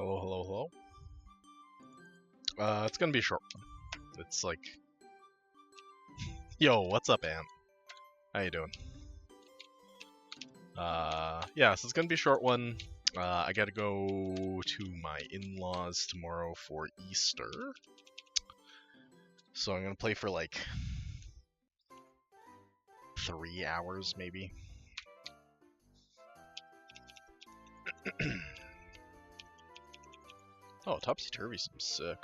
Hello, hello, hello. It's gonna be a short one. It's like... Yo, what's up, Ant? How you doing? Yeah, so it's gonna be a short one. I gotta go to my in-laws tomorrow for Easter. So I'm gonna play for like 3 hours, maybe. Oh, Topsy-Turvy seems sick.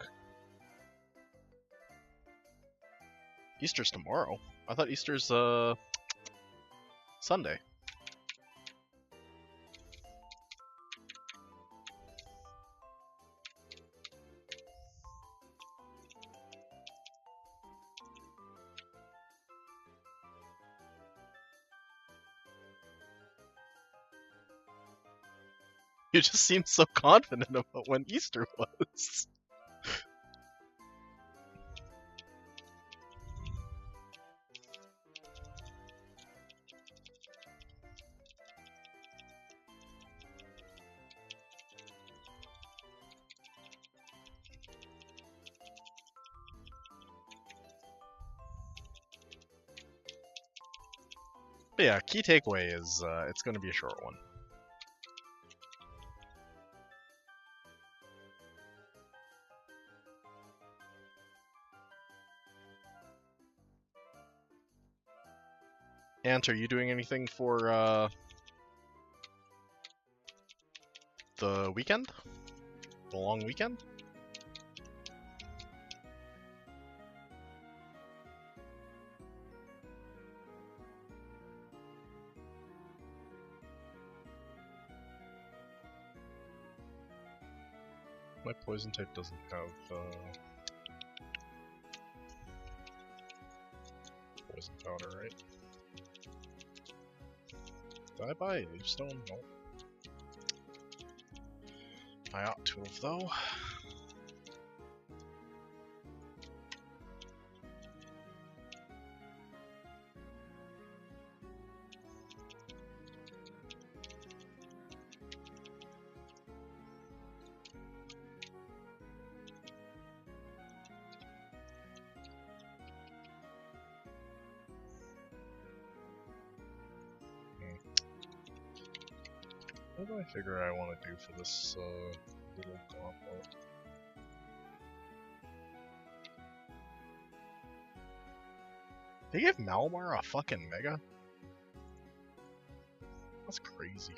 Easter's tomorrow. I thought Easter's, Sunday. You just seemed so confident about when Easter was. But yeah, key takeaway is it's going to be a short one. Ant, are you doing anything for the weekend? The long weekend? My poison type doesn't have poison powder, right? Did I buy a leaf stone? No. I ought to have, though. What do I figure I want to do for this little gauntlet? They give Malmar a fucking mega? That's crazy.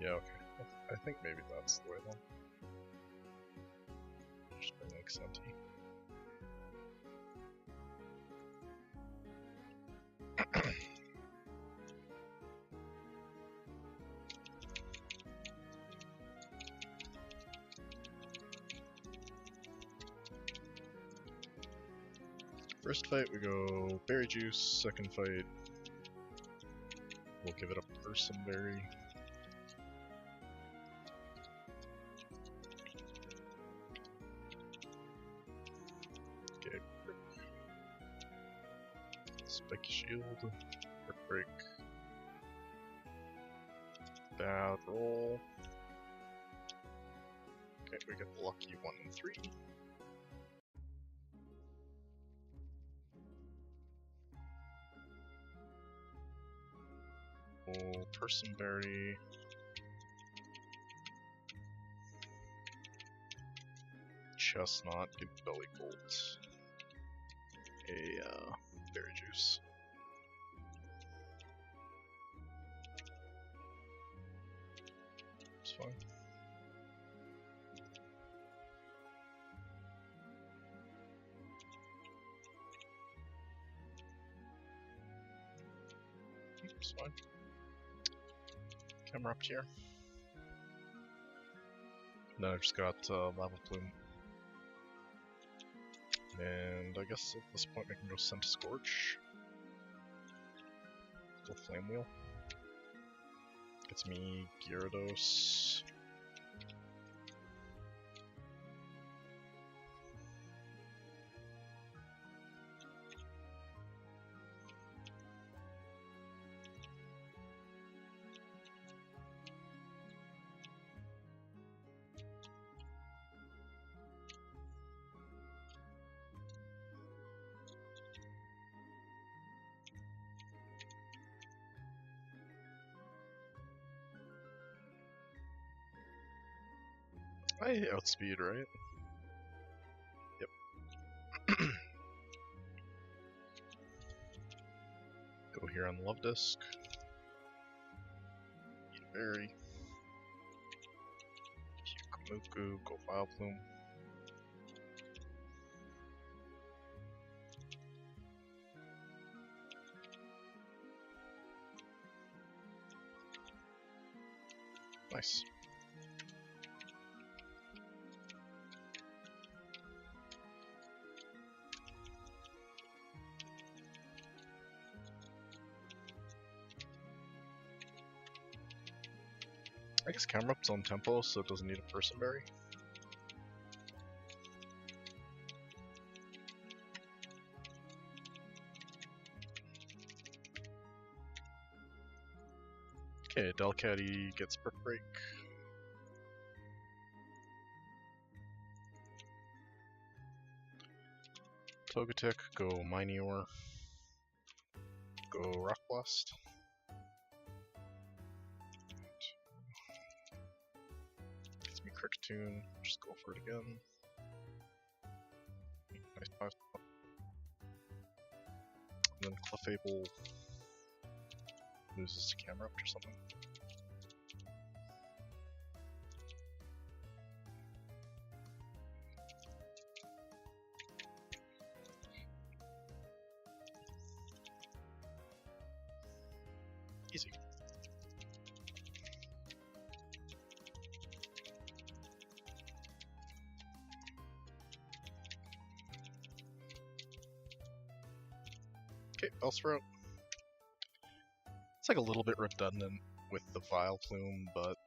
Yeah, okay. I think maybe that's the way then. Just bring like Senti. First fight we go berry juice, second fight we'll give it a personberry. Okay, spiky shield, brick break, bad roll. Okay, we get the lucky 1 and 3. Personberry. Chestnut, get belly gold. A berry juice. It's fine. It's fine. Camera up here. Then I just got lava plume. And I guess at this point I can go Scent Scorch. Go Flame Wheel. Gets me Gyarados. I outspeed, right? Yep. Go here on the Love Disc. Eat a berry. Muku, go File Plume. Nice. I guess Camerup's on tempo, so it doesn't need a Person Berry. Okay, Delcatty gets Brick Break. Togetic, go Minior. Go Rock Blast. Gets me Cricketune, just go for it again. Nice pass. And then Clefable loses to Camerupt or something. Easy. Okay, Bellsprout. It's like a little bit redundant with the Vile Plume, but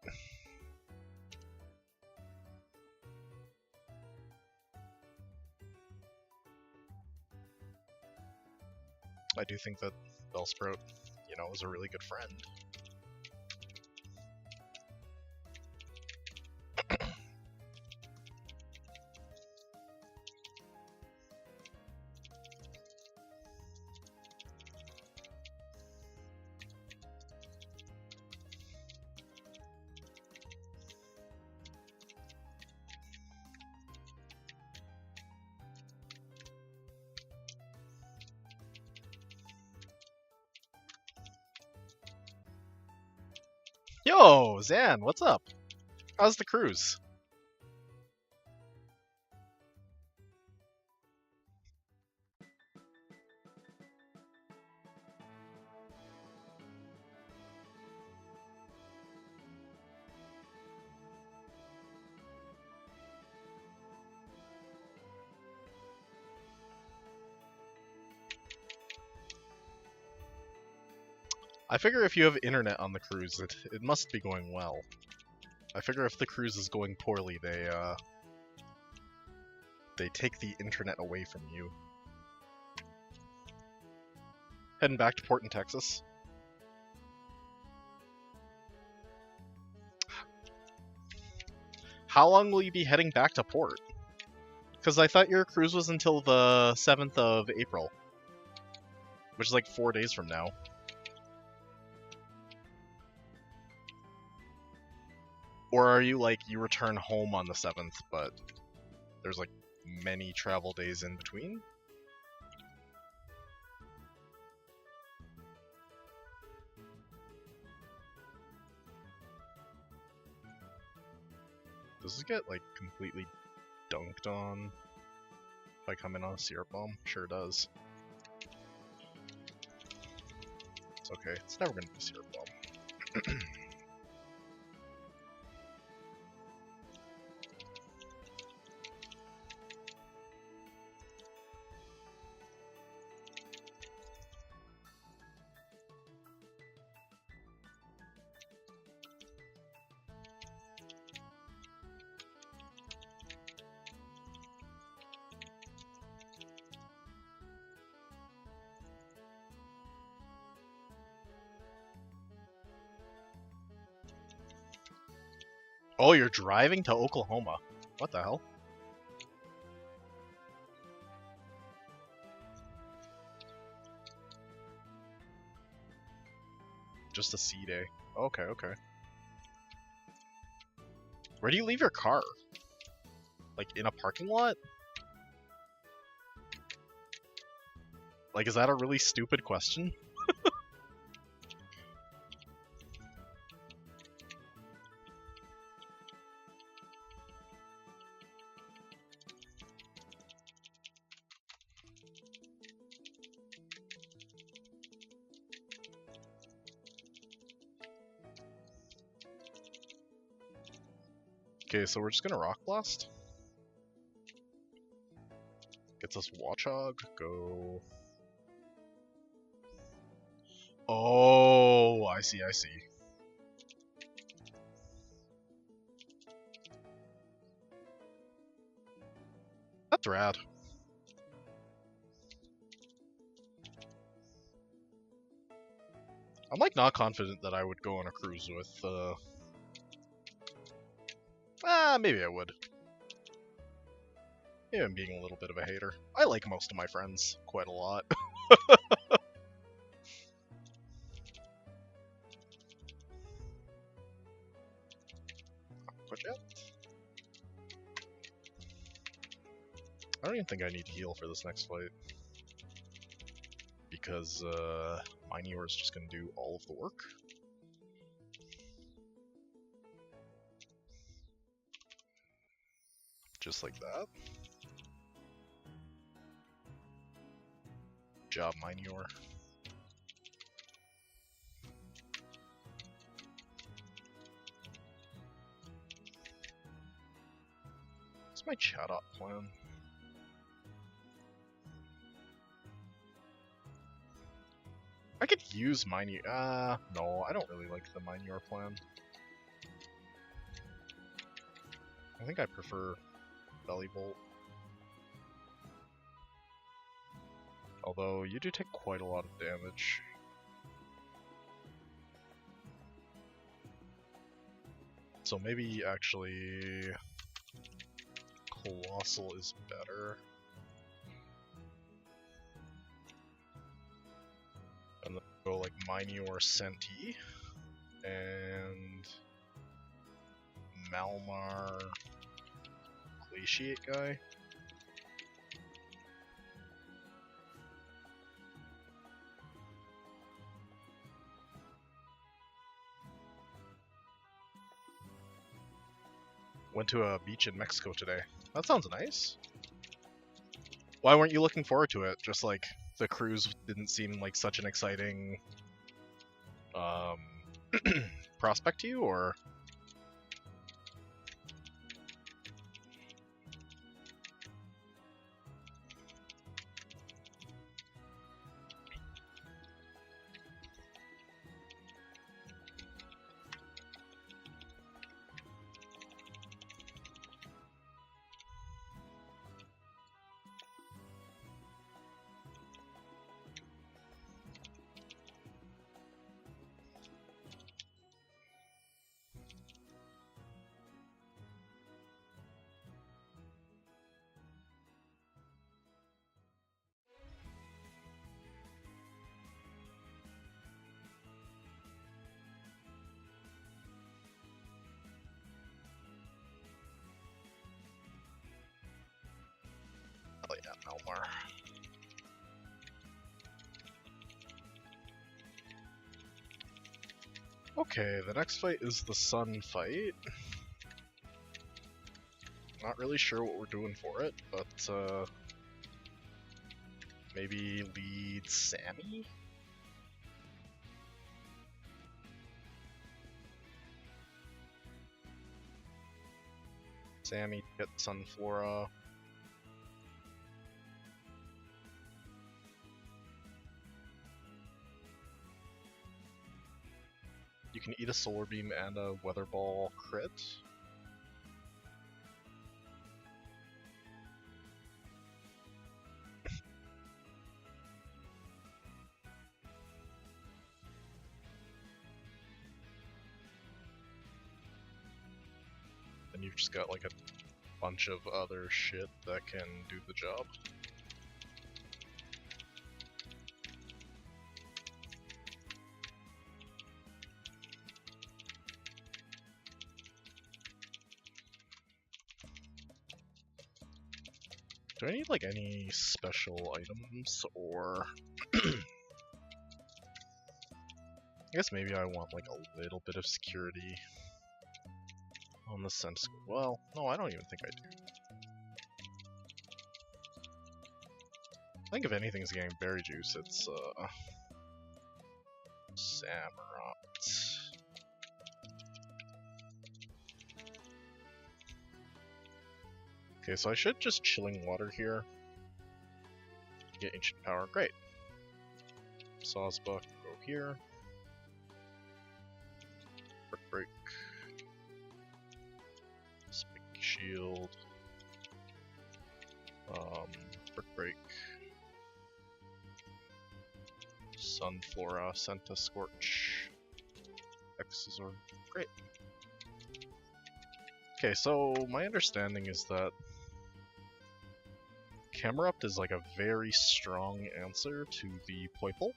I do think that Bellsprout, you know, is a really good friend. Yo, Zan, what's up? How's the cruise? I figure if you have internet on the cruise, it must be going well. I figure if the cruise is going poorly, they take the internet away from you. Heading back to port in Texas. How long will you be heading back to port? Because I thought your cruise was until the 7th of April. Which is like 4 days from now. Or are you like, you return home on the 7th, but there's like many travel days in between? Does this get like completely dunked on if I come in on a Syrup Bomb? Sure does. So Okay, it's never gonna be Syrup Bomb. Oh, you're driving to Oklahoma. What the hell? Just a sea day. Okay, okay. Where do you leave your car? Like, in a parking lot? Like, is that a really stupid question? Okay, so we're just gonna Rock Blast. Gets us Watchog, go... Oh, I see, I see. That's rad. I'm like not confident that I would go on a cruise with, maybe I would. Maybe I'm being a little bit of a hater. I like most of my friends quite a lot. Project? I don't even think I need to heal for this next fight. Because, Minior is just gonna do all of the work. Just like that. Good job, Minior. What's my chat up plan? I could use Minior. No, I don't really like the Minior plan. I think I prefer Belly Bolt. Although, you do take quite a lot of damage. So maybe, actually... Colossal is better. And then go like Minior Senti. And... Malmar... Glaciate guy. Went to a beach in Mexico today. That sounds nice. Why weren't you looking forward to it? Just like the cruise didn't seem like such an exciting prospect to you, or? I like that Malmar. Okay, the next fight is the Sun fight. Not really sure what we're doing for it, but maybe lead Sammy? Sammy, get Sunflora. You can eat a Solar Beam and a Weather Ball crit. And you've just got like a bunch of other shit that can do the job. Do I need like any special items, or I guess maybe I want like a little bit of security on the sense. Well, no, I don't even think I do. I think if anything's getting berry juice, it's Samurott. Okay, so I should just Chilling Water here. Get Ancient Power, great. Sawsbuck, go here. Brick Break. Spiky Shield. Brick Break. Sunflora, Senta Scorch. Exazor, great. Okay, so my understanding is that Camerupt is like a very strong answer to the Poiple.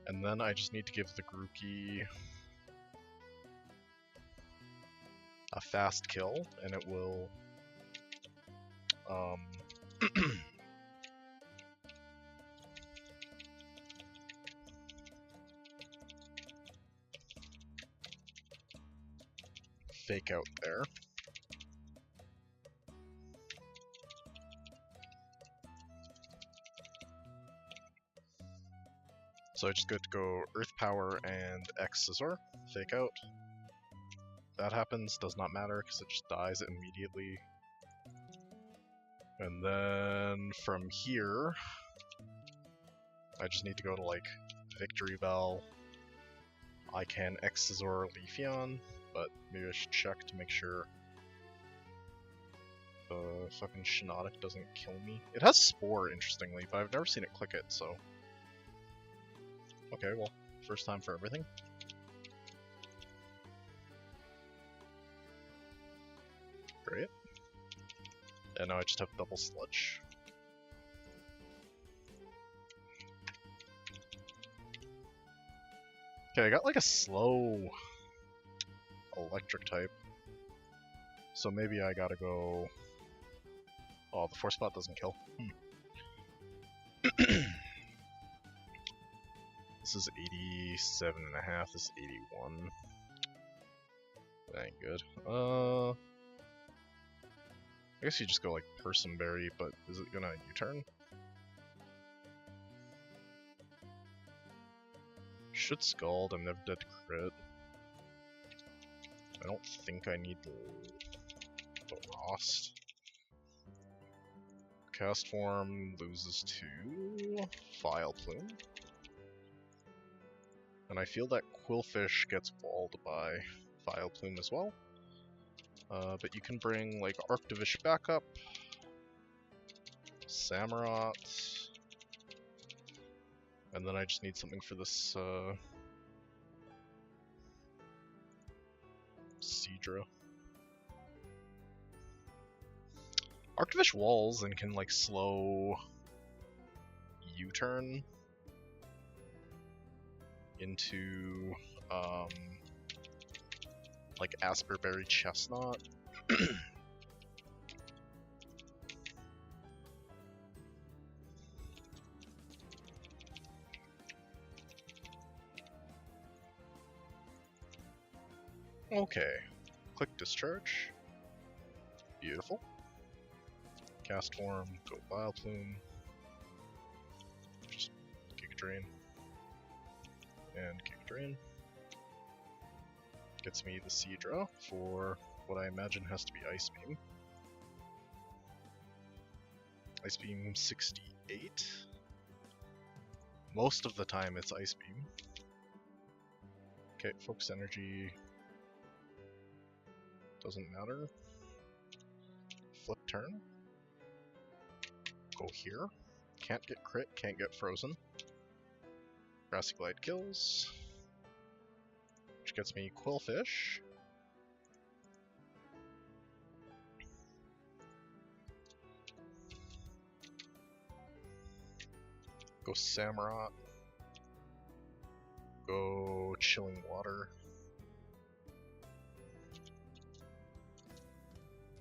And then I just need to give the Grookey a fast kill, and it will fake out there. So I just get to go Earth Power and Exazor, fake out. That happens, does not matter because it just dies immediately. And then from here, I just need to go to like Victory Bell. I can Exazor Leafeon, but maybe I should check to make sure the fucking Shiinotic doesn't kill me. It has Spore, interestingly, but I've never seen it click it, so... Okay, well, first time for everything. Great. And now I just have double Sludge. Okay, I got like a slow electric type. So maybe I gotta go... Oh, the Force Spot doesn't kill. This is 87.5, this is 81. That ain't good. I guess you just go like Personberry, but is it gonna U-turn? Should Scald, I'm never dead to crit. I don't think I need the Rost. Cast Form loses to File Plume. And I feel that Quillfish gets walled by File Plume as well. But you can bring like Arctivish backup, Samurott, and then I just need something for this Seadra. Arctivish walls and can like slow U-turn into like Asperberry Chestnut. Okay, click Discharge. Beautiful. Cast Form, go Vileplume. Drain. And Kick Drain. Gets me the Seadra for what I imagine has to be Ice Beam. Ice Beam 68. Most of the time it's Ice Beam. Okay, Focus Energy doesn't matter. Flip turn. Go here. Can't get crit, can't get frozen. Grassy Glide kills. Which gets me Quillfish. Go Samurott. Go Chilling Water.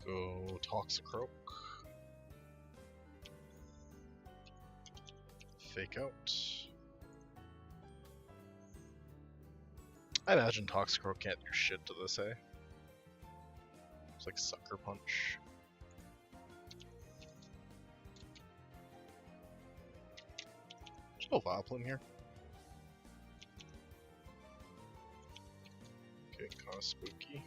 Go Toxicroak. Fake Out. I imagine Toxicroak can't do shit to this, eh? It's like Sucker Punch. There's no Vileplume here. Okay, kinda spooky.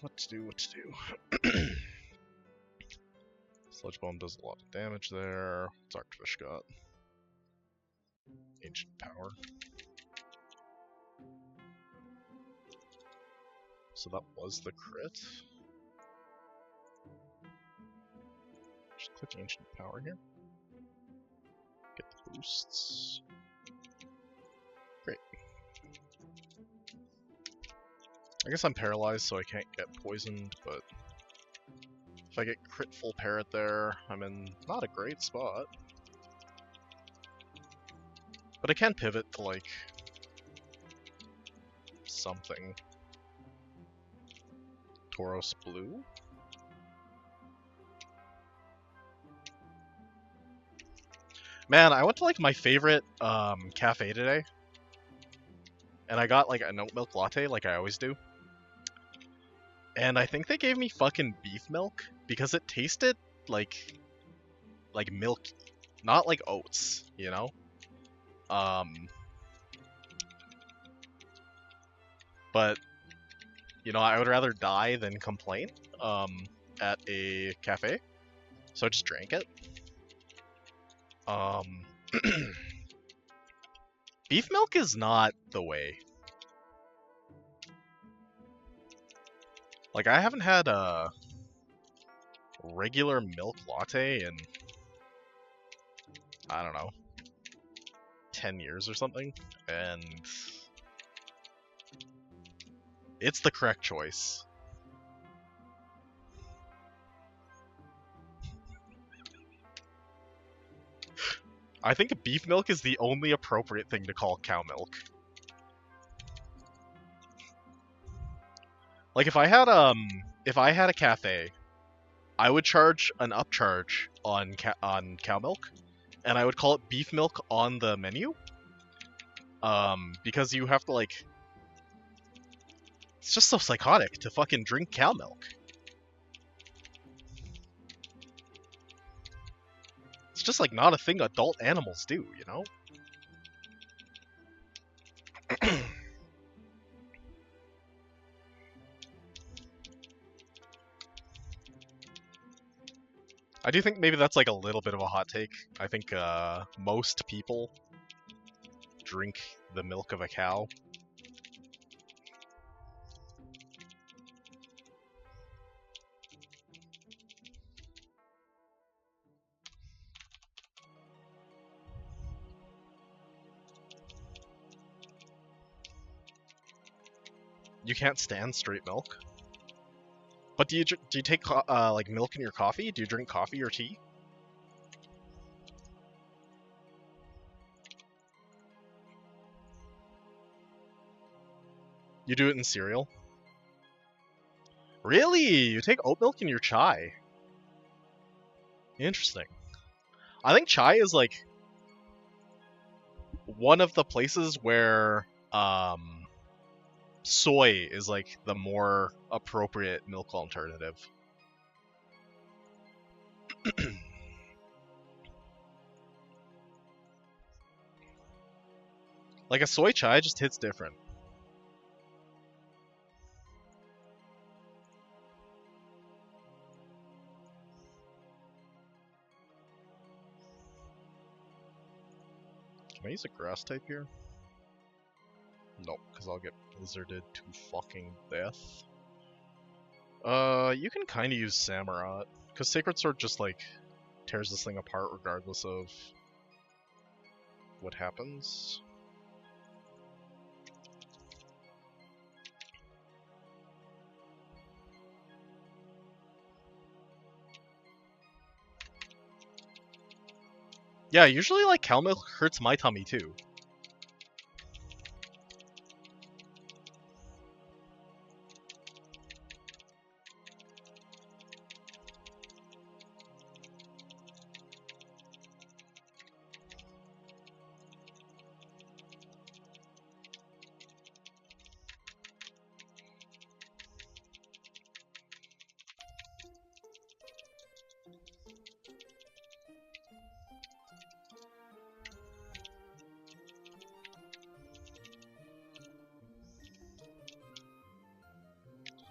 What to do? Sludge Bomb does a lot of damage there. What's Arcfish got? Ancient Power. So that was the crit. Just click Ancient Power here. Get the boosts. Great. I guess I'm paralyzed, so I can't get poisoned, but if I get crit full parrot there, I'm in not a great spot. But I can pivot to, like, something. Tauros Blue? Man, I went to, like, my favorite cafe today. And I got, like, an oat milk latte, like I always do. And I think they gave me fucking beef milk because it tasted like milky, not like oats, you know? But, you know, I would rather die than complain at a cafe, so I just drank it. Beef milk is not the way. Like, I haven't had a regular milk latte in, I don't know, 10 years or something, and it's the correct choice. I think beef milk is the only appropriate thing to call cow milk. Like, if I had a cafe, I would charge an upcharge on cow milk, and I would call it beef milk on the menu. Because you have to, like, it's just so psychotic to fucking drink cow milk. It's just, like, not a thing adult animals do, you know? I do think maybe that's, like, a little bit of a hot take. I think, most people drink the milk of a cow. You can't stand straight milk. But do you take like milk in your coffee? Do you drink coffee or tea? You do it in cereal? Really? You take oat milk in your chai? Interesting. I think chai is like one of the places where soy is like the more appropriate milk alternative. Like a soy chai just hits different. Can I use a grass type here? Nope, because I'll get blizzarded to fucking death. You can kind of use Samurott, because Sacred Sword just, like, tears this thing apart regardless of what happens. Yeah, usually, like, cow milk hurts my tummy, too.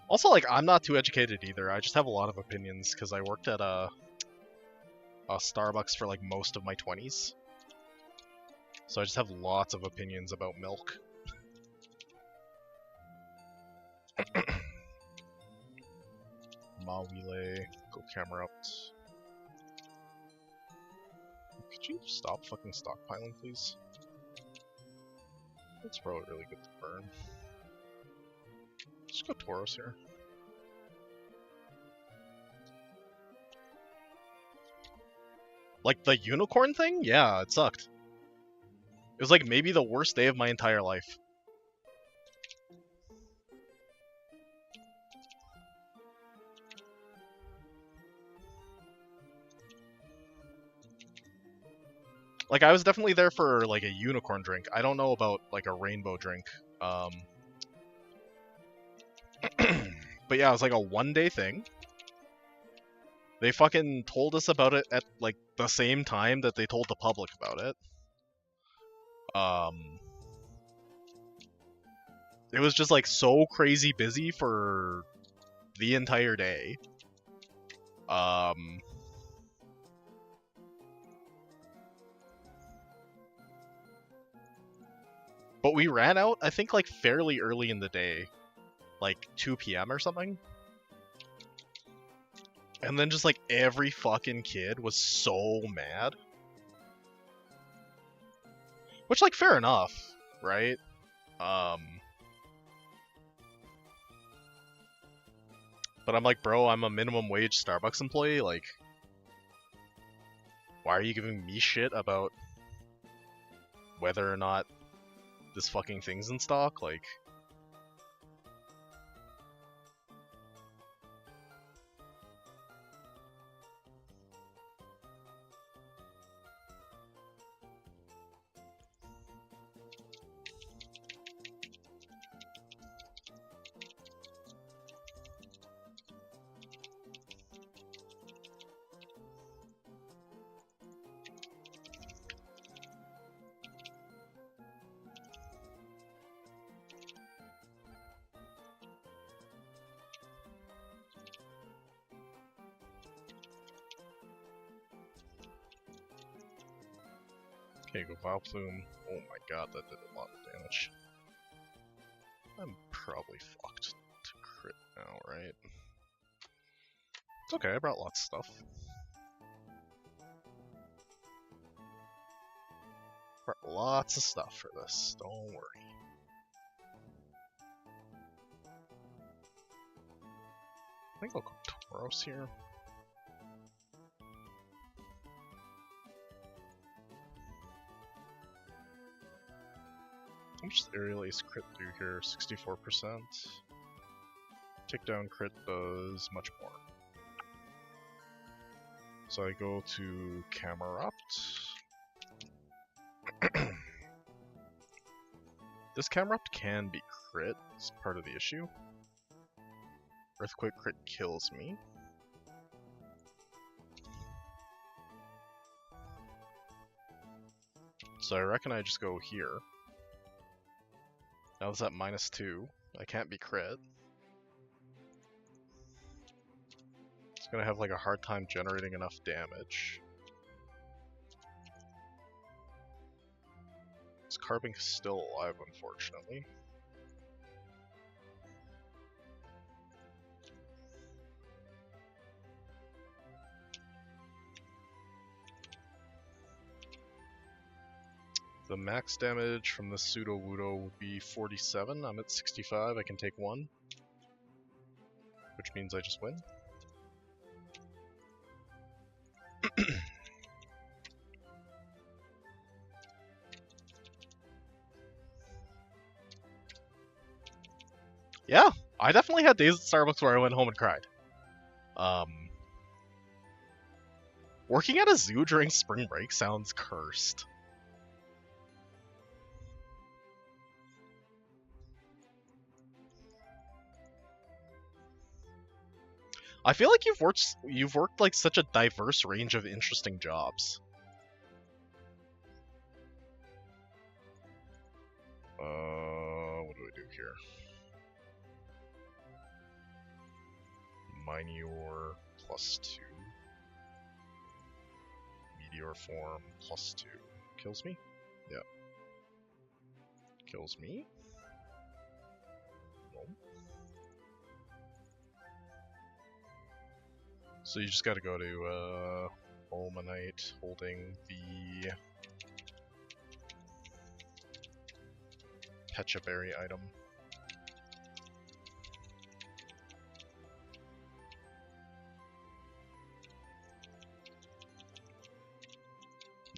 Also, like, I'm not too educated either. I just have a lot of opinions, because I worked at a Starbucks for, like, most of my 20s. So I just have lots of opinions about milk. Mawile, go camera up. Could you stop fucking stockpiling, please? That's probably really good to burn. Just go Tauros here. Like, the unicorn thing? Yeah, it sucked. It was like maybe the worst day of my entire life. Like, I was definitely there for, like, a unicorn drink. I don't know about, like, a rainbow drink. But yeah, it was like a one-day thing. They fucking told us about it at, like, the same time that they told the public about it. It was just, like, so crazy busy for the entire day. But we ran out, I think, like, fairly early in the day. Like, 2 p.m. or something. And then just, like, every fucking kid was so mad. Which, like, fair enough, right? But I'm like, bro, I'm a minimum wage Starbucks employee, like... Why are you giving me shit about whether or not this fucking thing's in stock? Like... Okay, go Vile Plume. Oh my god, that did a lot of damage. I'm probably fucked to crit now, right? It's okay, I brought lots of stuff. Brought lots of stuff for this, don't worry. I think I'll go Tauros here. How much does Aerial Ace crit do here? 64%. Takedown crit does much more. So I go to Camerupt. This Camerupt can be crit, it's part of the issue. Earthquake crit kills me. So I reckon I just go here. Now it's at -2. I can't be crit. It's gonna have like a hard time generating enough damage. This Carbink is still alive, unfortunately. The max damage from the Pseudo Wudo would be 47. I'm at 65. I can take 1. Which means I just win. Yeah, I definitely had days at Starbucks where I went home and cried. Working at a zoo during spring break sounds cursed. I feel like you've worked like such a diverse range of interesting jobs. What do I do here? Minior +2. Meteor form +2. Kills me? Yeah. Kills me? No. So you just gotta go to Omanite holding the Pecha Berry item.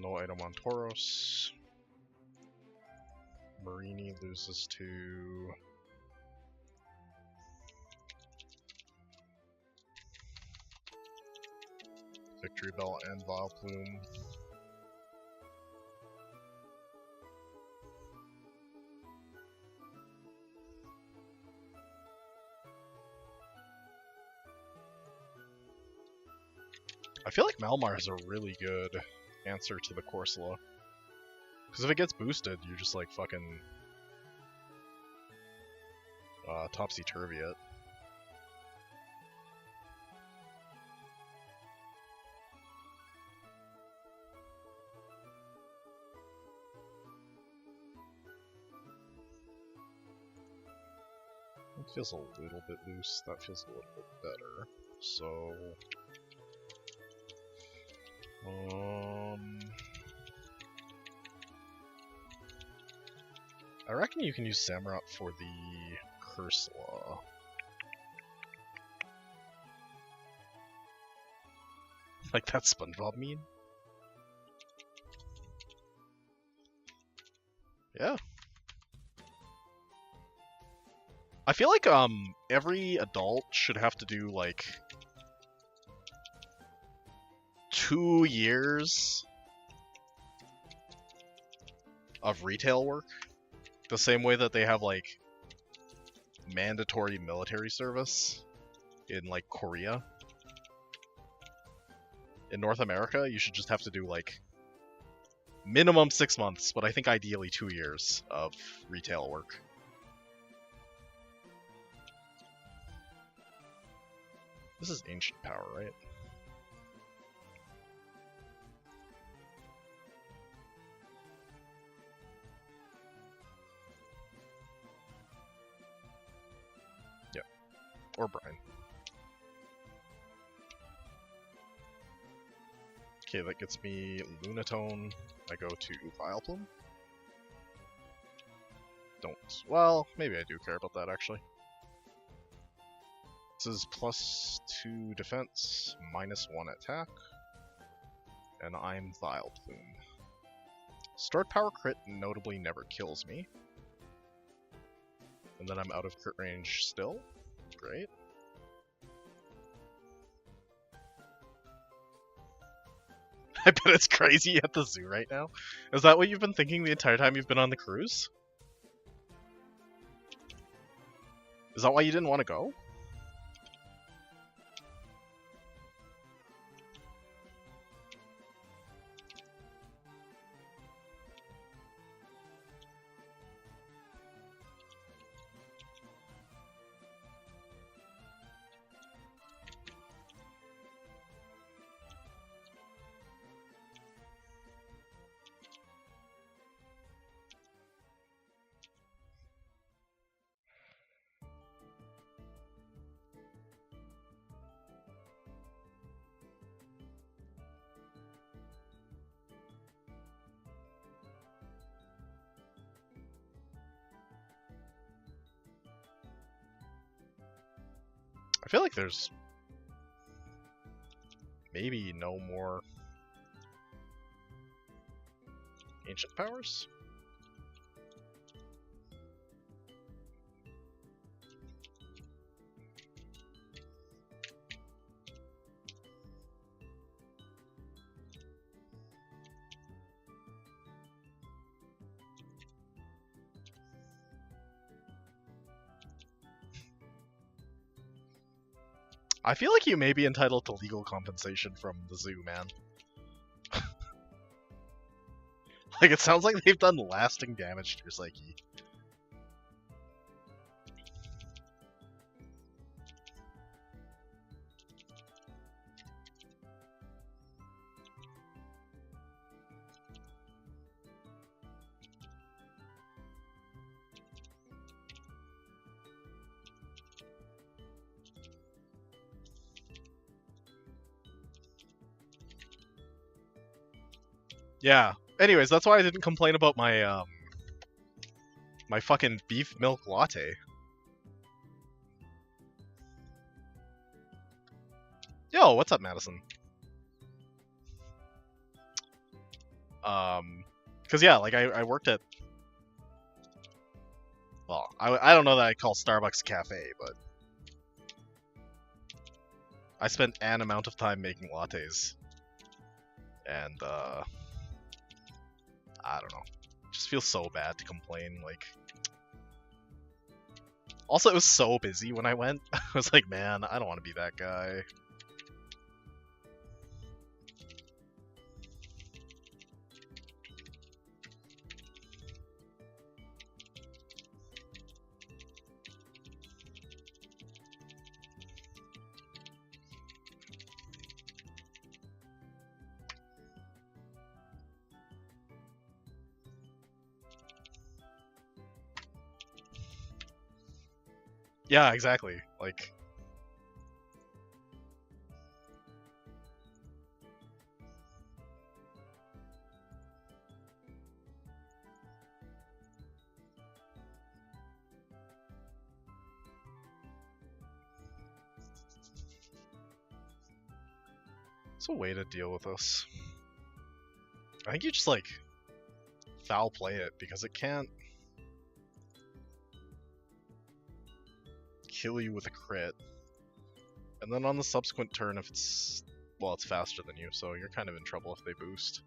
No item on Tauros. Marini loses to Victory Bell and Vile Plume. I feel like Malmar is a really good answer to the Corsola. Because if it gets boosted, you just like fucking topsy-turvy it. It feels a little bit loose, that feels a little bit better. So I reckon you can use Samurott for the Curse Law. Like that SpongeBob meme? Yeah. I feel like every adult should have to do like 2 years of retail work. The same way that they have like mandatory military service in like Korea. In North America, you should just have to do like minimum 6 months, but I think ideally 2 years of retail work. This is ancient power, right? Yep. Or Brine. Okay, that gets me Lunatone. I go to Vileplume. Don't. Well, maybe I do care about that, actually. This is +2 defense, -1 attack. And I'm Vileplume. Stored power crit notably never kills me. And then I'm out of crit range still. Great. I bet it's crazy at the zoo right now. Is that what you've been thinking the entire time you've been on the cruise? Is that why you didn't want to go? I feel like there's maybe no more ancient powers? I feel like you may be entitled to legal compensation from the zoo, man. Like, it sounds like they've done lasting damage to your psyche. Yeah. Anyways, that's why I didn't complain about my, my fucking beef milk latte. Yo, what's up, Madison? Cause yeah, like I worked at, well, I don't know that I call Starbucks a cafe, but I spent an amount of time making lattes. And, I don't know. It just feels so bad to complain, like... Also, it was so busy when I went. I was like, man, I don't want to be that guy. Yeah, exactly. Like... It's a way to deal with this. I think you just, like, foul play it, because it can't kill you with a crit. And then on the subsequent turn, if it's... Well, it's faster than you, so you're kind of in trouble if they boost.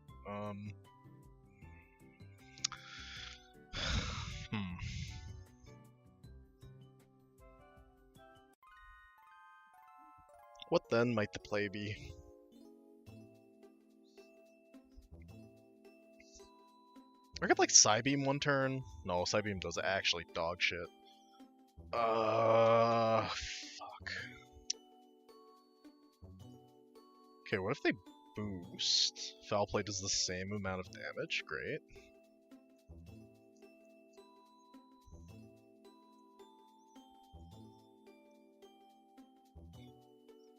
What then might the play be? I could like Psybeam one turn. No, Psybeam does actually dog shit. Fuck. Okay, what if they boost? Foul Play does the same amount of damage. Great.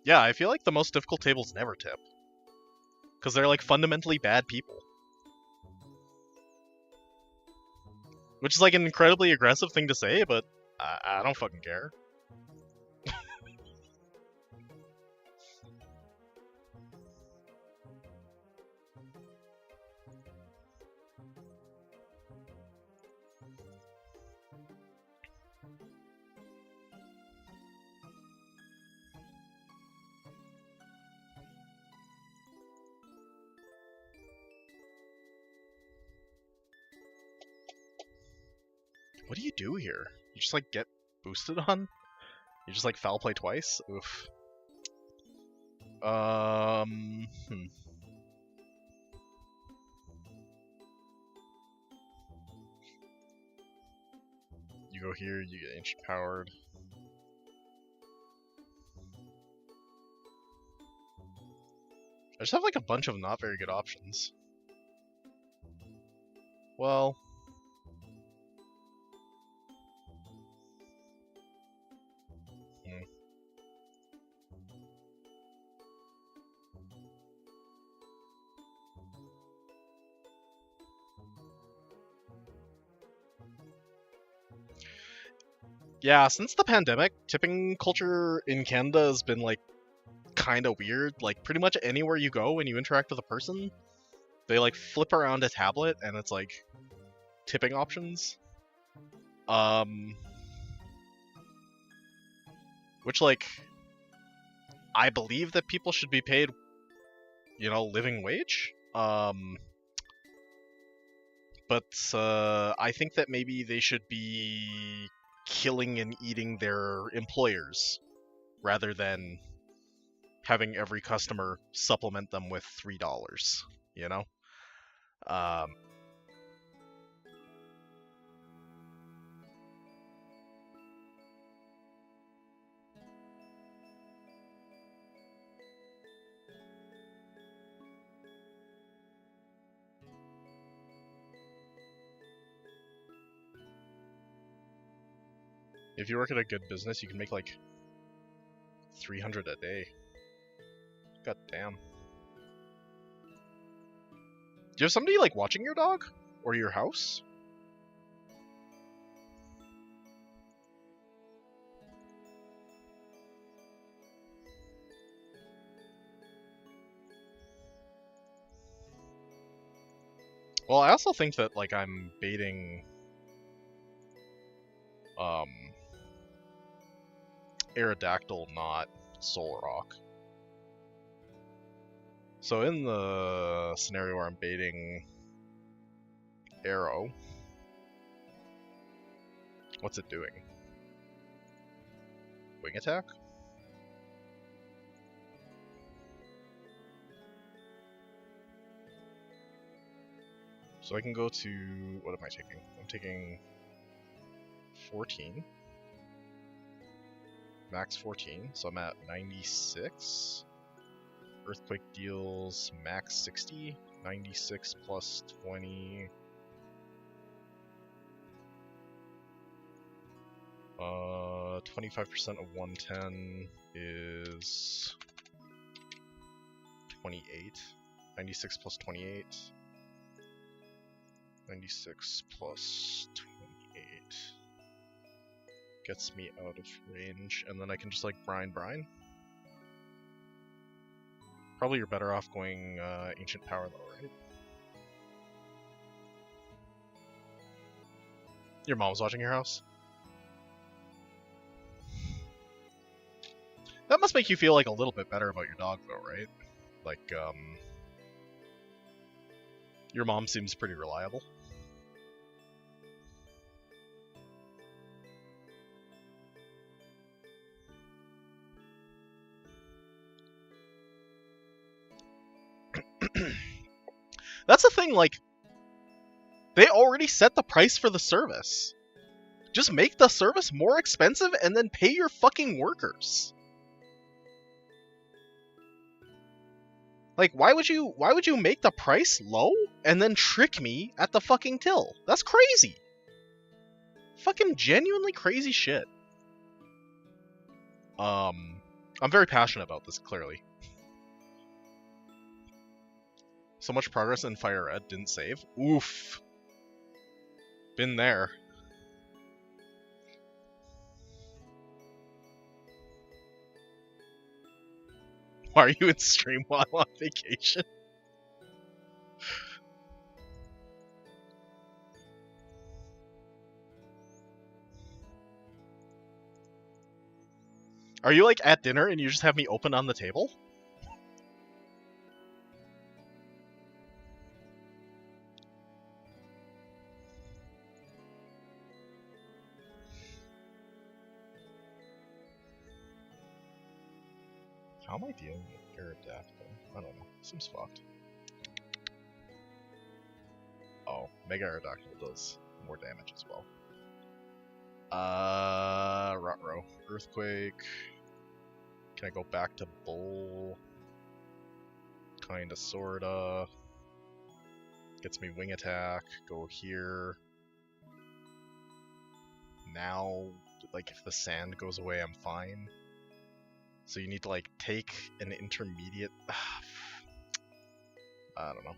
Yeah, I feel like the most difficult tables never tip. Because they're like fundamentally bad people. Which is like an incredibly aggressive thing to say, but I don't fucking care. What do you do here? You just like get boosted on? You just like foul play twice? Oof. You go here, you get ancient powered. I just have like a bunch of not very good options. Well, yeah, since the pandemic, tipping culture in Canada has been like kind of weird. Like pretty much anywhere you go when you interact with a person, they like flip around a tablet and it's like tipping options. Which like I believe that people should be paid, you know, living wage. But I think that maybe they should be killing and eating their employers rather than having every customer supplement them with $3, you know? If you work at a good business, you can make like 300 a day. God damn. Do you have somebody like watching your dog? Or your house? Well, I also think that like I'm baiting Aerodactyl, not Soul Rock. So in the scenario where I'm baiting Arrow, what's it doing? Wing attack? So I can go to, what am I taking? I'm taking 14. Max 14, so I'm at 96. Earthquake deals max 60. 96 plus 20. 25% of 110 is 28. 96 plus 28. 96 plus 28 gets me out of range, and then I can just like brine. Probably you're better off going Ancient Power though, right? Your mom's watching your house? That must make you feel like a little bit better about your dog though, right? Like, your mom seems pretty reliable. That's the thing, like, they already set the price for the service. Just make the service more expensive and then pay your fucking workers. Like, why would you make the price low and then trick me at the fucking till? That's crazy. Fucking genuinely crazy shit. I'm very passionate about this, clearly. So much progress in Fire Red didn't save. Oof. Been there. Why are you in stream while I'm on vacation? Are you like at dinner and you just have me open on the table? How am I dealing with Aerodactyl? I don't know. Seems fucked. Oh, Mega Aerodactyl does more damage as well. Ruh-roh. Earthquake. Can I go back to Bull? Kinda, sorta. Gets me wing attack. Go here. Now, like, if the sand goes away, I'm fine. So you need to, like, take an intermediate... I don't know.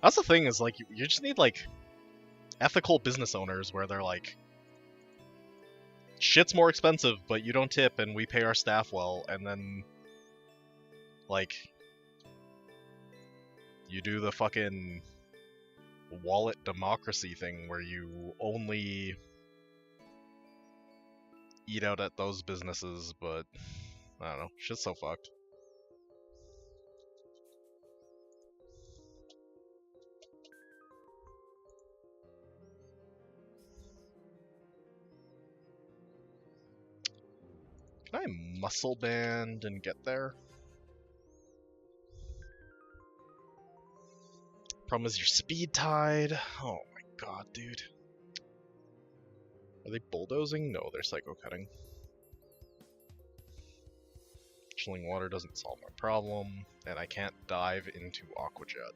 That's the thing, is, like, you just need, like, ethical business owners where they're like, shit's more expensive, but you don't tip and we pay our staff well, and then, like, you do the fucking wallet democracy thing where you only eat out at those businesses, but I don't know, shit's so fucked. Can I muscle band and get there? Problem is your speed tide. Oh my god, dude. Are they bulldozing? No, they're psycho cutting. Chilling water doesn't solve my problem, and I can't dive into Aqua Jet.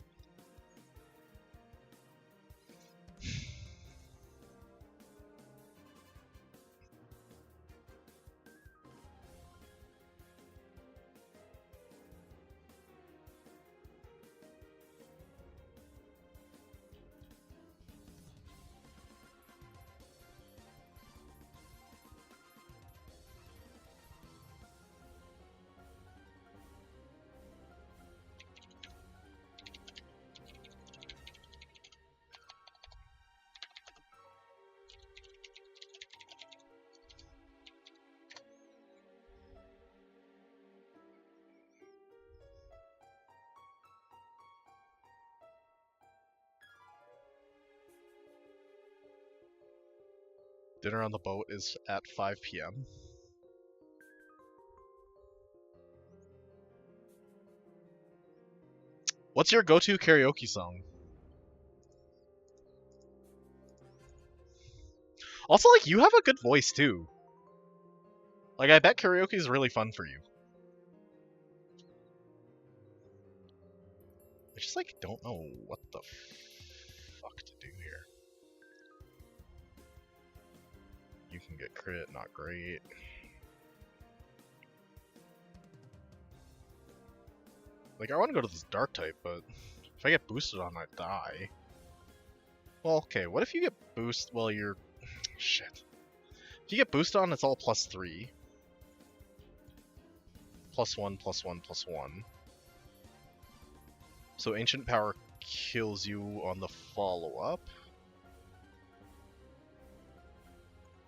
Dinner on the boat is at 5 p.m. What's your go-to karaoke song? Also, like, you have a good voice, too. Like, I bet karaoke is really fun for you. I just, like, don't know what the fuck to do here. You can get crit, not great. Like, I want to go to this dark type, but if I get boosted on, I die. Well, okay, what if you get boost? Well, you're... Shit. If you get boosted on, it's all +3. +1, +1, +1. So Ancient Power kills you on the follow-up.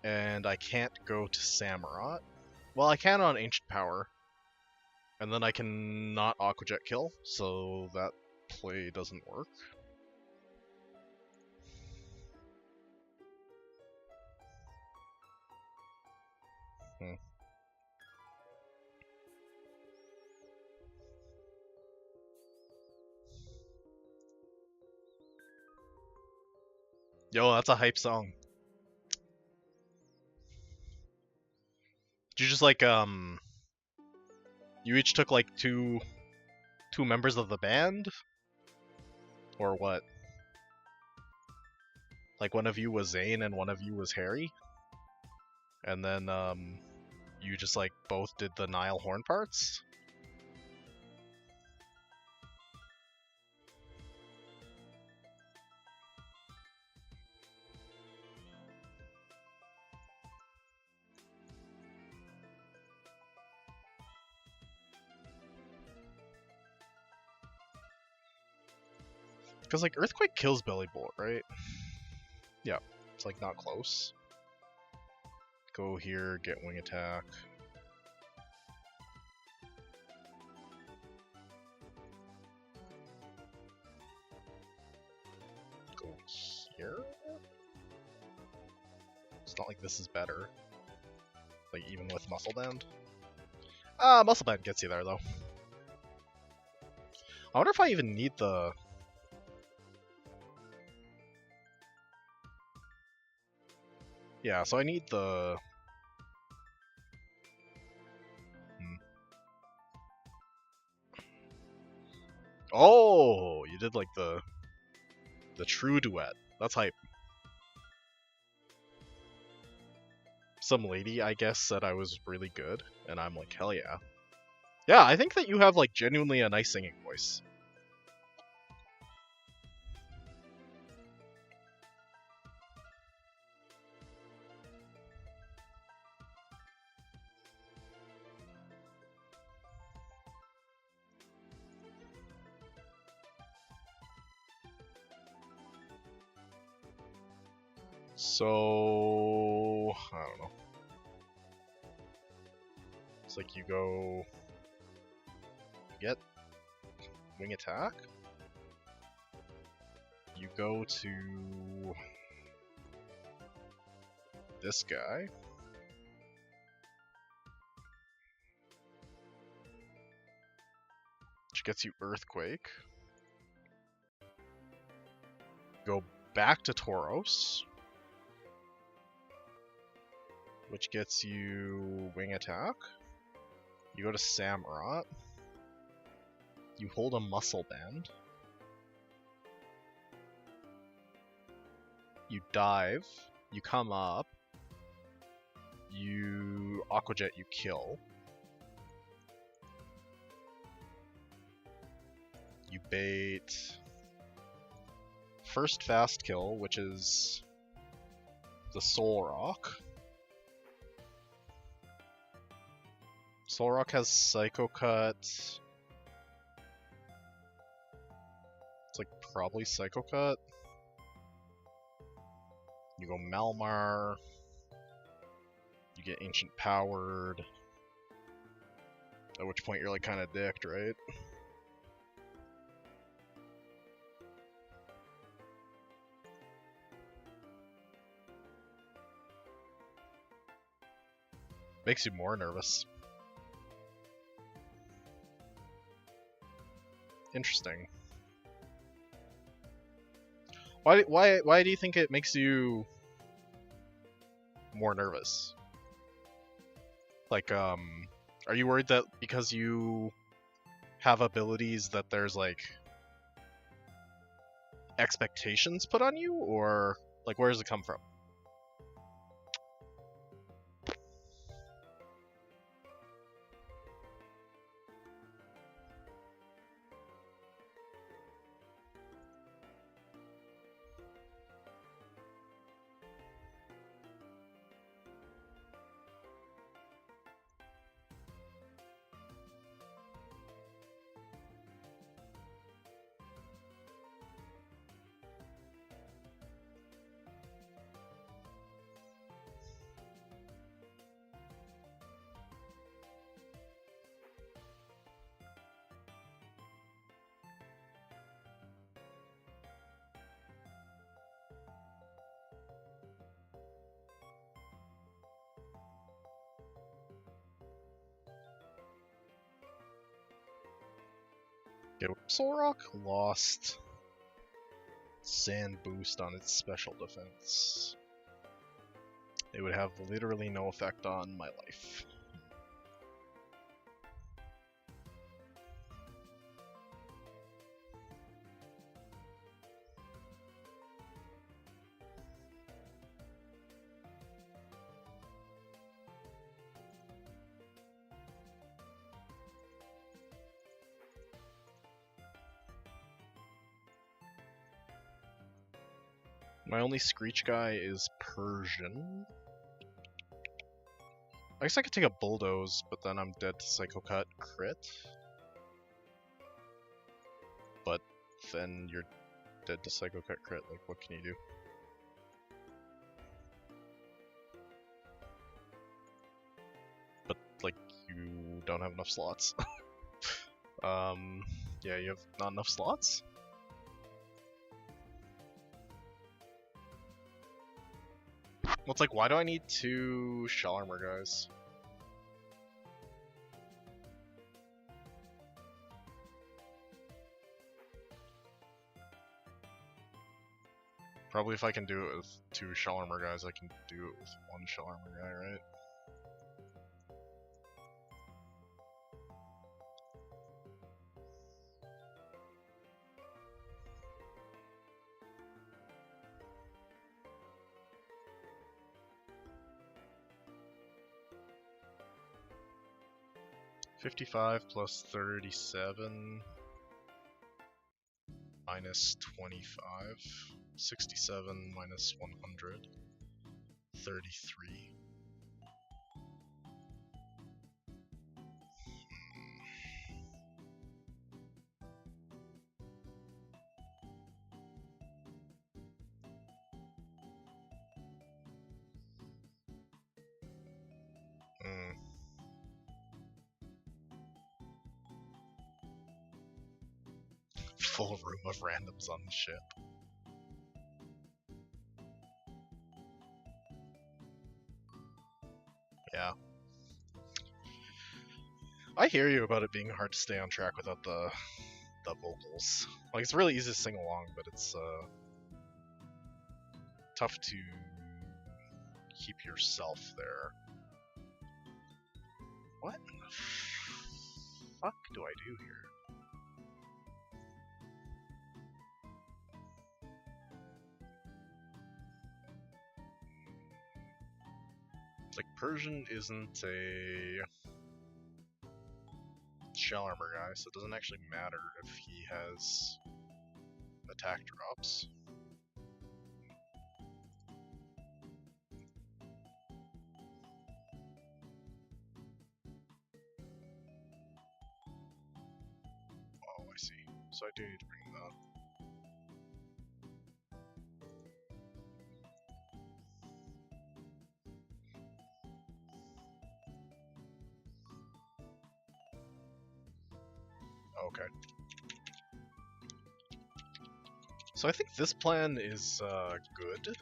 And I can't go to Samurott. Well, I can on Ancient Power. And then I can not Aqua Jet kill, so that play doesn't work. Yo, that's a hype song. Did you just like, you each took like two members of the band? Or what? Like one of you was Zane and one of you was Harry? And then, you just like both did the Nile horn parts? Because, like, Earthquake kills Belly Bolt, right? Yeah, it's, like, not close. Go here, get Wing Attack. here? It's not like this is better. Like, even with Muscle Band. Muscle Band gets you there, though. I wonder if I even need the... Yeah, so I need the... Oh, you did like the true duet. That's hype. Some lady, I guess, said I was really good, and I'm like, hell yeah. Yeah, I think that you have like genuinely a nice singing voice. So, I don't know. It's like you go get wing attack. You go to this guy. Which gets you Earthquake. Go back to Tauros. Which gets you Wing Attack. You go to Samurott. You hold a Muscle Band. You dive. You come up. You Aqua Jet, you kill. You bait. First fast kill, which is the Soul Rock. Soul Rock has Psycho Cut. It's like probably Psycho Cut. You go Malmar. You get Ancient Powered. At which point you're like kind of dicked, right? Makes you more nervous. Interesting. Why do you think it makes you more nervous? Like, are you worried that because you have abilities that there's like expectations put on you, or like where does it come from? Soul Rock lost Sand Boost on its special defense. It would have literally no effect on my life. My only Screech guy is Persian. I guess I could take a Bulldoze, but then I'm dead to Psycho Cut crit. But then you're dead to Psycho Cut crit, like what can you do? But like you don't have enough slots. Yeah, you have not enough slots? Well, it's like, why do I need 2 shell armor guys? Probably if I can do it with 2 shell armor guys, I can do it with 1 shell armor guy, right? $55 plus 37 minus 25. 67 minus 100. 33. Full room of randoms on the ship. Yeah. I hear you about it being hard to stay on track without the vocals. Like, it's really easy to sing along, but it's tough to keep yourself there. What in the fuck do I do here? Like, Persian isn't a shell armor guy, so it doesn't actually matter if he has attack drops. Oh, I see. So I do need to bring that. Okay. So I think this plan is good.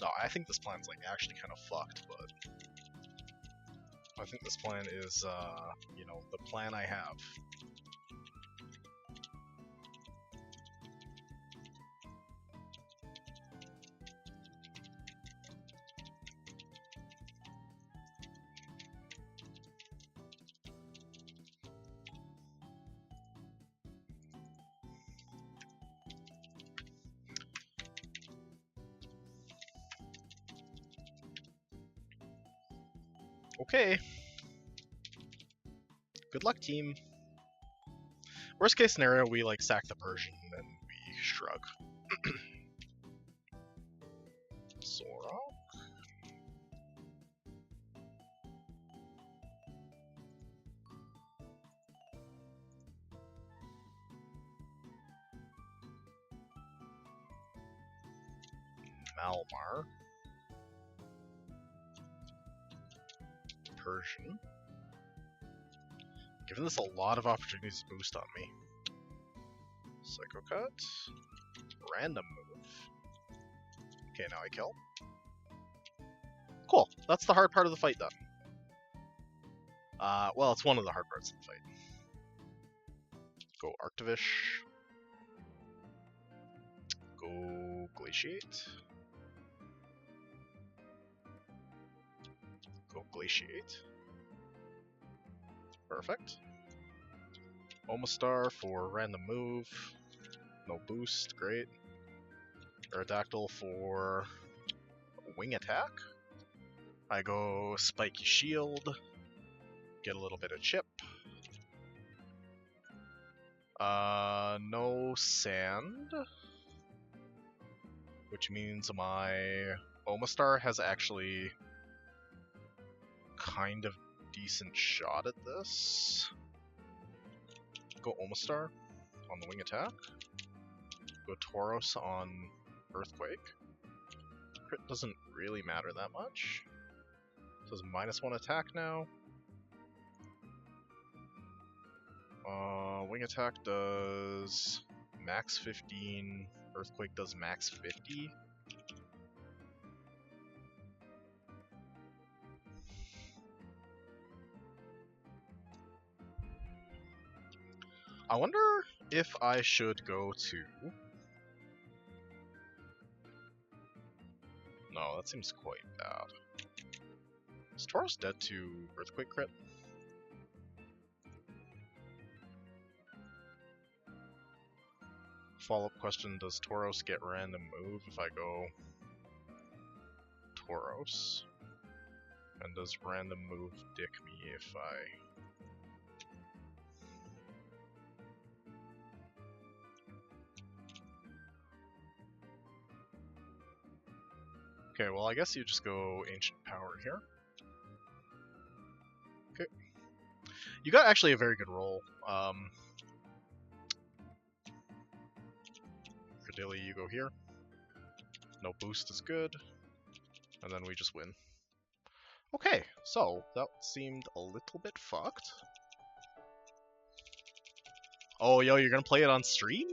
No, I think this plan's like actually kind of fucked, but I think this plan is, you know, the plan I have. Okay. Good luck, team. Worst case scenario, we like sack the Persian and we shrug. Sora? Malmar. Persian. Giving this a lot of opportunities to boost on me. Psycho Cut. Random move. Okay, now I kill. Cool. That's the hard part of the fight done. Well, it's one of the hard parts of the fight. Go Arctivish. Go Glaciate. Go Glaciate. Perfect. Omastar for random move. No boost, great. Aerodactyl for wing attack. I go Spiky Shield. Get a little bit of chip. No sand. Which means my Omastar has actually kind of decent shot at this. Go Omastar on the wing attack. Go Tauros on Earthquake. Crit doesn't really matter that much. So it's -1 attack now. Wing attack does max 15. Earthquake does max 50. I wonder if I should go to... No, that seems quite bad. Is Tauros dead to Earthquake crit? Follow-up question, does Tauros get random move if I go Tauros? And does random move dick me if I... Okay, well I guess you just go Ancient Power here. Okay. You got actually a very good roll. Credilli, you go here. No boost is good. And then we just win. Okay, so that seemed a little bit fucked. Oh, yo, you're gonna play it on stream?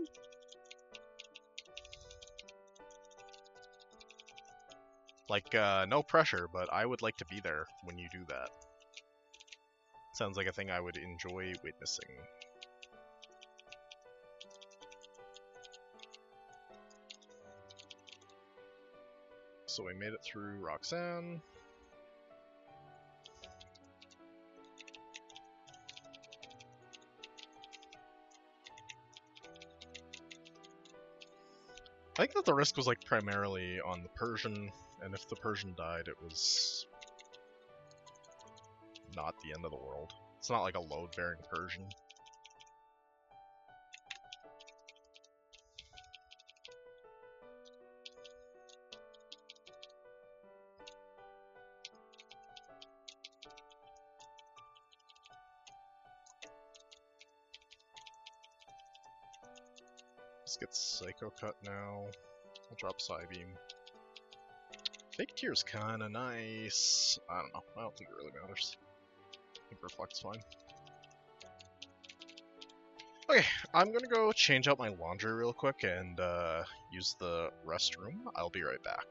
Like, no pressure, but I would like to be there when you do that. Sounds like a thing I would enjoy witnessing. So we made it through Roxanne. I think that the risk was like primarily on the Persian, and if the Persian died, it was not the end of the world. It's not like a load-bearing Persian. Let's get Psycho Cut now. I'll drop Psybeam. Fake Tear's kinda nice. I don't know. I don't think it really matters. I think Reflect's fine. Okay, I'm gonna go change out my laundry real quick and use the restroom. I'll be right back.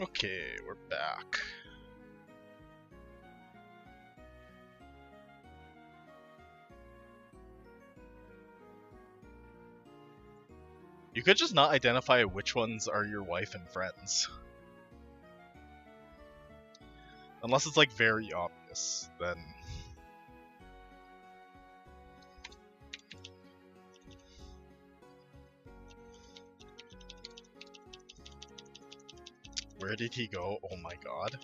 Okay, we're back. You could just not identify which ones are your wife and friends. Unless it's like very obvious, then... Where did he go? Oh my god.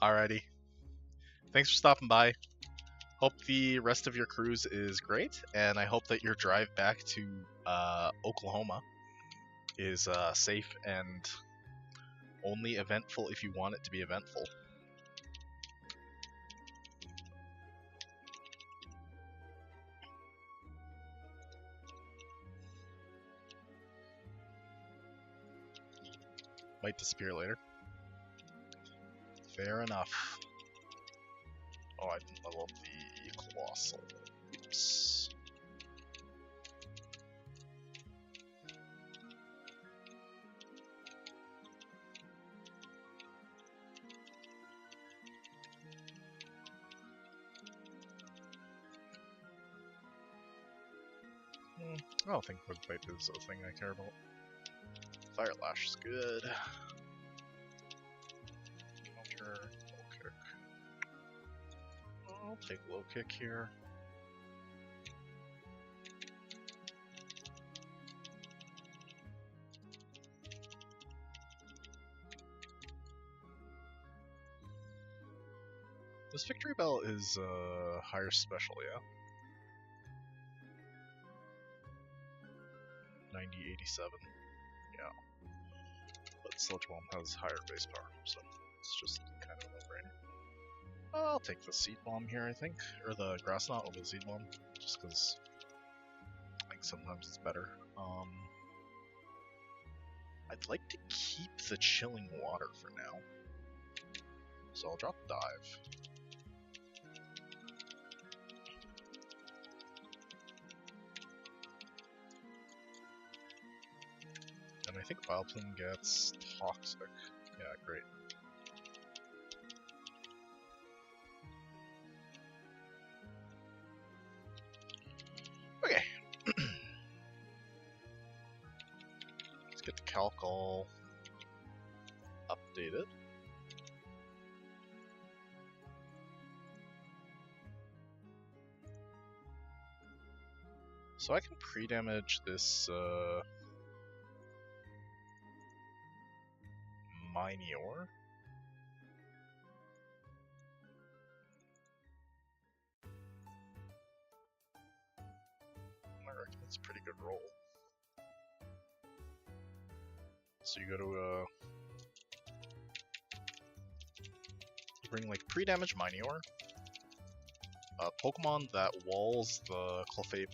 Alrighty. Thanks for stopping by. Hope the rest of your cruise is great, and I hope that your drive back to Oklahoma is safe and only eventful if you want it to be eventful. Might disappear later. Fair enough. Oh, I didn't level up the Colossal. Oops. I don't think Quick Bite is the thing I care about. Fire Lash is good. Counter, low kick. I'll take low kick here. This Victory Bell is higher special, yeah? 9087. Yeah. But Sludge Bomb has higher base power, so it's just kind of a no-brainer. I'll take the Seed Bomb here, I think. Or the Grass Knot over the Seed Bomb, just because I think sometimes it's better. I'd like to keep the Chilling Water for now. So I'll drop Dive. And I think Vileplume gets Toxic. Yeah, great. Okay. Let's get the Calcul updated. So I can pre-damage this Minior. I reckon it's a pretty good roll. So you go to you bring like pre-damage Minior, Pokemon that walls the Clefable,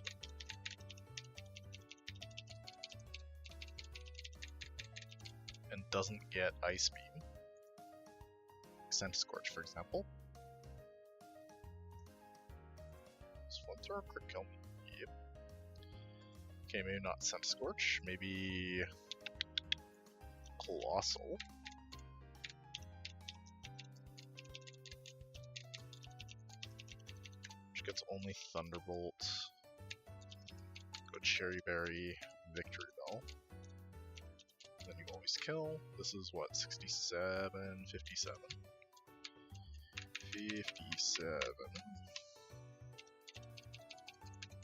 and doesn't get Ice Beam. Scorch, for example. Is Flamethrower crit kill? Yep. Okay, maybe not Scorch, maybe Colossal. Which gets only Thunderbolt. Go Cherry Berry, Victory Bell. Then you always kill. This is what, 67, 57. 57.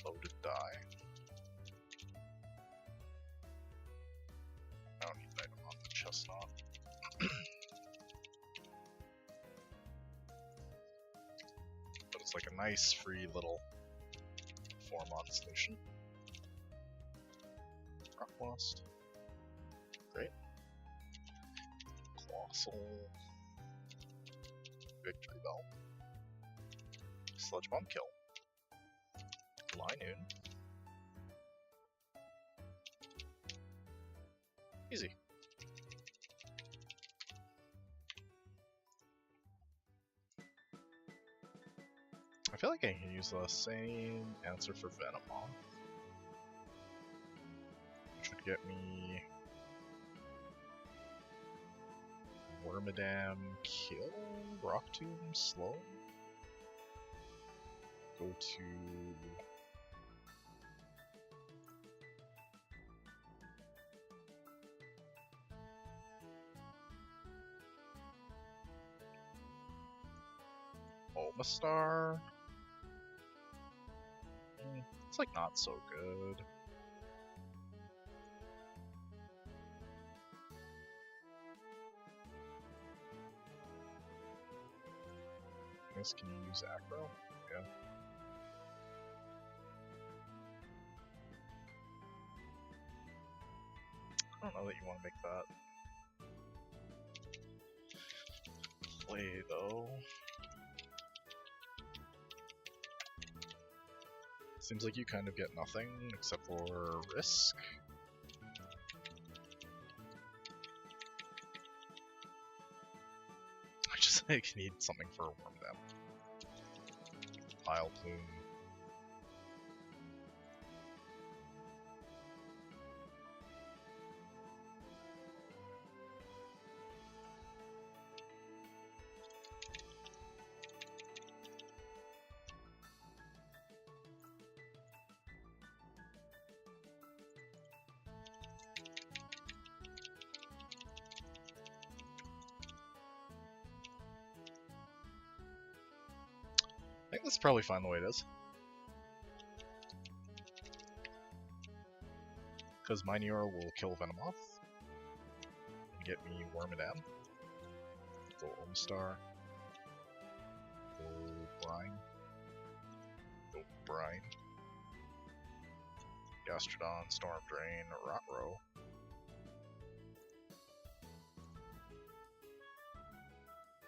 Loaded die. I don't need an item on the Chestnut. But It's like a nice free little 4-mon solution. Rock Lost. Great. Colossal. Victory Bell. Sludge Bomb kill. Linoon. Easy. I feel like I can use the same answer for Venomoth, which would get me Wormadam kill, Rock Tomb slow, go to Omastar. It's like not so good. I guess can you use Acro? Yeah. I don't know that you want to make that play though. Seems like you kind of get nothing except for risk. I just like need something for a Wormadam. Pile Plume. I think that's probably fine the way it is. Because Minior will kill Venomoth and get me Wormadam. Go Omastar. Go Brine. Go Brine. Gastrodon, Storm Drain, Rotro.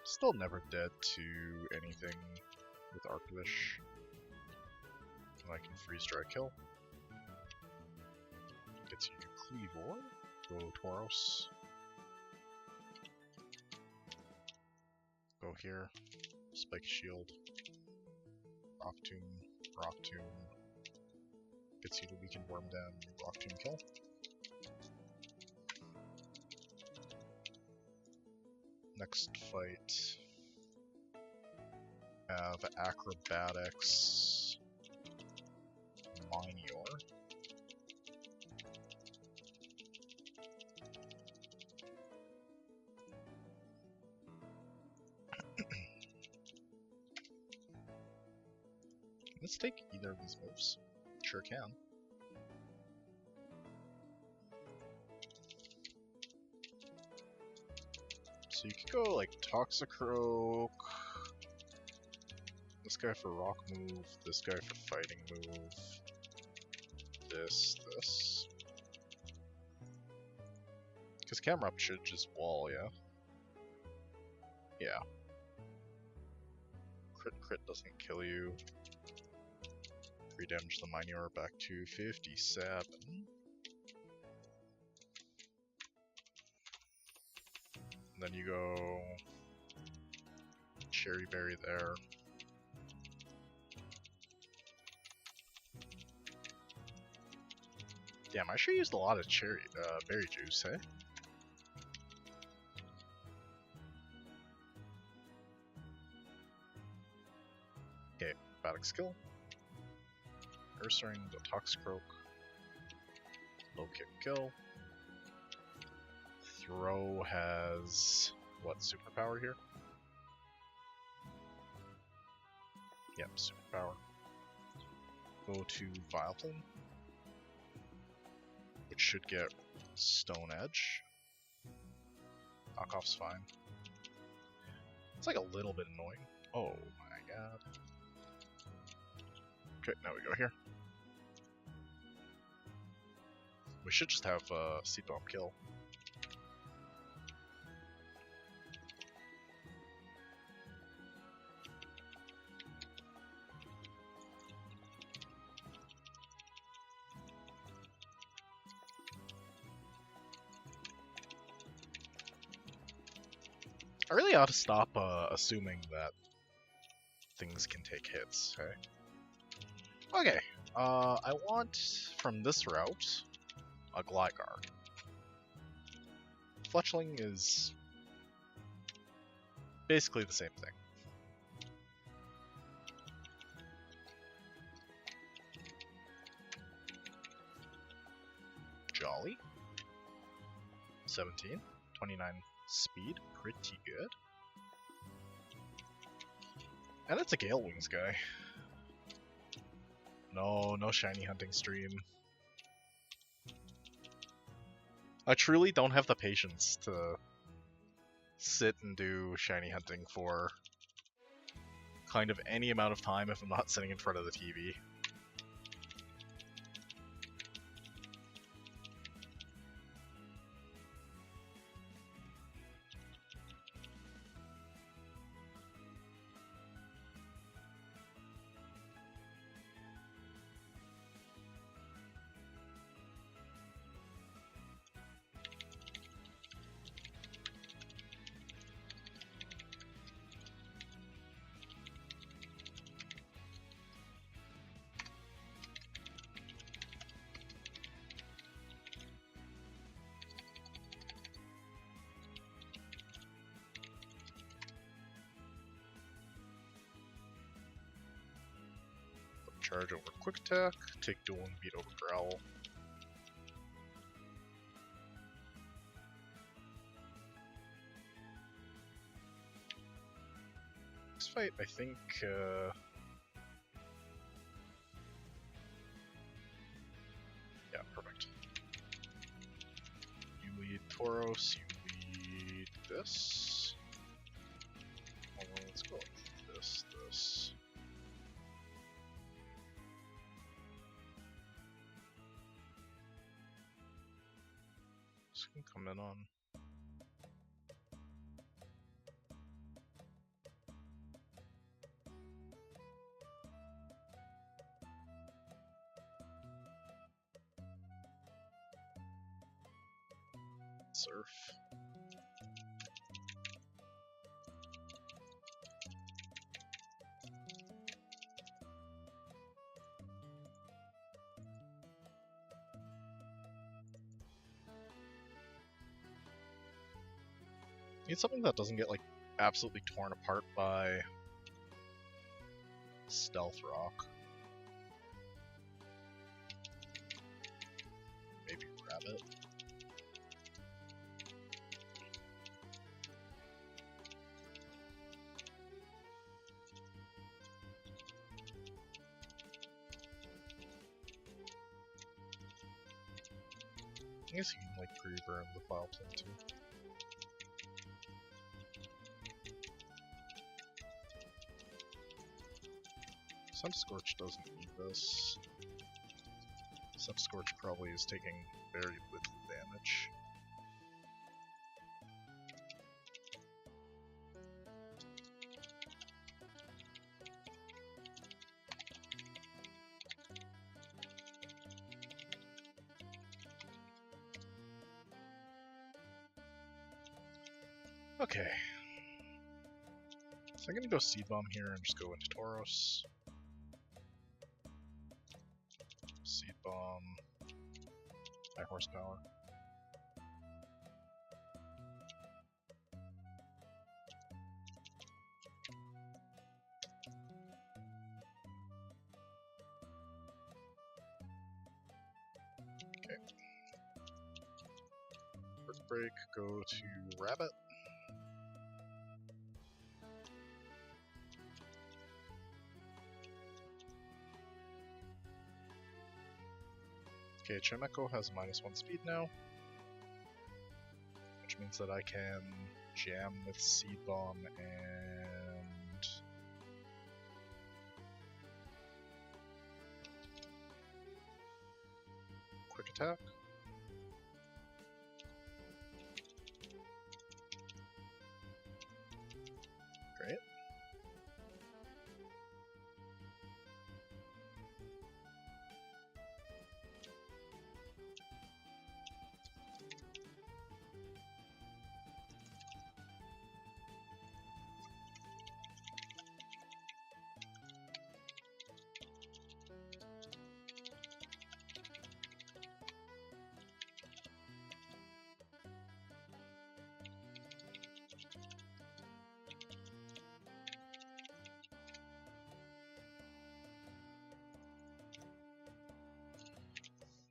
Still never dead to anything with Arctivish. And I can freeze dry kill. Gets you Cleavor. Go Tauros. Go here. Spike Shield. Rock Tomb. Rock Tomb. Gets you to weaken Wormadam. Rock Tomb kill. Next fight. Have Acrobatics, Minior. Let's take either of these moves. Sure can. So you could go like Toxicroak. This guy for rock move, this guy for fighting move, this. Because Camerupt should just wall, yeah? Yeah. Crit doesn't kill you. Re-damage the Minior back to 57. And then you go Cherry Berry there. Damn, I sure used a lot of berry juice, eh? Okay, Batic skill. Ursaring, the Toxicroak. Low kick kill. Throw has what superpower here? Yep, superpower. Go to Vileplume, which should get Stone Edge. Knockoff's fine. It's like a little bit annoying. Oh my god. Okay, now we go here. We should just have Seed Bomb kill. I really ought to stop assuming that things can take hits, hey? Okay, I want, from this route, a Gligar. Fletchling is basically the same thing. Jolly. 17. 29 speed. Pretty good. And it's a Gale Wings guy. No shiny hunting stream. I truly don't have the patience to sit and do shiny hunting for kind of any amount of time if I'm not sitting in front of the TV. Charge over quick attack, take duel and beat over growl. This fight, I think, yeah, perfect. You lead Tauros, you lead this. Well, let's go with this. This can come in on. Surf. Need something that doesn't get like absolutely torn apart by Stealth Rock. Maybe Rabbit. I guess you can like pre-burn the file plane too. Scorch doesn't need this. Scorch probably is taking very little damage. Okay. So I'm gonna go Seed Bomb here and just go into Tauros. Seed Bomb. High horsepower. Okay. Break, go to Rabbit. Okay, Chimecho has -1 speed now, which means that I can jam with Seed Bomb and attack. Great.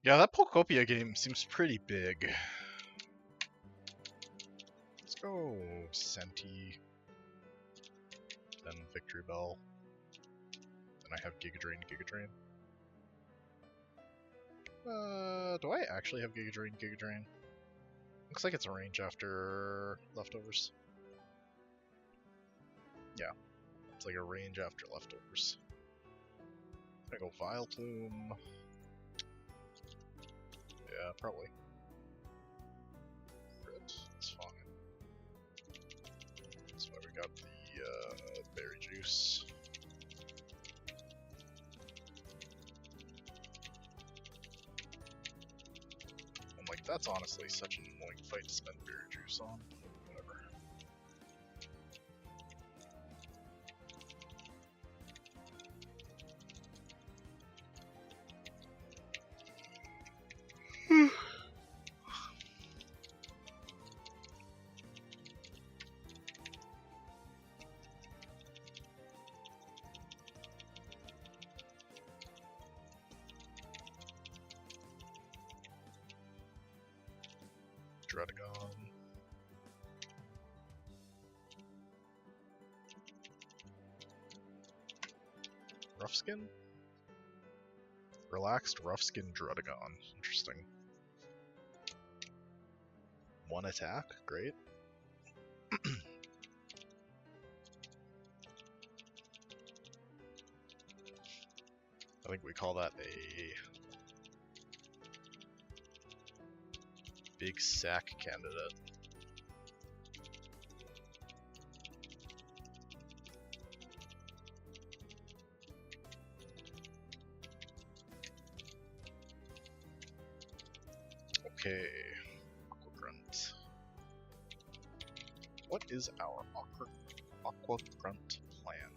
Yeah, that Pocopia game seems pretty big. Let's go Senti, then Victory Bell, then I have Giga Drain, Giga Drain. Do I actually have Giga Drain, Giga Drain? Looks like it's a range after leftovers. Yeah, it's like a range after leftovers. I'm gonna go Vile Plume. Yeah, probably. Crit, it's fine. That's why we got the berry juice. And like, that's honestly such an annoying fight to spend berry juice on. Whatever. Dredagon. Rough-skin? Relaxed rough-skin Dredagon. Interesting. One attack? Great. I think we call that a big sack candidate. Okay, Aqua Grunt. What is our Aqua Grunt plan?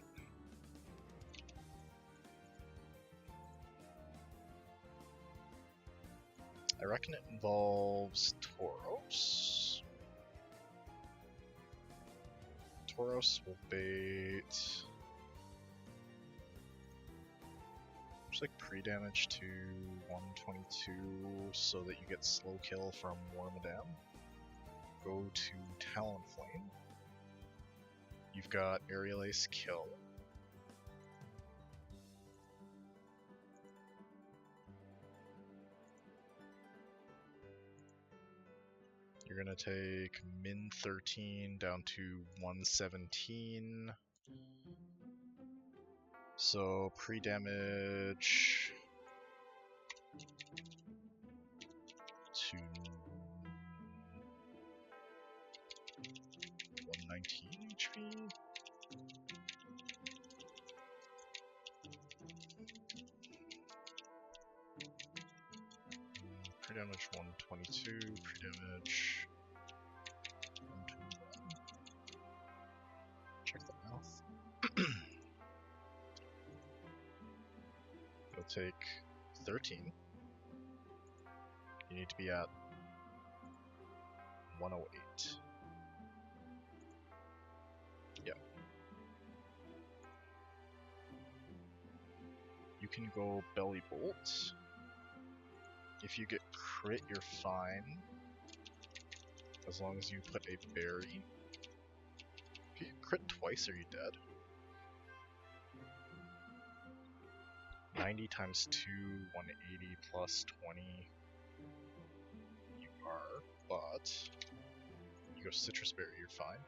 I reckon it involves Tauros. Tauros will bait. Just like pre-damage to 122 so that you get slow kill from Wormadam. Go to Talonflame. You've got Aerial Ace kill. You're gonna take min 13 down to 117. So pre-damage to 119 HP. Pre-damage 122, pre-damage 121. Check the math. It'll take 13. You need to be at 108. Yeah. You can go Belly Bolt. If you get crit, you're fine. As long as you put a berry. If you crit twice, are you dead? 90 times 2, 180 plus 20. You are, but you go Citrus Berry, you're fine.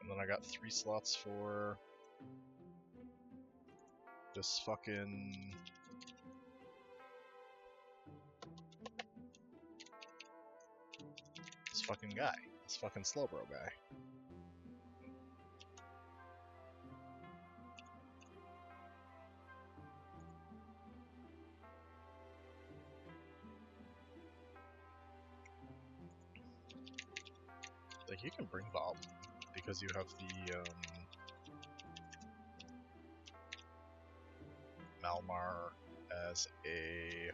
And then I got 3 slots for This fucking... This fucking guy. This fucking Slowbro guy. Like, you can bring Bob, because you have the, Malmar as a...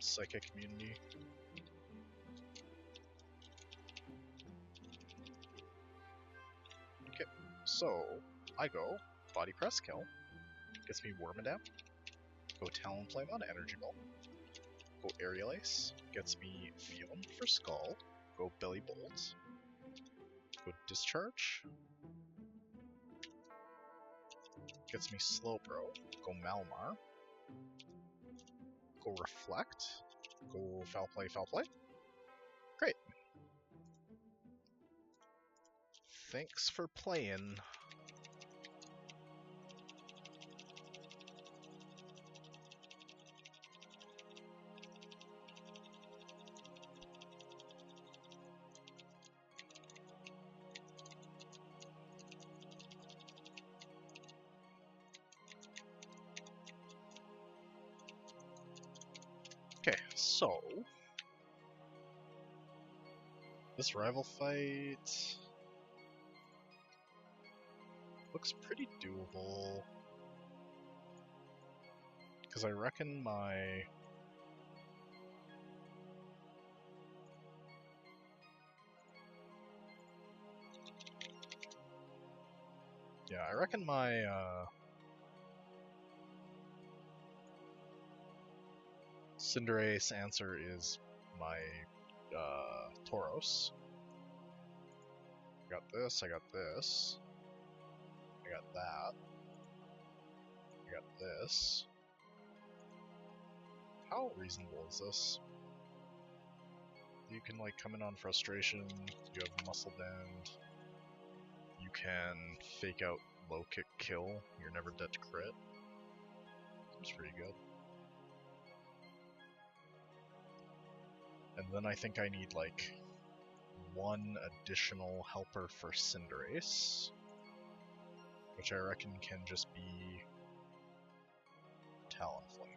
psychic immunity. Okay, so, I go, Body Press Kill, gets me Wormadam, go Talonflame on Energy Ball, go Aerial Ace, gets me Fion for Skull, go Belly Bolt, go Discharge, gets me Slowbro, go Malmar, go Reflect, go Foul Play, Foul Play. Great. Thanks for playing. Okay, so this rival fight looks pretty doable, because I reckon my Cinderace answer is my Tauros. I got this, I got this, I got that, I got this. How reasonable is this? You can like come in on Frustration, you have Muscle Bend, you can fake out low kick kill, you're never dead to crit. Seems pretty good. And then I think I need like one additional helper for Cinderace, which I reckon can just be Talonflame.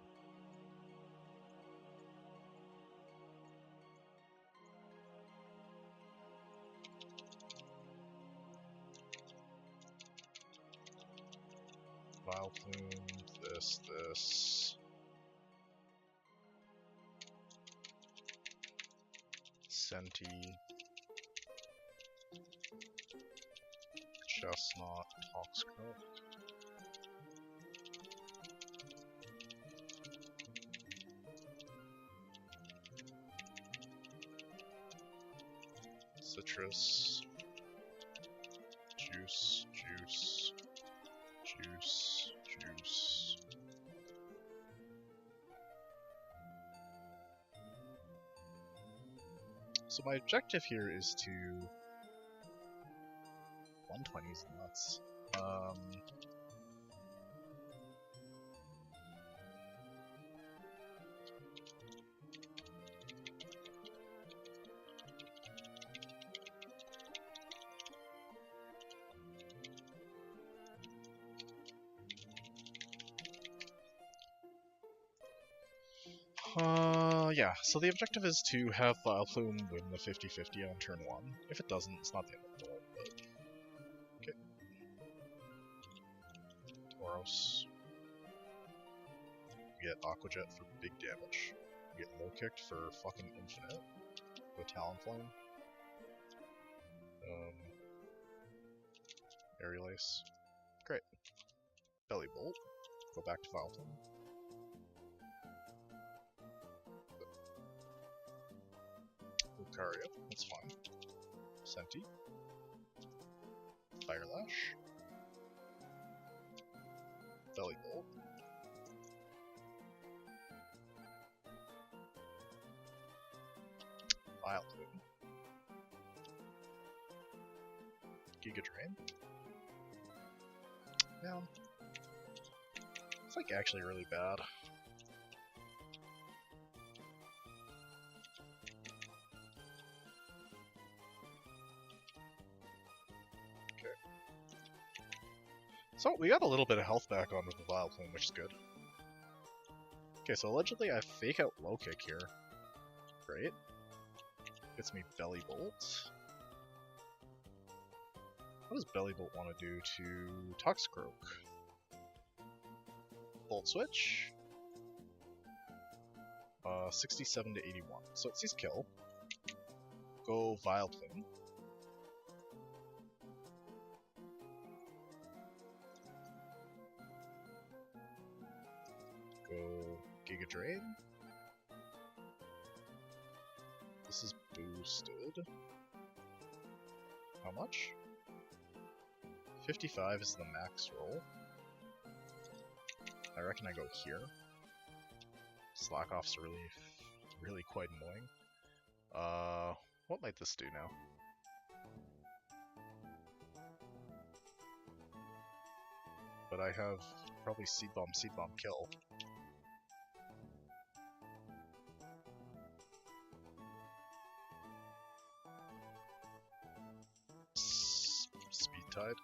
Vileplume, this. Senti. Chestnut, Toxcroak. Citrus. Juice. So my objective here is to... 120 is nuts. Yeah, so the objective is to have Vileplume win the 50-50 on turn 1. If it doesn't, it's not the end of the world, but... Okay. Tauros. We get Aqua Jet for big damage. We get Low Kicked for fucking infinite. With Talonflame. Aerial Ace. Great. Belly Bolt. Go back to Vileplume. Lucario, that's fine. Senti. Fire Lash. Belly Bolt. Vileplume. Giga Drain. Man, it's like actually really bad. Okay. So we got a little bit of health back onto the Vile Plume, which is good. Okay, so allegedly I fake out low kick here. Great. Gets me Belly Bolt. What does Belly Bolt want to do to Toxicroak? Bolt Switch. 67 to 81. So it sees kill. Go Vile Plume. Go Giga Drain. This is boosted. How much? 55 is the max roll. I reckon I go here. Slack off's really quite annoying. What might this do now? But I have probably Seed Bomb, kill. Speed Tide.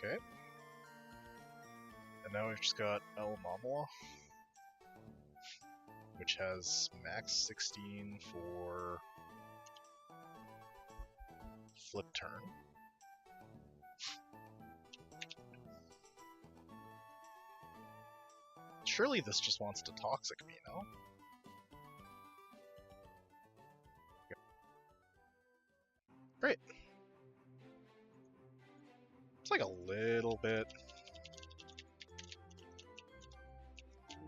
Okay. And now we've just got El Mamala, which has max 16 for flip turn. Surely this just wants to toxic me, no? Okay. Great. It's like a little bit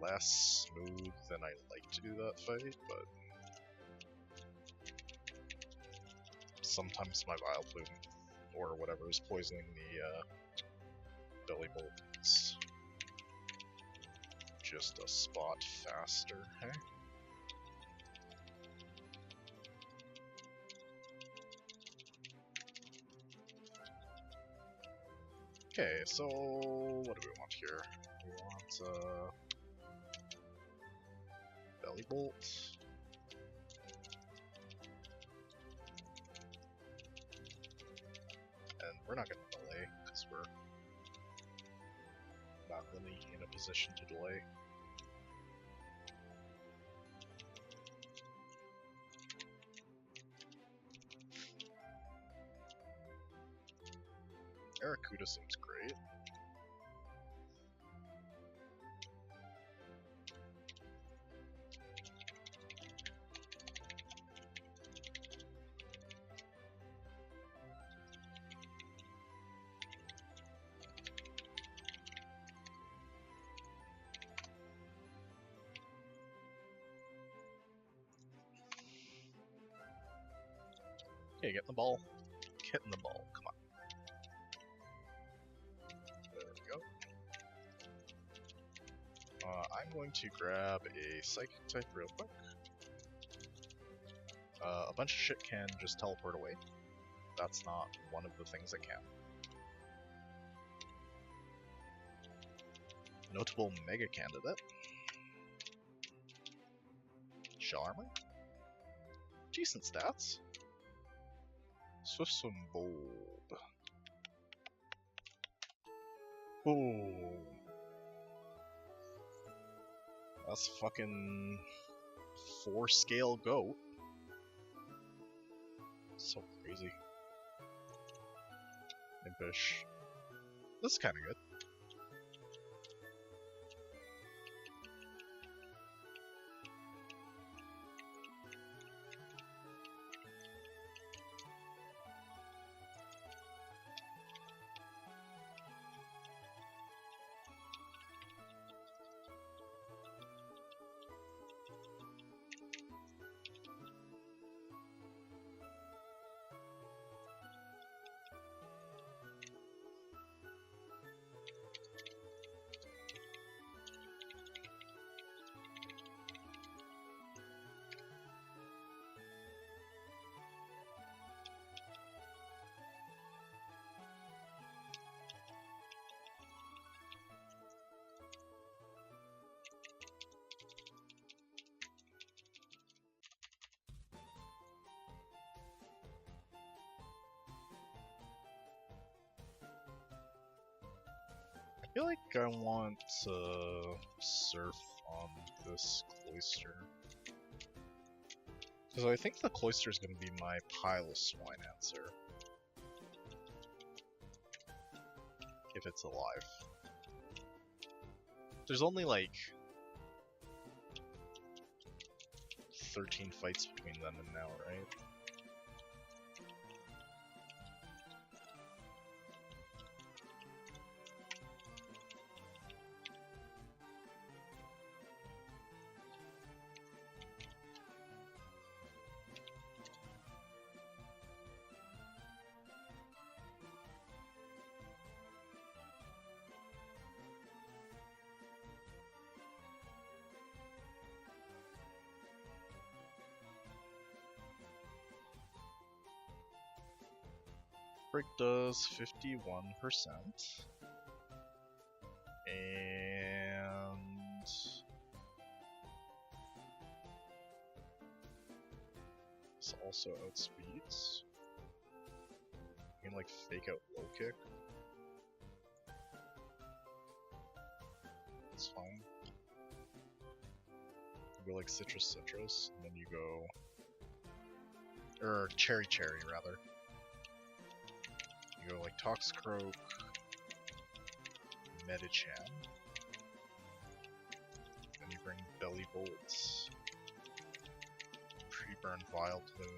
less smooth than I like to do that fight, but sometimes my Vile Plume or whatever is poisoning the Belly Bolt. It's just a spot faster, hey? Okay, so what do we want here? We want Belly Bolt. And we're not gonna delay, because we're not really in a position to delay. Aracuda seems great. Okay, get in the ball. Get in the ball, come on. There we go. I'm going to grab a Psychic type real quick. A bunch of shit can just teleport away. That's not one of the things that can. Notable Mega Candidate. Shell Armor. Decent stats. Swift Swim Bold. Ooh. That's fucking 4-scale goat. So crazy. Impish. This is kinda good. I feel like I want to surf on this cloister. Because I think the cloister is going to be my pile of swine answer. If it's alive. There's only like 13 fights between then and now, right? Brick does 51%. And this also outspeeds. You can like fake out low kick. That's fine. You go like citrus, and then you go, or cherry, rather. You go like Toxicroak, Metachan, then you bring Belly Bolts, Pre-burn Vile Plume,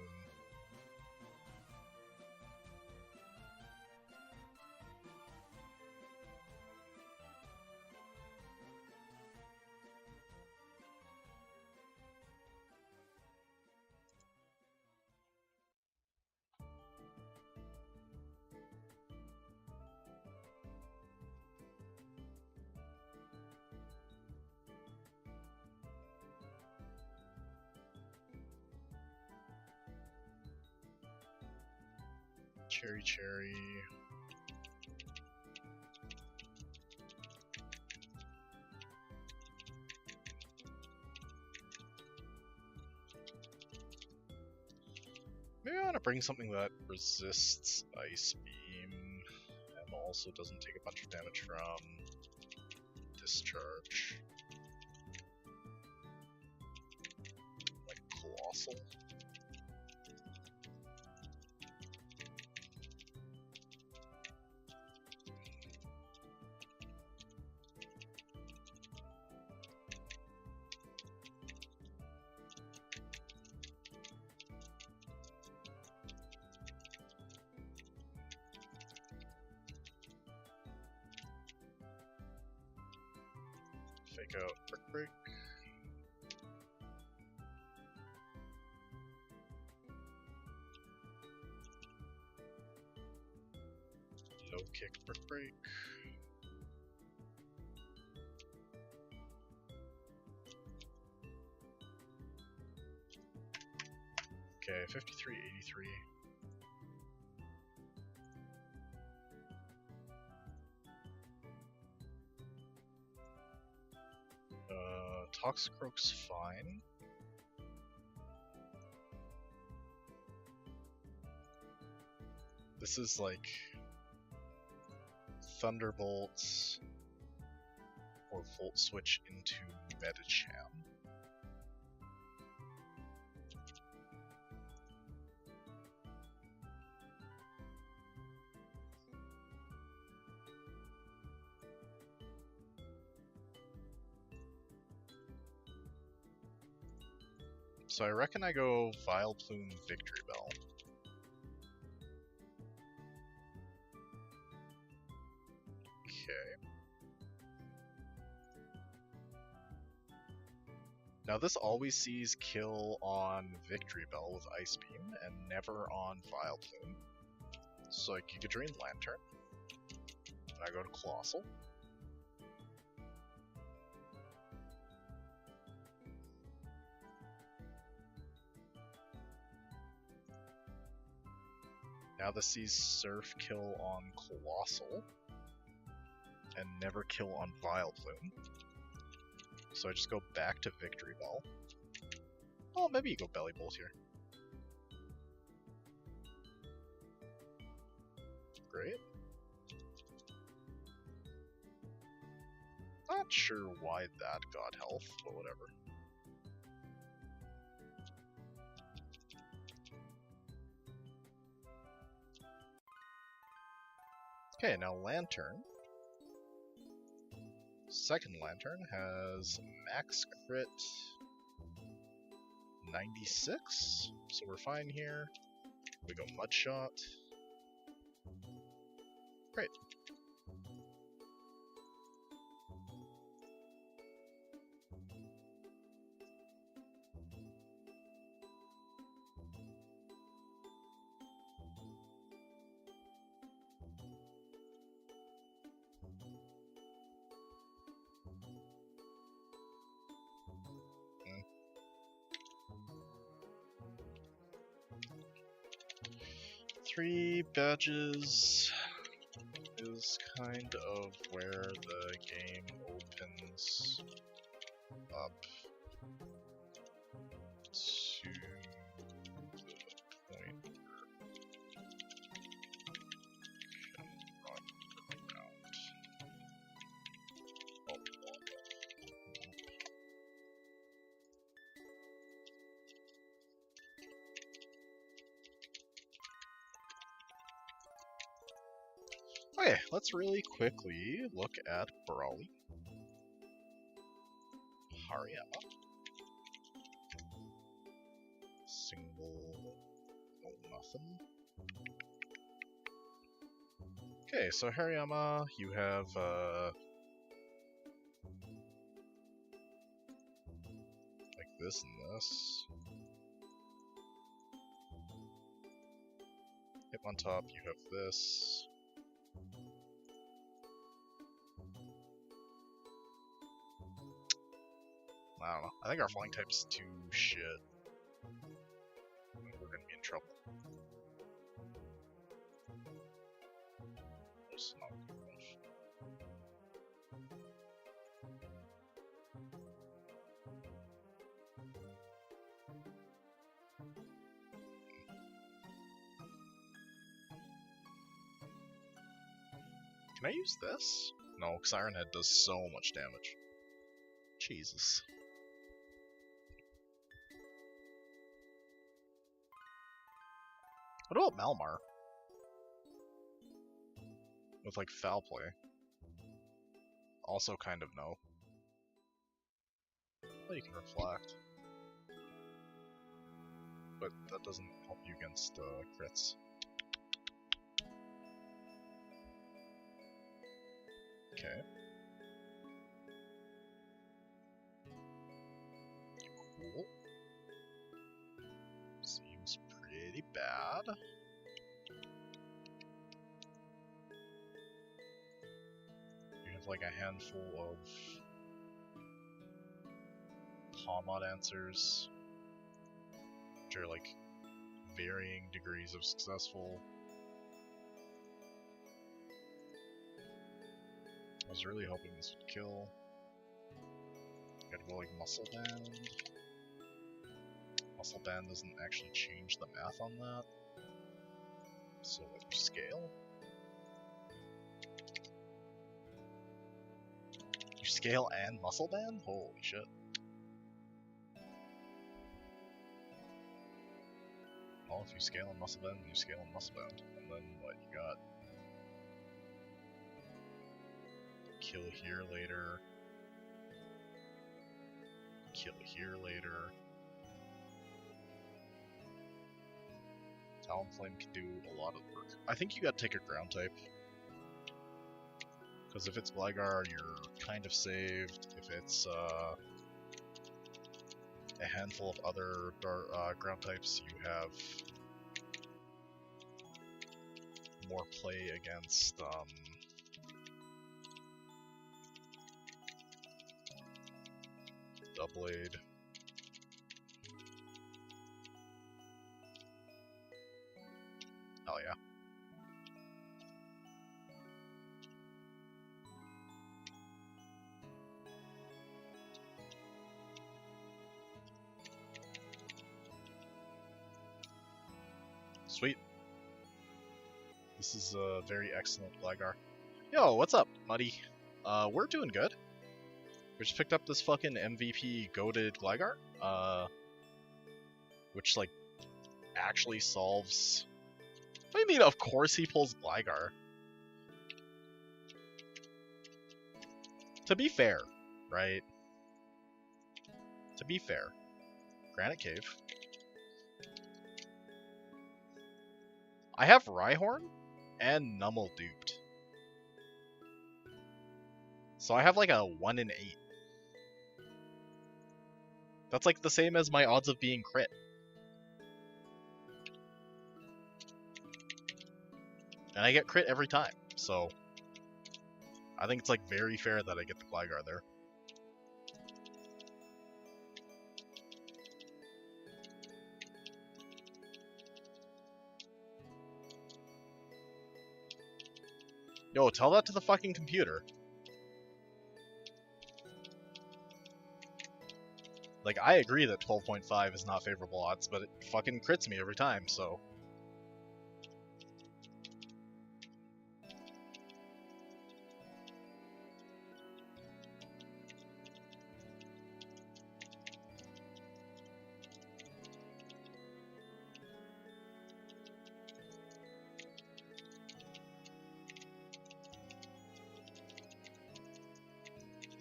Cherry. Maybe I want to bring something that resists Ice Beam and also doesn't take a bunch of damage from Discharge. Like Colossal. Fake out Brick. Low kick Brick. Okay, 5383. Toxicroak's fine. This is like Thunderbolts or Volt Switch into Metachan. So I reckon I go Vile Plume Victory Bell. Okay. Now this always sees kill on Victory Bell with Ice Beam and never on Vile Plume. So like you could Drain Lantern. I go to Colossal. Now this sees Surf kill on Colossal, and never kill on Vile Plume. So I just go back to Victory Bell. Oh, maybe you go Belly Bolt here. Great. Not sure why that got health, but whatever. Okay, now Lantern. Second Lantern has max crit 96, so we're fine here. We go Mudshot. Great. Three badges is kind of where the game opens up to the point where you can run around. Okay, let's really quickly look at Brawly. Hariyama. Single, no nothing. Okay, so Hariyama, you have like this and this. Hip on top, you have this. I don't know. I think our flying type's too shit. We're gonna be in trouble. It's not good enough. Can I use this? No, because Iron Head does so much damage. Jesus. What about Malmar? With like foul play. Also kind of no. Well, you can reflect. But that doesn't help you against crits. Okay. Cool. Seems pretty bad. You have like a handful of Palmod answers, which are like varying degrees of successful. I was really hoping this would kill. Gotta go like Muscle Band. Muscle Band doesn't actually change the math on that. So like you scale. You scale and Muscle Band? Holy shit. Well, if you scale and Muscle Band, then you scale and Muscle Band. And then what you got? Kill here later. Kill here later. Talonflame can do a lot of work. I think you gotta take a ground type. Because if it's Gligar, you're kind of saved. If it's a handful of other ground types, you have more play against Doublade. Hell yeah. Sweet. This is a very excellent Gligar. Yo, what's up, Muddy? We're doing good. We just picked up this fucking MVP goated Gligar, which like actually solves. What do you mean? Of course he pulls Gligar. To be fair, right? To be fair, Granite Cave. I have Rhyhorn and Null duped. So I have like a 1 in 8. That's like the same as my odds of being crit. And I get crit every time, so I think it's like very fair that I get the Gligar there. Yo, tell that to the fucking computer. Like, I agree that 12.5 is not favorable odds, but it fucking crits me every time, so...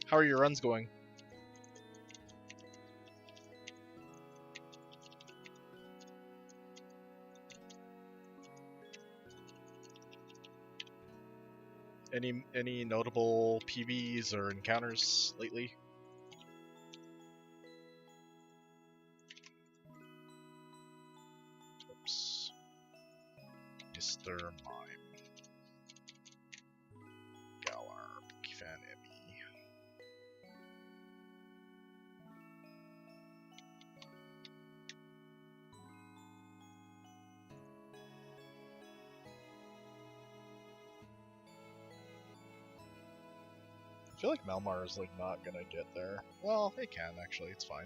How are your runs going? Any notable PBs or encounters lately? Oops. Mr. Mime. Galar. Fan Emmy. I feel like Melmar is like not gonna get there. Well, it can actually, it's fine.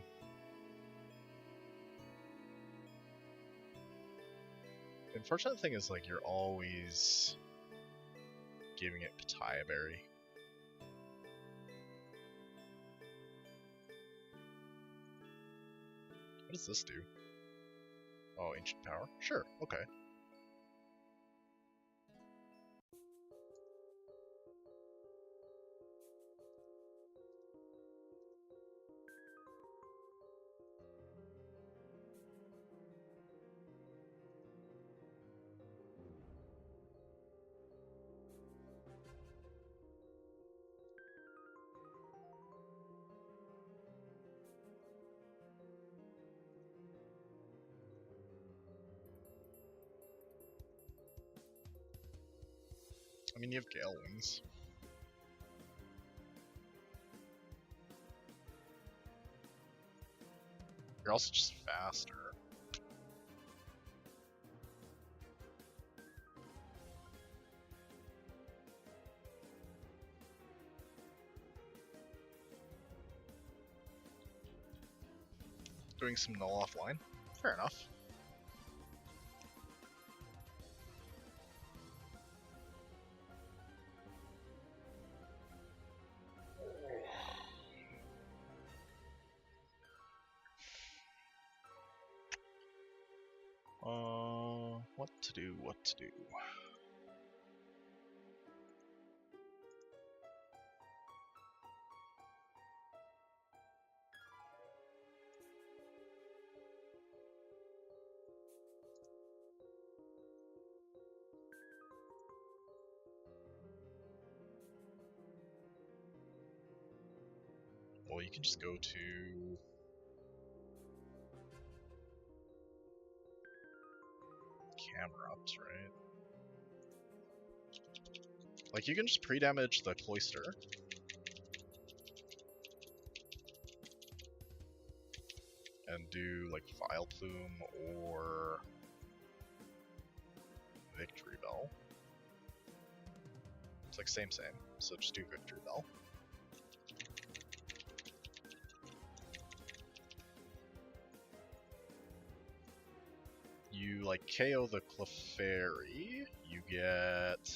The unfortunate thing is like you're always giving it Pitaya Berry. What does this do? Oh, Ancient Power? Sure, okay. I mean, you have Gale Wings. You're also just faster. Doing some Null offline. Fair enough. What to do, what to do. Well, you can just go to... Camerupt, right? Like, you can just pre-damage the Cloister. And do, like, Vile Plume or... Victory Bell. It's like same, so just do Victory Bell. You, like, KO the Clefairy, you get...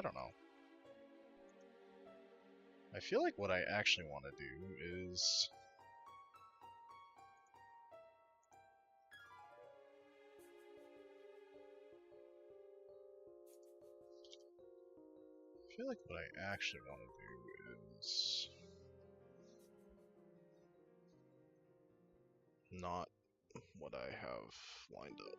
I don't know. I feel like what I actually want to do is... I feel like what I actually want to do is... not what I have lined up.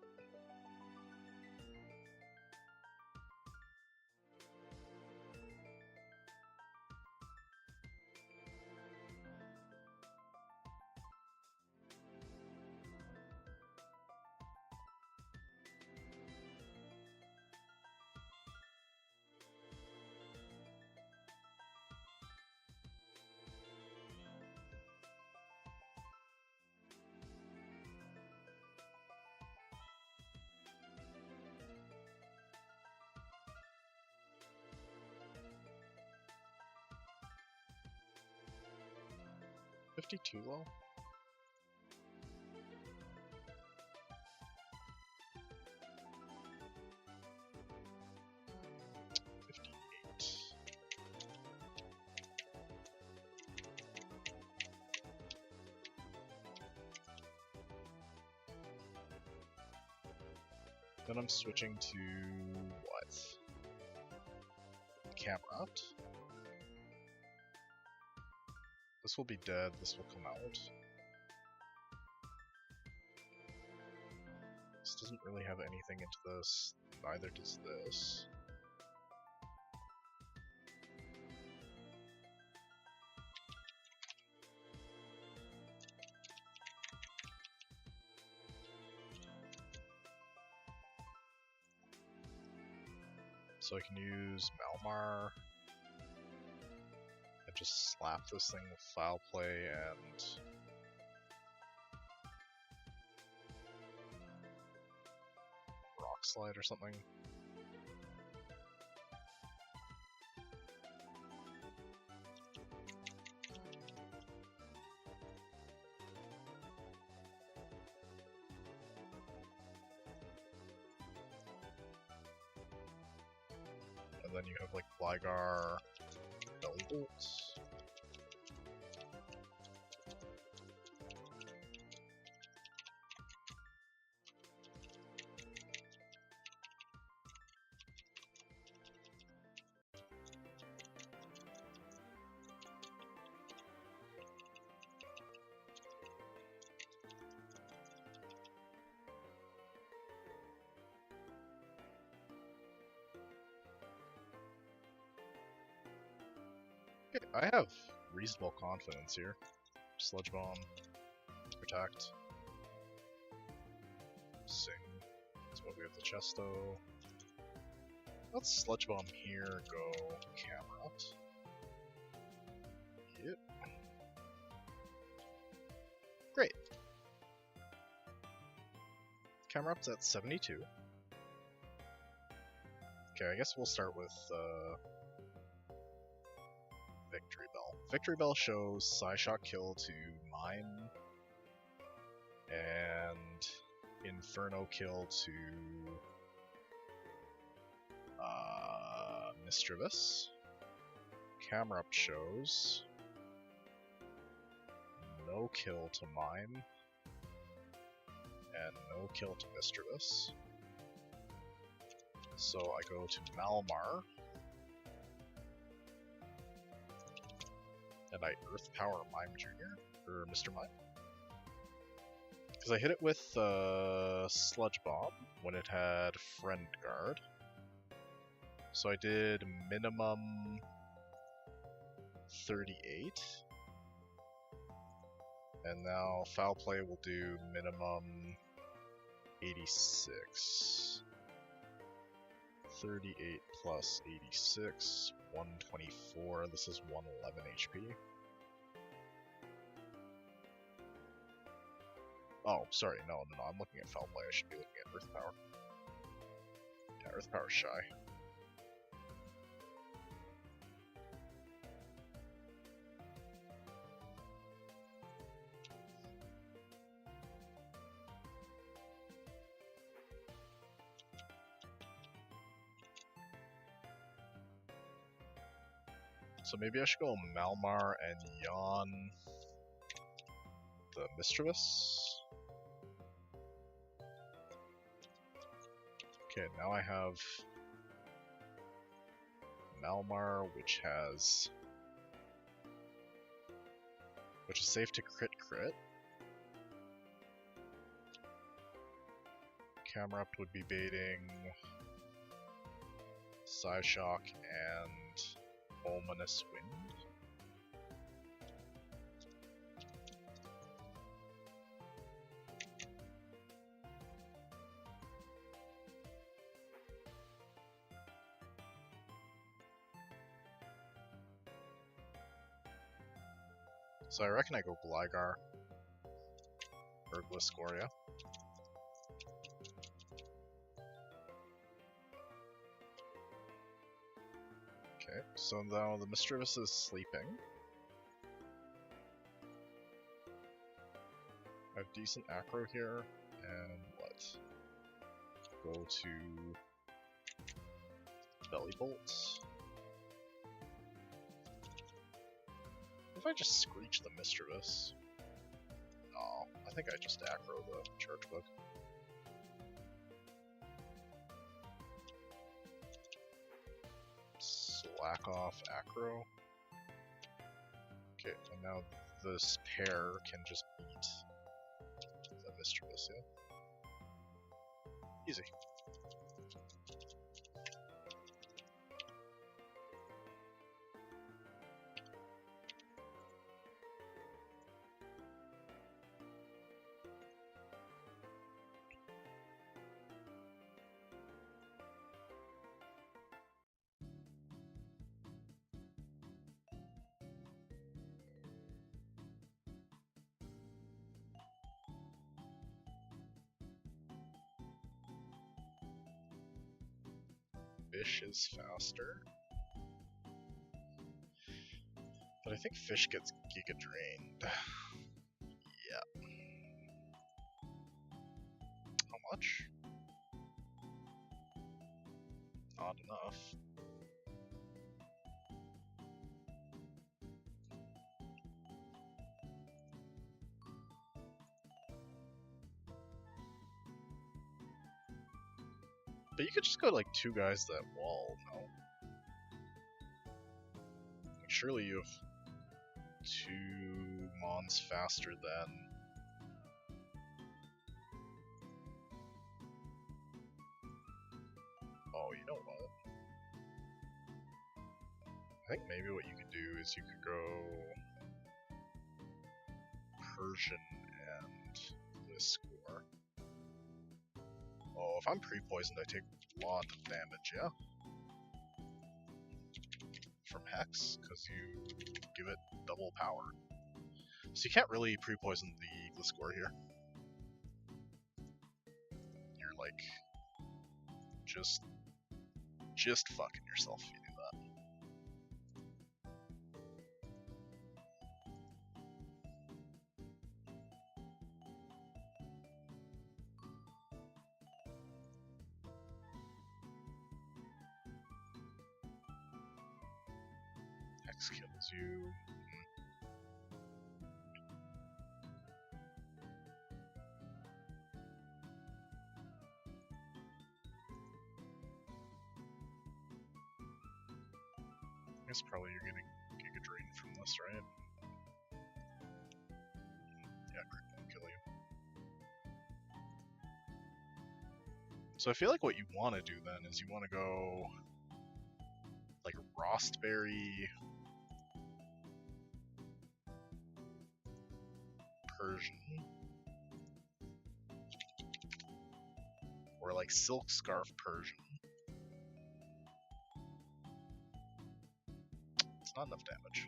$52 low? Then I'm switching to what? Camera out. This will be dead, this will come out. This doesn't really have anything into this, neither does this. So I can use Malmar and just slap this thing with Foul Play and Rock Slide or something. And then you have like Gligar, Belly Bolts. Okay, I have reasonable confidence here. Sludge Bomb, Protect, Sing. That's what we have the Chesto. Let's Sludge Bomb here, go Camerupt. Yep. Great. Camerupt's at 72. Okay, I guess we'll start with Victory Bell. Victory Bell shows Psyshock Kill to Mine, and Inferno Kill to Mischievous. Camerupt shows no kill to Mine, and no kill to Mischievous. So I go to Malmar, and I Earth Power Mime Jr., or Mr. Mime. Because I hit it with Sludge Bomb when it had Friend Guard. So I did minimum 38. And now Foul Play will do minimum 86. 38 plus 86, 124. This is 111 HP. Oh, sorry, no, I'm looking at Foul Play. I should be looking at Earth Power. Yeah, Earth Power's shy. So maybe I should go Malmar and Jan the Mischievous. Okay, now I have Malmar, which is safe to crit. Camrupt would be baiting Psyshock and Ominous Wind. So I reckon I go Gligar or Gliscoria. Okay, so now the Mischievous is sleeping. I have decent acro here, and what? Go to Belly Bolt. If I just Screech the Mischievous? No, I think I just aggro the Charge Bug. Slack off aggro. Okay, and now this pair can just beat the Mischievous, yeah? Easy. Fish is faster. But I think Fish gets Giga Drained. Yeah. How much? Not enough. But you could just go like two guys that wall, no? Like, surely you have two Mons faster than... Oh, you know what? I think maybe what you could do is you could go Persian and Gliscor. Oh, if I'm pre-poisoned, I take a lot of damage, yeah? From Hex, because you give it double power. So you can't really pre-poison the Gliscor here. You're like, just fucking yourself if you do that. Hex kills you. I guess probably you're getting Giga Drain from this, right? Yeah, Crit won't kill you. So I feel like what you want to do then is you want to go like Rostberry, Persian, or like Silk Scarf Persian. It's not enough damage.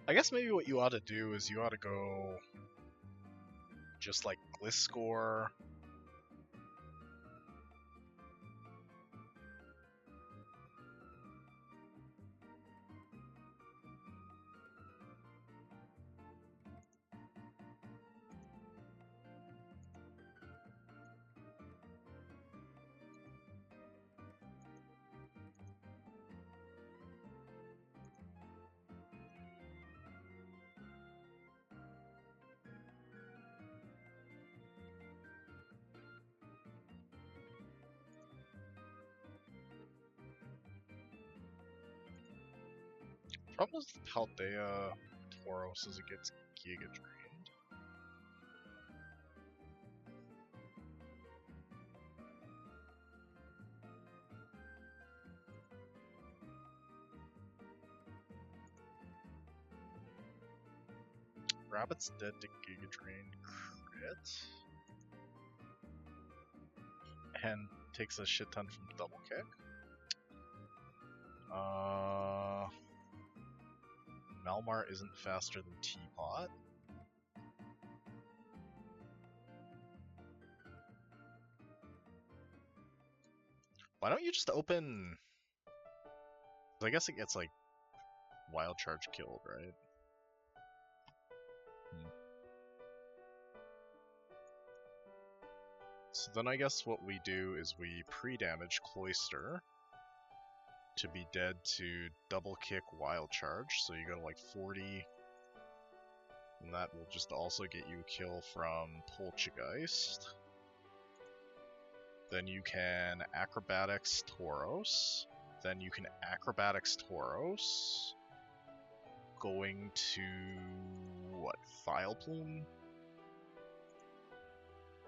I guess maybe what you ought to do is you ought to go just like Gliscor. Problem with Paldea Tauros is it gets Giga Drained. Rabbit's dead to Giga Drain crit. And takes a shit ton from double kick. Malmar isn't faster than Teapot. Why don't you just open... I guess it gets like Wild Charge killed, right? So then I guess what we do is we pre-damage Cloyster to be dead to double kick Wild Charge, so you go to like 40, and that will just also get you a kill from Poltergeist. Then you can Acrobatics Tauros, then you can Acrobatics Tauros, going to, what, Vileplume?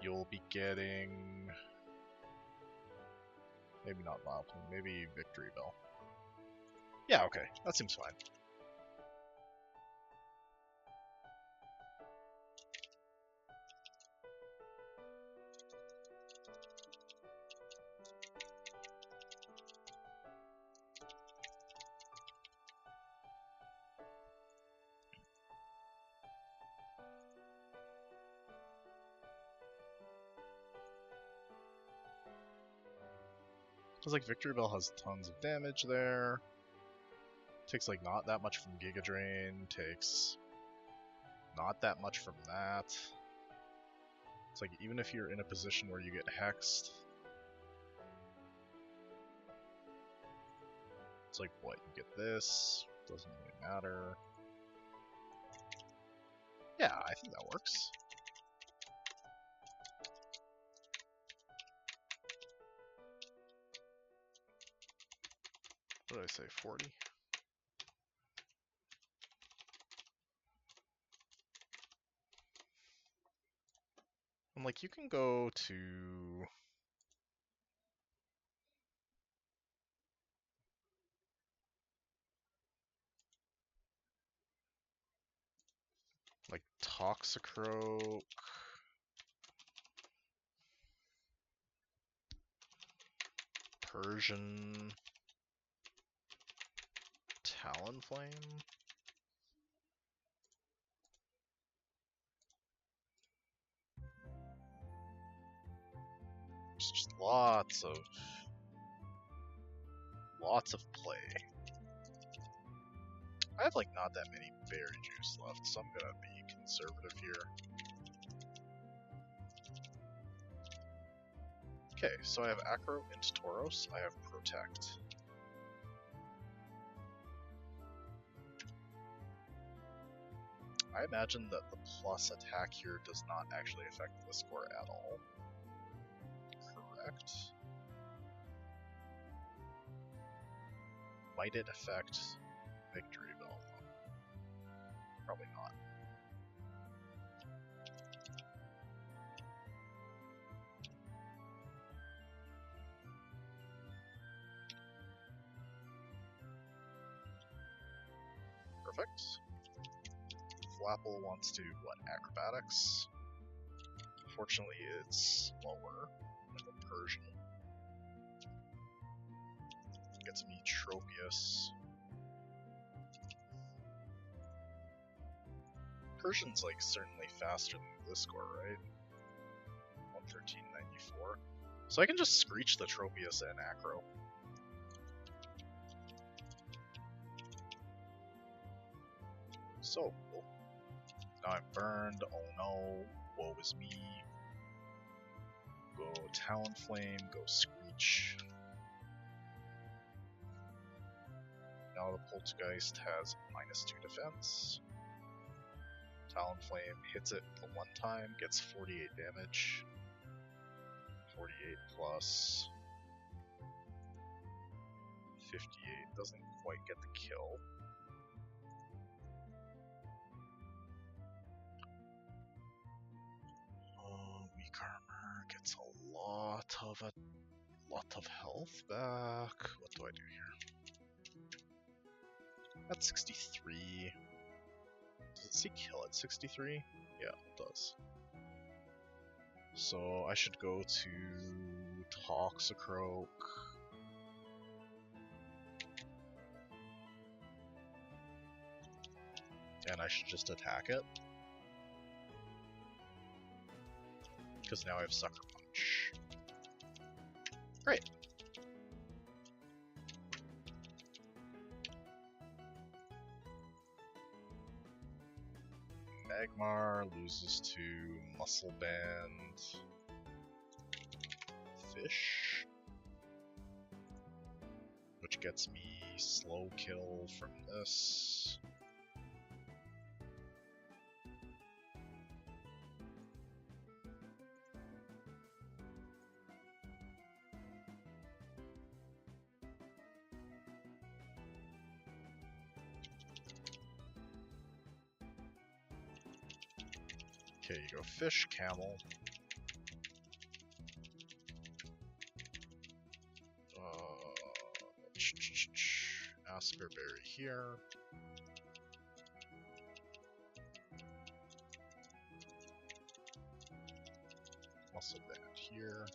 You'll be getting... maybe not Vileplume, maybe Victory Bell. Yeah, okay, that seems fine. Because like Victory Bell has tons of damage there. Takes like not that much from Giga Drain, takes not that much from that. It's like even if you're in a position where you get hexed, it's like what, you get this, doesn't really matter. Yeah, I think that works. What did I say, 40? And like you can go to like Toxicroak, Persian, Talonflame. There's just lots of play. I have like not that many berry juice left, so I'm gonna be conservative here. Okay, so I have Acro into Tauros, I have Protect. I imagine that the plus attack here does not actually affect the score at all. Correct. Might it affect Victory Bell? Probably not. Perfect. Flapple wants to, what, Acrobatics? Fortunately, it's lower than the Persian. Gets me Tropius. Persian's like certainly faster than this score, right? 113.94. So I can just screech the Tropius and Acro. So cool. Now I'm burned. Oh no. Woe is me. Go Talonflame. Go Screech. Now the Poltergeist has -2 defense. Talonflame hits it the one time, gets 48 damage. 48 plus 58 doesn't quite get the kill. Weak armor gets a lot of health back. What do I do here? That's 63. Does it say kill at 63? Yeah, it does. So I should go to Toxicroak. And I should just attack it. Because now I have Sucker Punch. Great. Magmar loses to Muscle Band. Fish. Which gets me slow kill from this. Okay, you go Fish, Camel. Asper Berry here. Muscle Band here.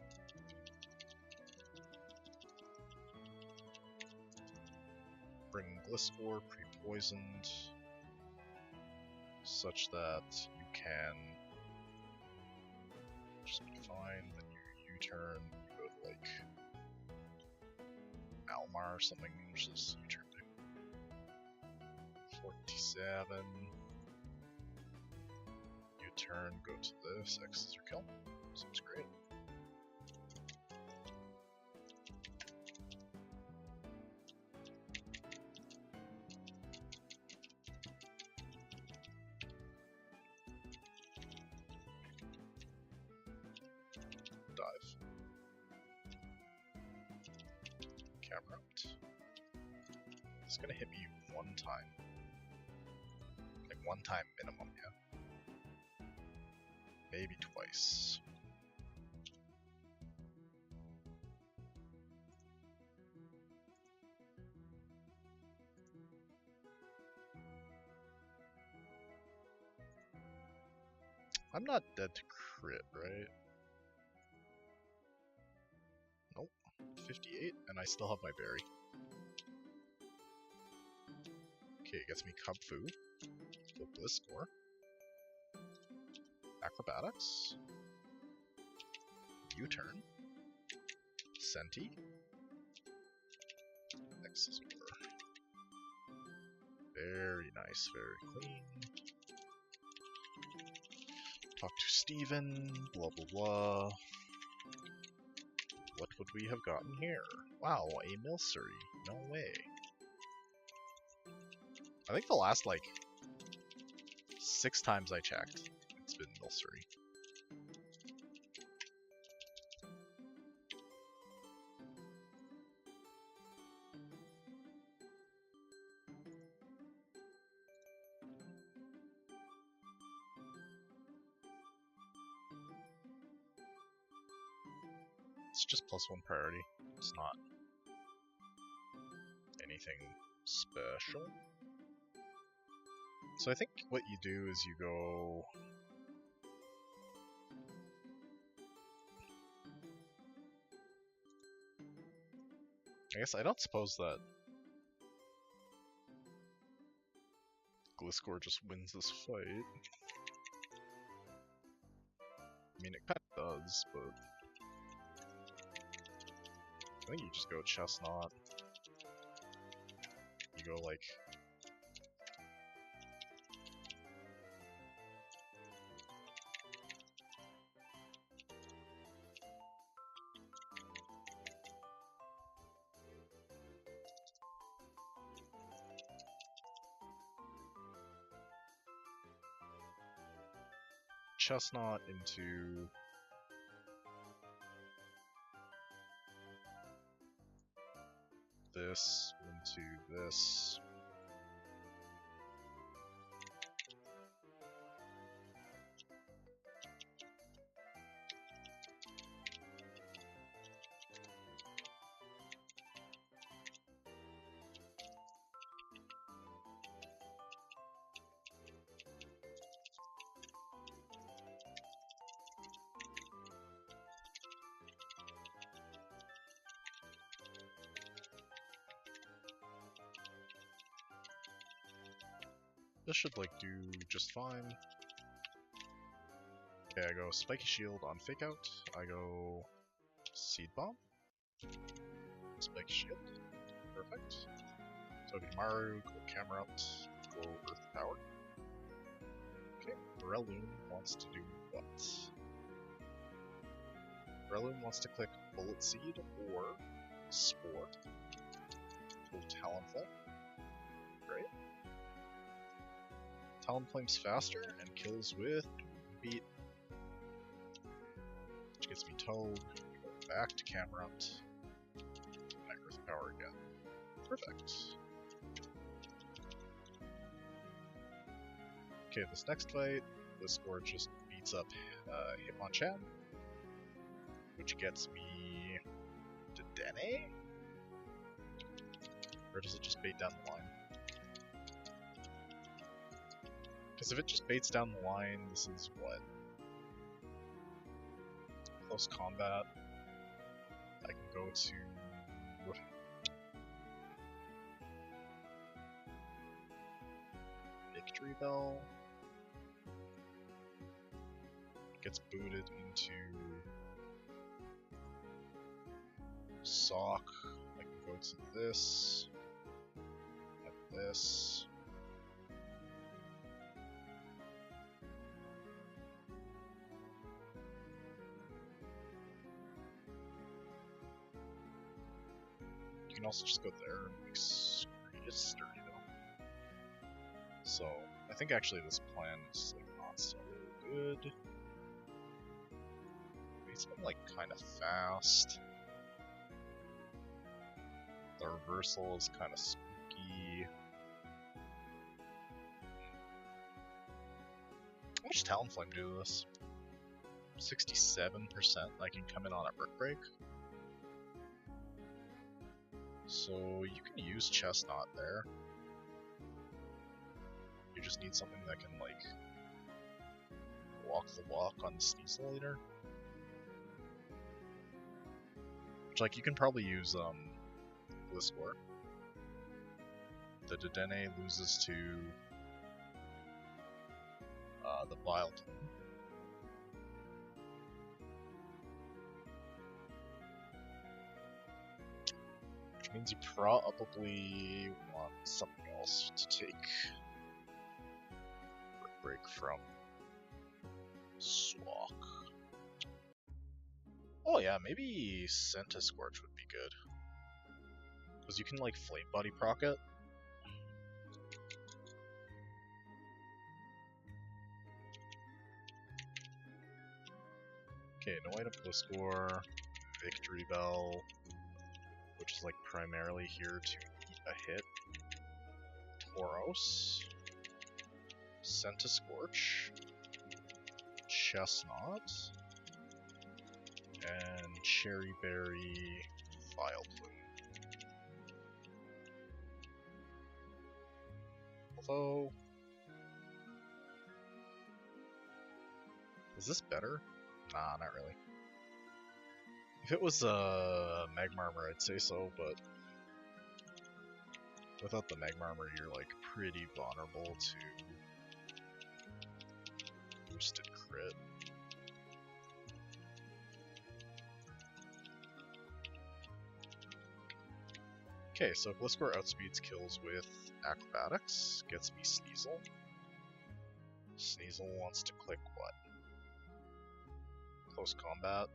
Bring Gliscor pre-poisoned, such that you can just be fine. Then you U-turn, you go to like Almar or something, which is U-turn. 47. U-turn, go to this, X's your kill. Seems great. Dive. Camera out. It's gonna hit me one time. Like one time minimum, yeah. Maybe twice. I'm not dead to crit, right? Nope. 58, and I still have my berry. Okay, it gets me Kubfu. Go Gliscor. Acrobatics. U-turn. Senti. Excelsior. Very nice, very clean. Talk to Steven, blah blah blah. What would we have gotten here? Wow, a Milcery. No way. I think the last, like, 6 times I checked, it's been Milcery. It's just +1 priority. It's not anything special. So I think what you do is you go... I guess I don't suppose that Bliscor just wins this fight. I mean, it kind of does, but I think you just go Chestnut. You go like Chestnut into this, into this. This should like do just fine. Okay, I go Spiky Shield on Fake Out. I go Seed Bomb. Spiky Shield. Perfect. So Maru, go Camera Out, go Earth Power. Okay, Breloom wants to do what? Breloom wants to click Bullet Seed or Spore. Go Talonflame. Great. Talonflame's faster and kills with Beat. Which gets me Toad. Go back to Camerupt. My Earth Power again. Perfect. Okay, this next fight, Bliscor just beats up Hitmonchan, which gets me Dedenne? Or does it just bait down the line? Because if it just baits down the line, this is what? Close combat. I can go to Victory Bell. Gets booted into Sock. I can go to this and this. You can also just go there and make it sturdy though. So I think actually this plan is like not so good. It's been like kind of fast. The reversal is kind of spooky. How much Talonflame do this? 67%. I can come in on a Brick Break. So you can use Chestnut there. You just need something that can like walk the walk on the Sneaselator. Which like you can probably use Bliscor. The Dedenne loses to the Vileplume. Which means you probably want something else to take Break from Swak. Oh yeah, maybe Centiskorch would be good. Because you can like Flame Body proc it. Okay, no item Bliscor, Victory Bell, which is like primarily here to eat a hit. Tauros, Centiskorch, Chestnut, and Cherry Berry Vileplume. Although, is this better? Nah, not really. If it was Magmarmor, I'd say so, but Without the Magma Armor, you're like pretty vulnerable to boosted crit. Okay, so Gliscor outspeeds kills with Acrobatics, gets me Sneasel. Sneasel wants to click what? Close Combat,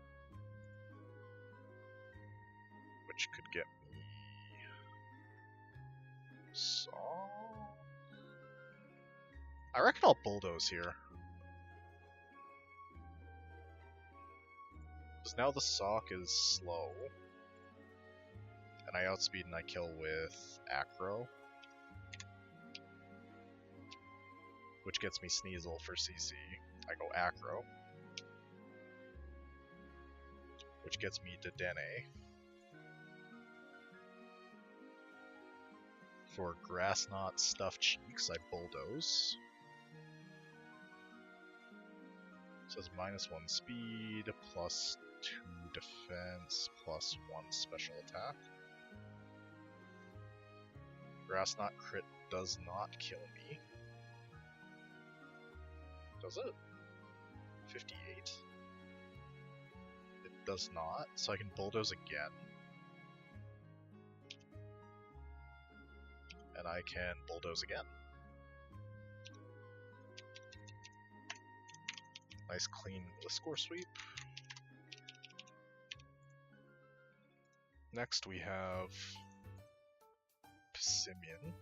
which could get me Saw. I reckon I'll Bulldoze here. Because now the Sock is slow. And I outspeed and I kill with Acro. Which gets me Sneasel for CC. I go Acro. Which gets me Dedenne. For Grass Knot Stuffed Cheeks, I Bulldoze. Says -1 speed, +2 defense, +1 special attack. Grass Knot crit does not kill me. Does it? 58. It does not, so I can Bulldoze again. And I can Bulldoze again. Nice clean Gliscor sweep. Next we have Psimian.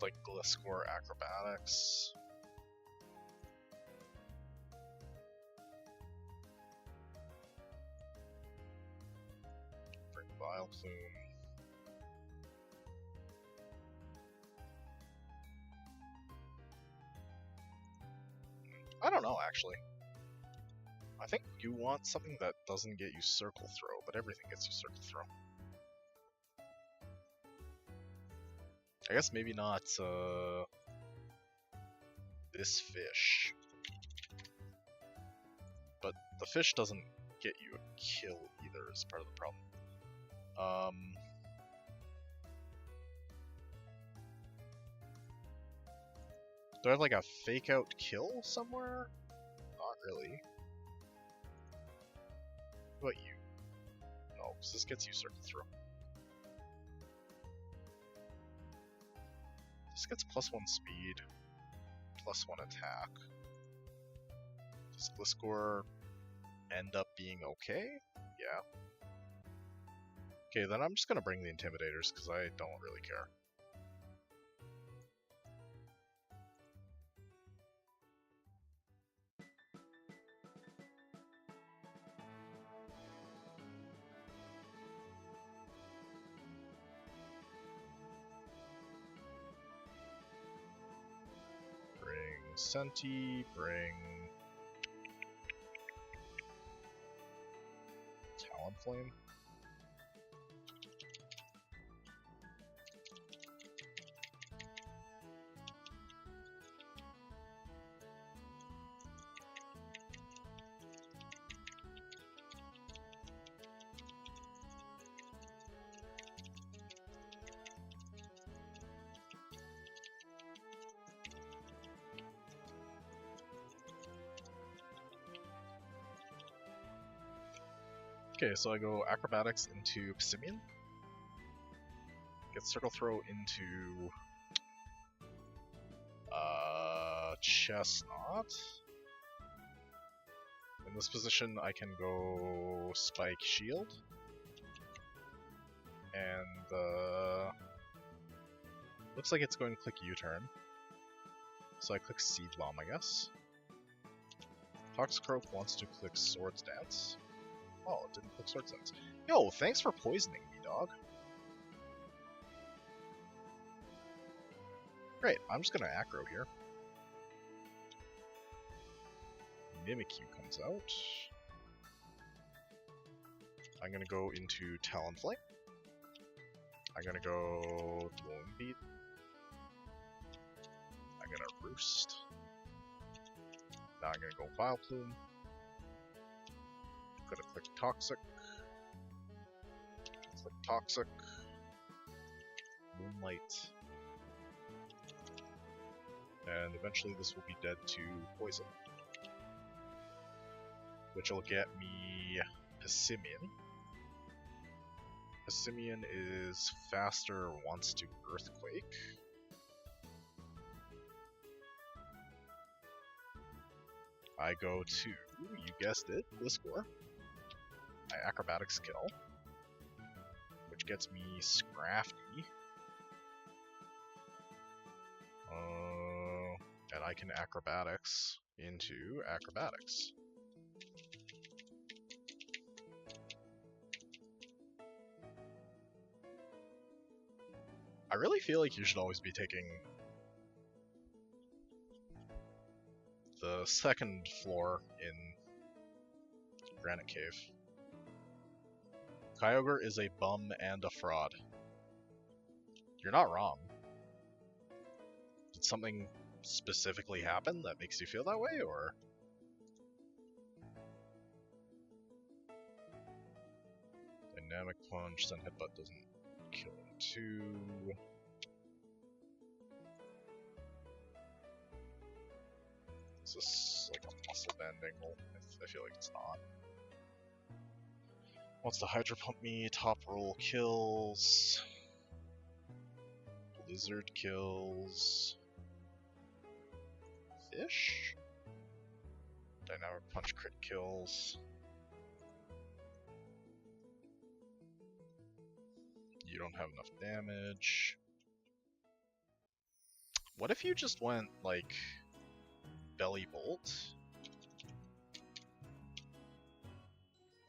Like Gliscor Acrobatics. Bring Vile Plume. I don't know, actually. I think you want something that doesn't get you Circle Throw, but everything gets you Circle Throw. I guess maybe not this fish. But the fish doesn't get you a kill either, is part of the problem. Do I have like a fake out kill somewhere? Not really. What about you? No, because this gets you Circle Throw. This gets +1 speed, +1 attack. Does Gliscor end up being okay? Yeah. Okay, then I'm just gonna bring the Intimidators because I don't really care. Senti, bring Talonflame. Okay, so I go Acrobatics into Psimian. Get Circle Throw into Chestnut. In this position, I can go Spike Shield. And looks like it's going to click U-turn. So I click Seed Bomb, I guess. Toxicroak wants to click Swords Dance. Oh, it didn't click Swords Dance. Yo, thanks for poisoning me, dog. Great, I'm just gonna aggro here. Mimikyu comes out. I'm gonna go into Talonflame. I'm gonna go Lone Beat. I'm gonna Roost. Now I'm gonna go Vileplume. I'm gonna click Toxic. Click Toxic. Moonlight. And eventually this will be dead to Poison. Which will get me Passimian. Passimian is faster, wants to Earthquake. I go to, you guessed it, Gliscor. I Acrobatics kill, which gets me Scrafty. And I can Acrobatics into Acrobatics. I really feel like you should always be taking the second floor in Granite Cave. Kyogre is a bum and a fraud. You're not wrong. Did something specifically happen that makes you feel that way, or? Dynamic Punch, then Headbutt doesn't kill him too. Is this like a muscle bending? I feel like it's not. Wants to Hydro Pump me, Top Roll kills. Blizzard kills. Fish? Dynamic Punch crit kills. You don't have enough damage. What if you just went, like, Belly Bolt?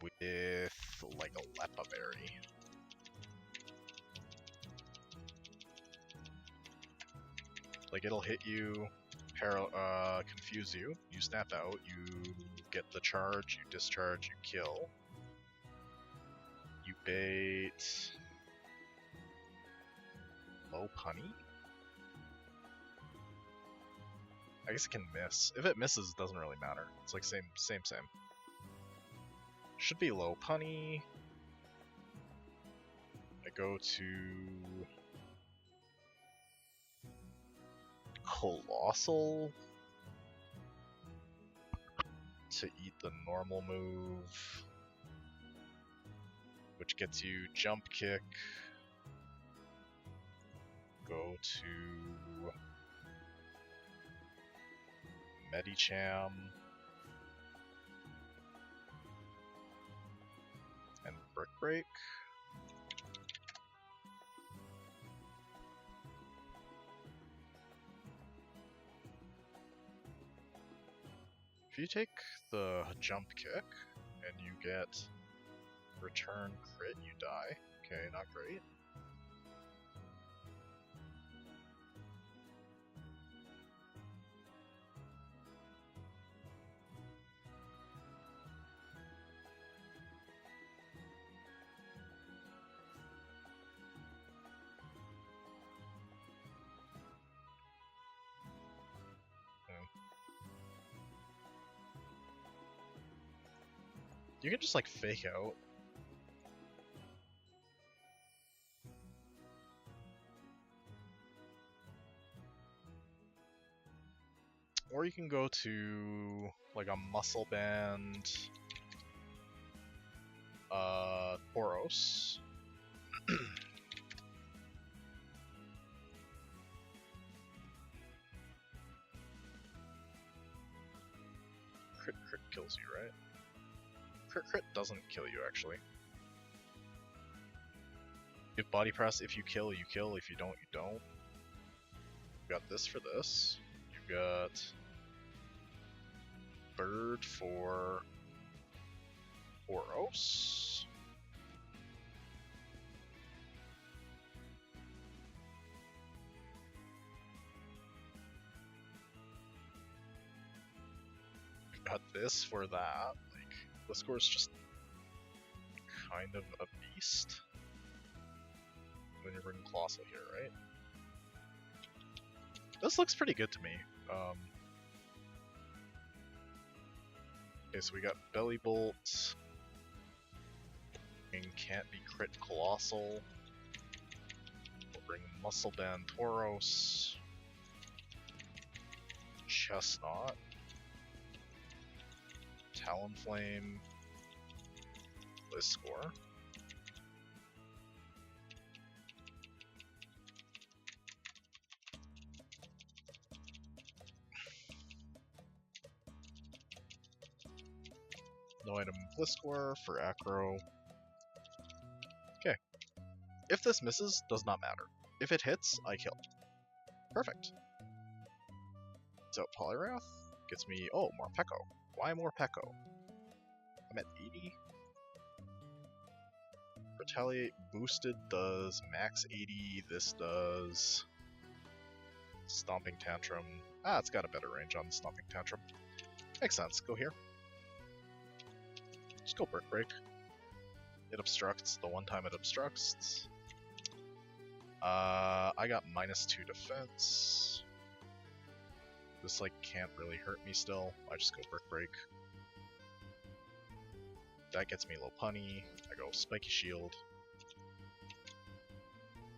With, like, a Leppa Berry. Like, it'll hit you, confuse you, you snap out, you get the charge, you discharge, you kill. You bait... Low Punny? I guess it can miss. If it misses, it doesn't really matter. It's like same. Should be Low Punny. I go to... Colossal to eat the normal move, which gets you Jump Kick. Go to Medicham and Brick Break. If you take the Jump Kick and you get Return Crit, you die. Okay, not great. You can just like fake out. Or you can go to like a Muscle Band Tauros. Crit kills you, right? Crit doesn't kill you, actually. If Body Press, if you kill, you kill. If you don't, you don't. You got this for this. You got Bird for Tauros. You got this for that. Like, the score's just kind of a beast when you're bringing Colossal here, right? This looks pretty good to me. Okay, so we got Belly Bolt. Can't be crit Colossal. We'll bring Muscle Band Tauros. Chestnut. Talonflame. Blizzcore. No item Blizzcore for Acro. Okay. If this misses, does not matter. If it hits, I kill. Perfect. So Polyrath gets me, oh, more Peko. Why more Peko? I'm at 80. Retaliate boosted does max 80, this does Stomping Tantrum. Ah, it's got a better range on the Stomping Tantrum. Makes sense, go here. Just go Brick Break. It obstructs the one time it obstructs. I got -2 defense. This like can't really hurt me still. I just go Brick Break. That gets me low punny. I go Spiky Shield.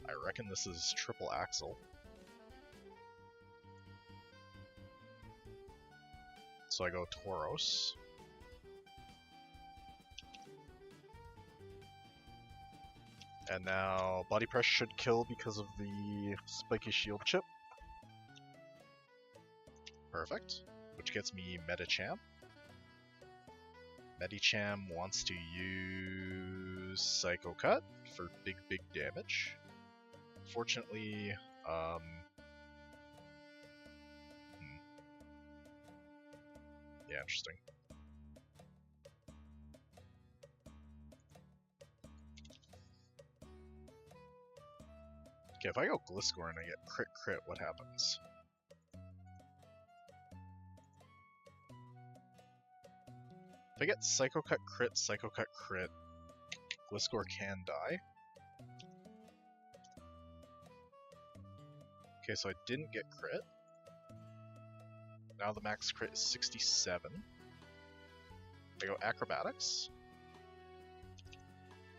I reckon this is triple Axle. So I go Tauros. And now Body Press should kill because of the Spiky Shield chip. Perfect. Which gets me Medicham. Medicham wants to use Psycho Cut for big damage. Fortunately, yeah, interesting. Okay, if I go Gliscor and I get crit, what happens? If I get Psycho Cut crit, Gliscor can die. Okay, so I didn't get crit. Now the max crit is 67. I go Acrobatics.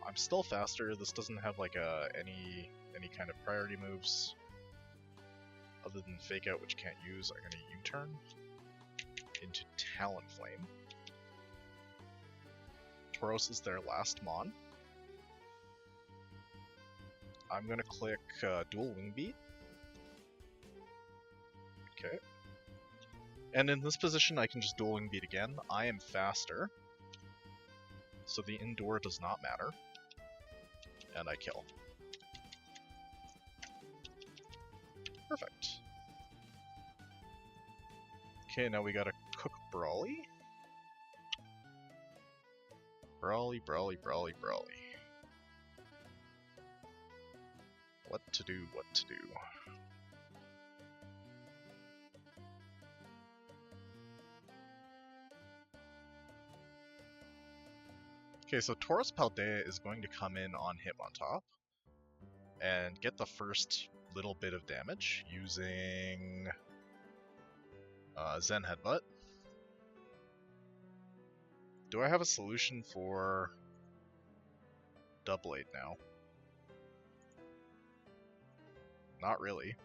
I'm still faster. This doesn't have like any kind of priority moves other than Fake Out, which can't use. I'm gonna U-turn into Talonflame. Tauros is their last mon. I'm gonna click Dual Wing Beat. Okay. And in this position, I can just Dual Wing Beat again. I am faster, so the Endure does not matter. And I kill. Perfect. Okay, now we gotta cook Brawly. Brawly. What to do. Okay, so Tauros Paldea is going to come in on Hitmontop and get the first little bit of damage using Zen Headbutt. Do I have a solution for Double 8 now? Not really.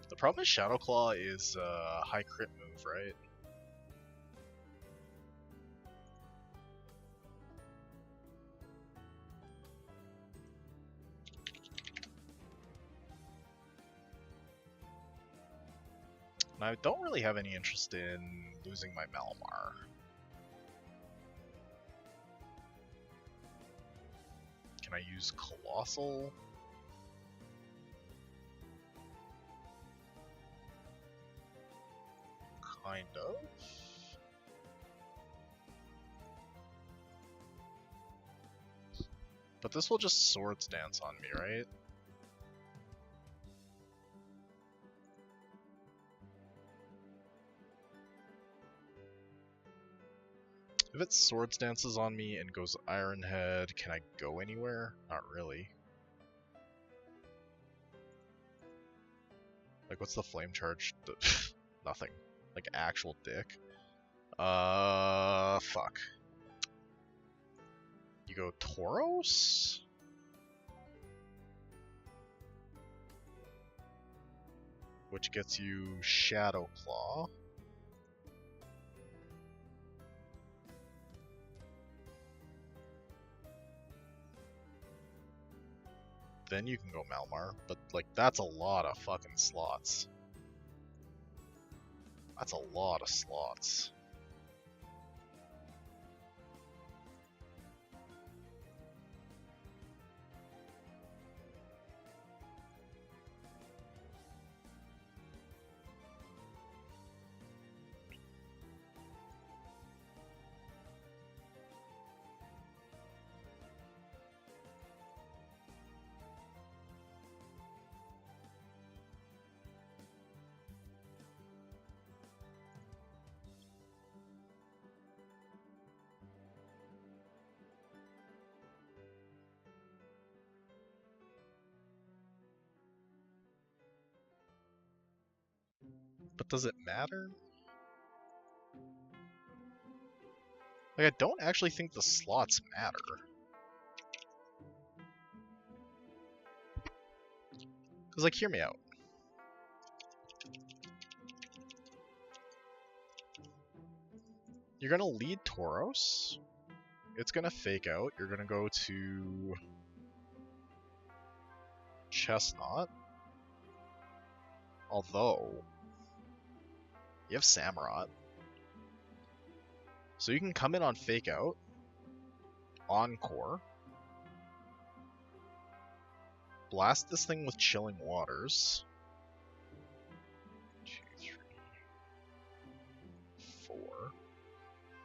The problem is Shadow Claw is a high crit move, right? And I don't really have any interest in losing my Malamar. Can I use Colossal? Kind of. this will just Swords Dance on me, right? If it Swords Dances on me and goes Iron Head, can I go anywhere? Not really. Like, what's the flame charge? Nothing. Like, actual dick. Fuck. You go Tauros? Which gets you Shadow Claw. Then you can go Malmar, but like that's a lot of fucking slots. That's a lot of slots. But does it matter? Like, I don't actually think the slots matter. Because, like, hear me out. You're gonna lead Tauros. It's gonna fake out. You're gonna go to Chestnut. Although, you have Samurott. So you can come in on fake out, Encore, blast this thing with Chilling Waters. 2, 3, 4.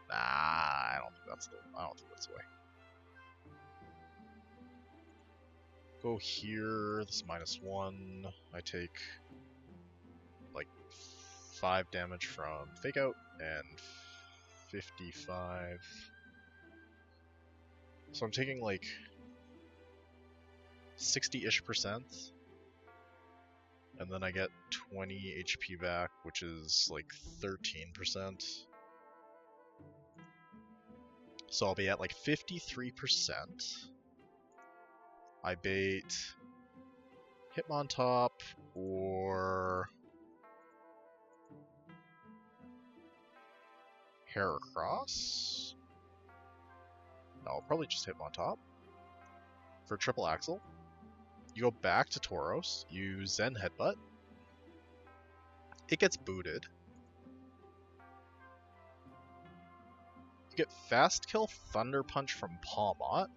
Nah, I don't think that's the way. Go here, this -1. I take like 5 damage from fake out and 55. So I'm taking like 60-ish%. And then I get 20 HP back, which is like 13%. So I'll be at like 53%. I bait Hitmontop or Heracross. No, I'll probably just Hitmontop for triple axle. You go back to Tauros, you Zen Headbutt. It gets booted. You get Fast Kill Thunder Punch from Palmot.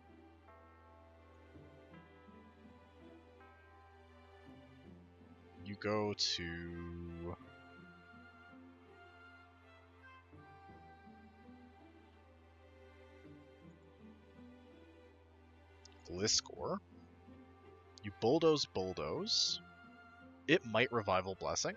You go to Gliscor. You Bulldoze. It might Revival Blessing.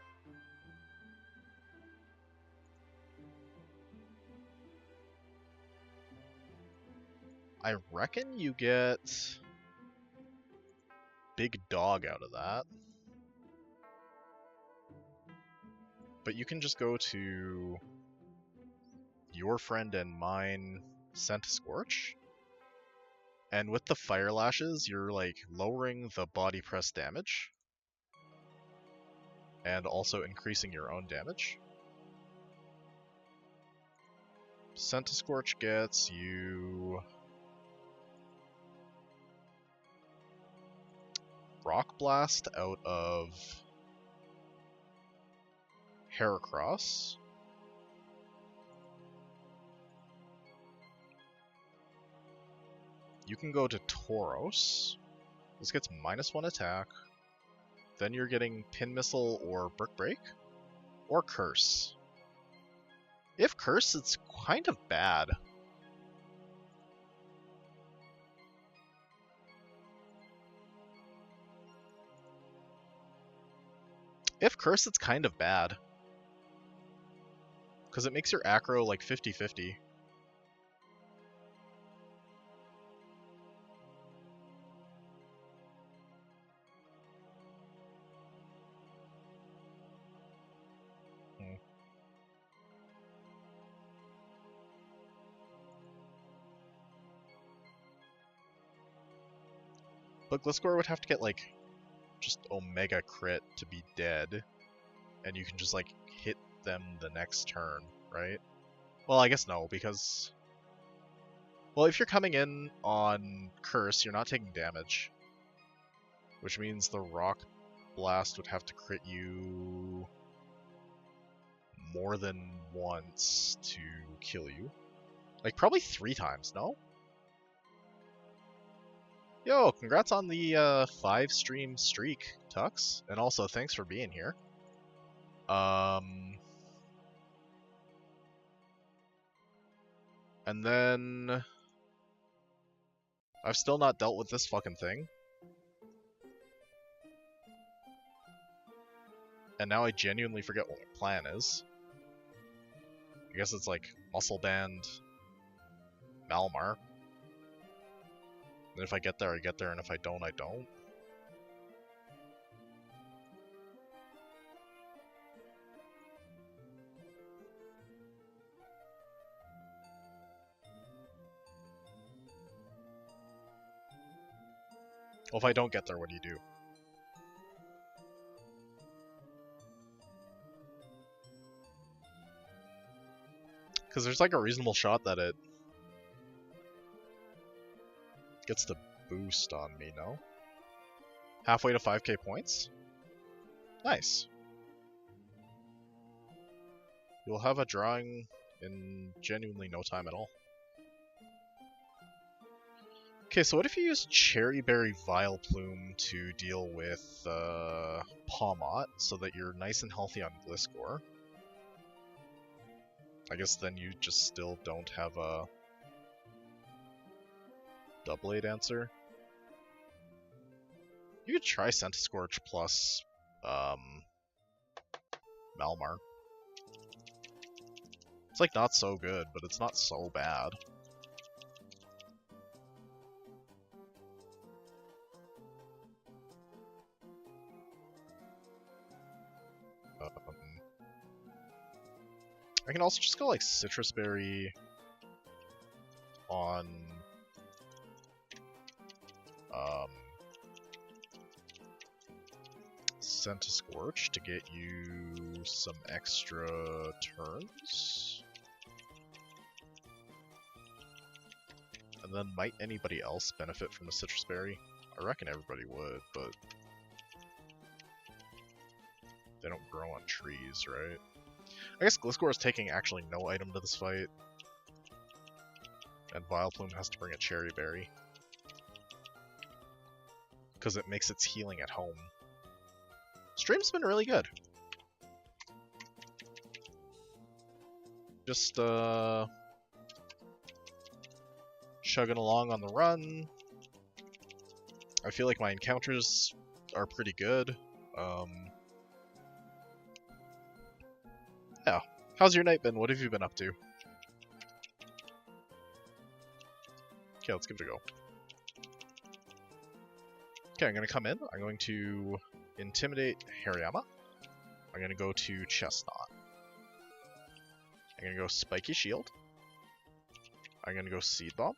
I reckon you get Big Dog out of that. But you can just go to your friend and mine, Scorch. And with the Fire Lashes, you're like lowering the body press damage. And also increasing your own damage. Scorch gets you Rock Blast out of Heracross. You can go to Tauros. This gets -1 attack. Then you're getting Pin Missile or Brick Break. Or Curse. If Curse, it's kind of bad. If Curse, it's kind of bad. Because it makes your acro like 50-50. But Gliscor would have to get like just Omega crit to be dead. And you can just like hit them the next turn, right? Well, I guess no, because... Well, if you're coming in on Curse, you're not taking damage. Which means the Rock Blast would have to crit you more than once to kill you. Like, probably 3 times, no? Yo, congrats on the 5-stream streak, Tux. And also, thanks for being here. And then... I've still not dealt with this fucking thing. And now I genuinely forget what my plan is. I guess it's like Muscle Band, Malmar. And if I get there, I get there, and if I don't, I don't. Well, if I don't get there, what do you do? Because there's like a reasonable shot that it gets the boost on me, no? Halfway to 5k points? Nice. You'll have a drawing in genuinely no time at all. Okay, so what if you use Cherry Berry Vileplume to deal with Pawmot, so that you're nice and healthy on Gliscor? I guess then you just still don't have a Double-Aid answer. You could try Centiskorch plus Malmar. It's like not so good, but it's not so bad. I can also just go like Citrus Berry on Centiskorch to get you some extra turns. And then might anybody else benefit from the Citrus Berry? I reckon everybody would, but they don't grow on trees, right? I guess Gliscor is taking actually no item to this fight. And Vileplume has to bring a Cherry Berry. Because it makes its healing at home. Stream's been really good. Just, chugging along on the run. I feel like my encounters are pretty good. Yeah. How's your night been? What have you been up to? Okay, let's give it a go. Okay, I'm gonna come in. I'm going to intimidate Hariyama. I'm gonna go to Chestnut. I'm gonna go Spiky Shield. I'm gonna go Seed Bomb.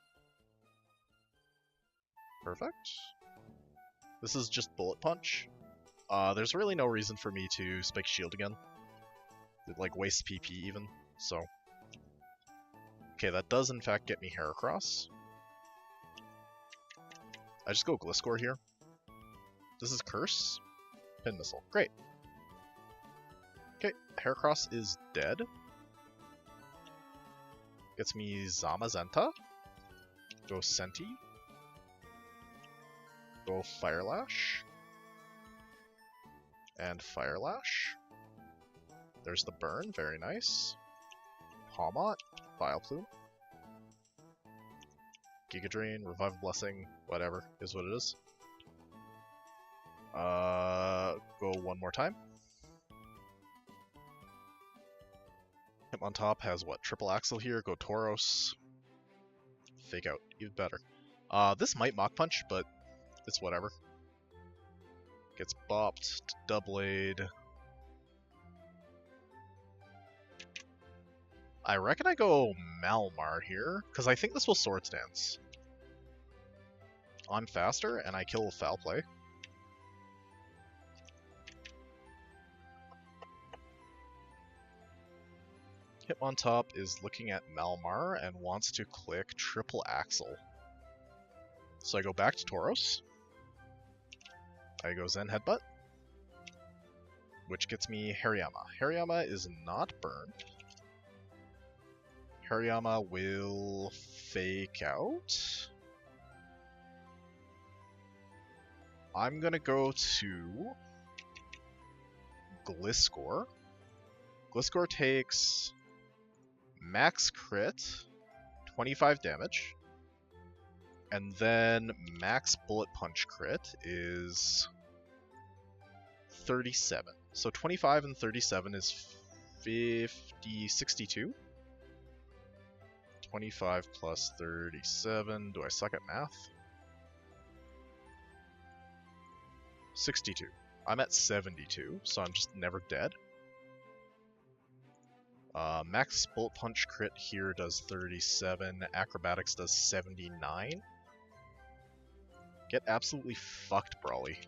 Perfect. This is just Bullet Punch. There's really no reason for me to Spiky Shield again. It like wastes PP even, so. Okay, that does in fact get me Heracross. I just go Gliscor here. This is Curse. Pin Missile. Great. Okay, Heracross is dead. Gets me Zamazenta. Go Senti. Go Fire Lash. And Fire Lash. There's the burn, very nice. Pawmot, Vileplume. Giga Drain, Revive Blessing, whatever, is what it is. Go one more time. Hitmontop has what? Triple Axle here, go Tauros. Fake out, even better. This might Mach Punch, but it's whatever. Gets bopped to Doublade. I reckon I go Malmar here, because I think this will Swords Dance. I'm faster, and I kill Foul Play. Hitmontop is looking at Malmar and wants to click Triple Axle. So I go back to Tauros. I go Zen Headbutt, which gets me Hariyama. Hariyama is not burned. Hariyama will fake out. I'm gonna go to Gliscor. Gliscor takes max crit, 25 damage, and then max bullet punch crit is 37. So 25 and 37 is 62. 25 plus 37. Do I suck at math? 62. I'm at 72, so I'm just never dead. Max Bullet Punch crit here does 37. Acrobatics does 79. Get absolutely fucked, Brawly.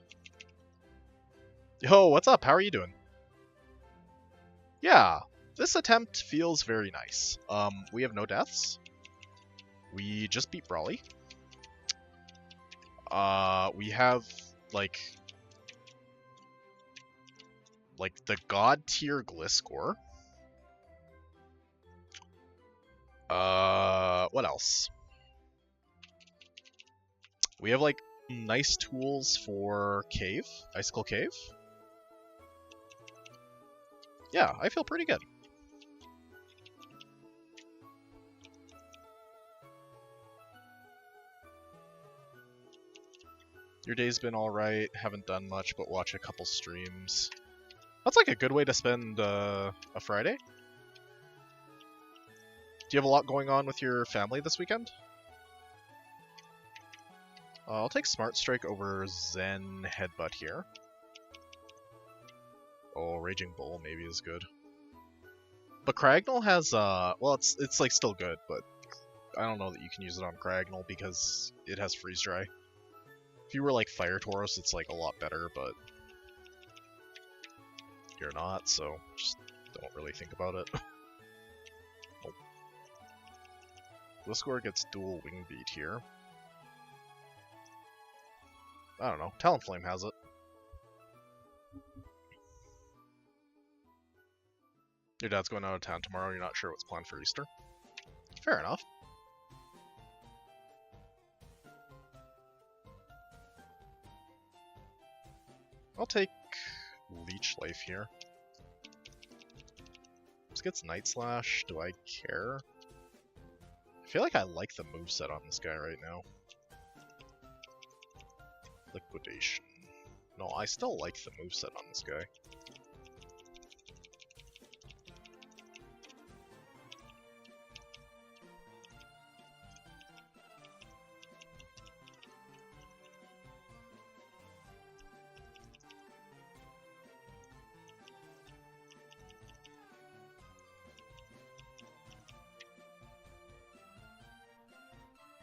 Yo, what's up? How are you doing? Yeah, this attempt feels very nice. We have no deaths. We just beat Brawly. We have, like the god tier Gliscor. What else? We have, like, nice tools for Cave, Icicle Cave. Yeah, I feel pretty good. Your day's been alright, haven't done much but watch a couple streams. That's like a good way to spend a Friday. Do you have a lot going on with your family this weekend? I'll take Smart Strike over Zen Headbutt here. Oh, Raging Bull maybe is good. But Cragnole has, well, it's like still good, but I don't know that you can use it on Cragnole because it has Freeze Dry. If you were like Fire Tauros, it's like a lot better, but you're not, so just don't really think about it. Nope. Gliscor gets dual Wing Beat here. I don't know. Talonflame has it. Your dad's going out of town tomorrow, you're not sure what's planned for Easter. Fair enough. I'll take Leech Life here. This gets Night Slash. Do I care? I feel like I like the moveset on this guy right now. Liquidation. No, I still like the moveset on this guy.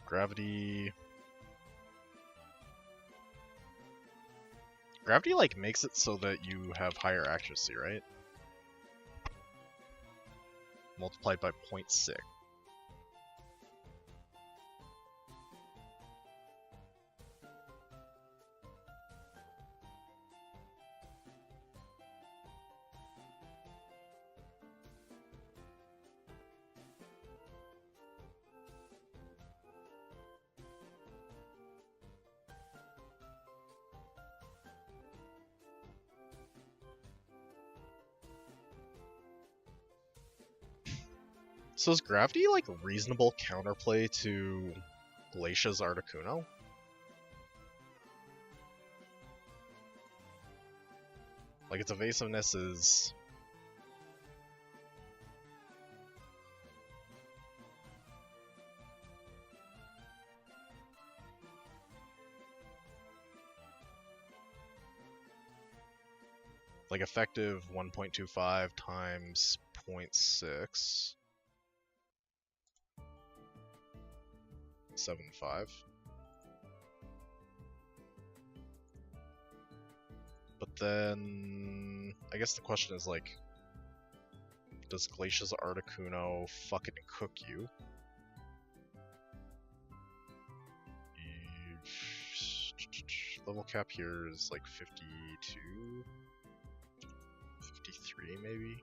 Gravity... Gravity, like, makes it so that you have higher accuracy, right? Multiplied by 0.6. So is Gravity, like, a reasonable counterplay to Glacia's Articuno? Like, its evasiveness is like effective 1.25 times 0.6. 7.5. But then I guess the question is like, does Glacia's Articuno fucking cook you? Level cap here is like 52, 53 maybe.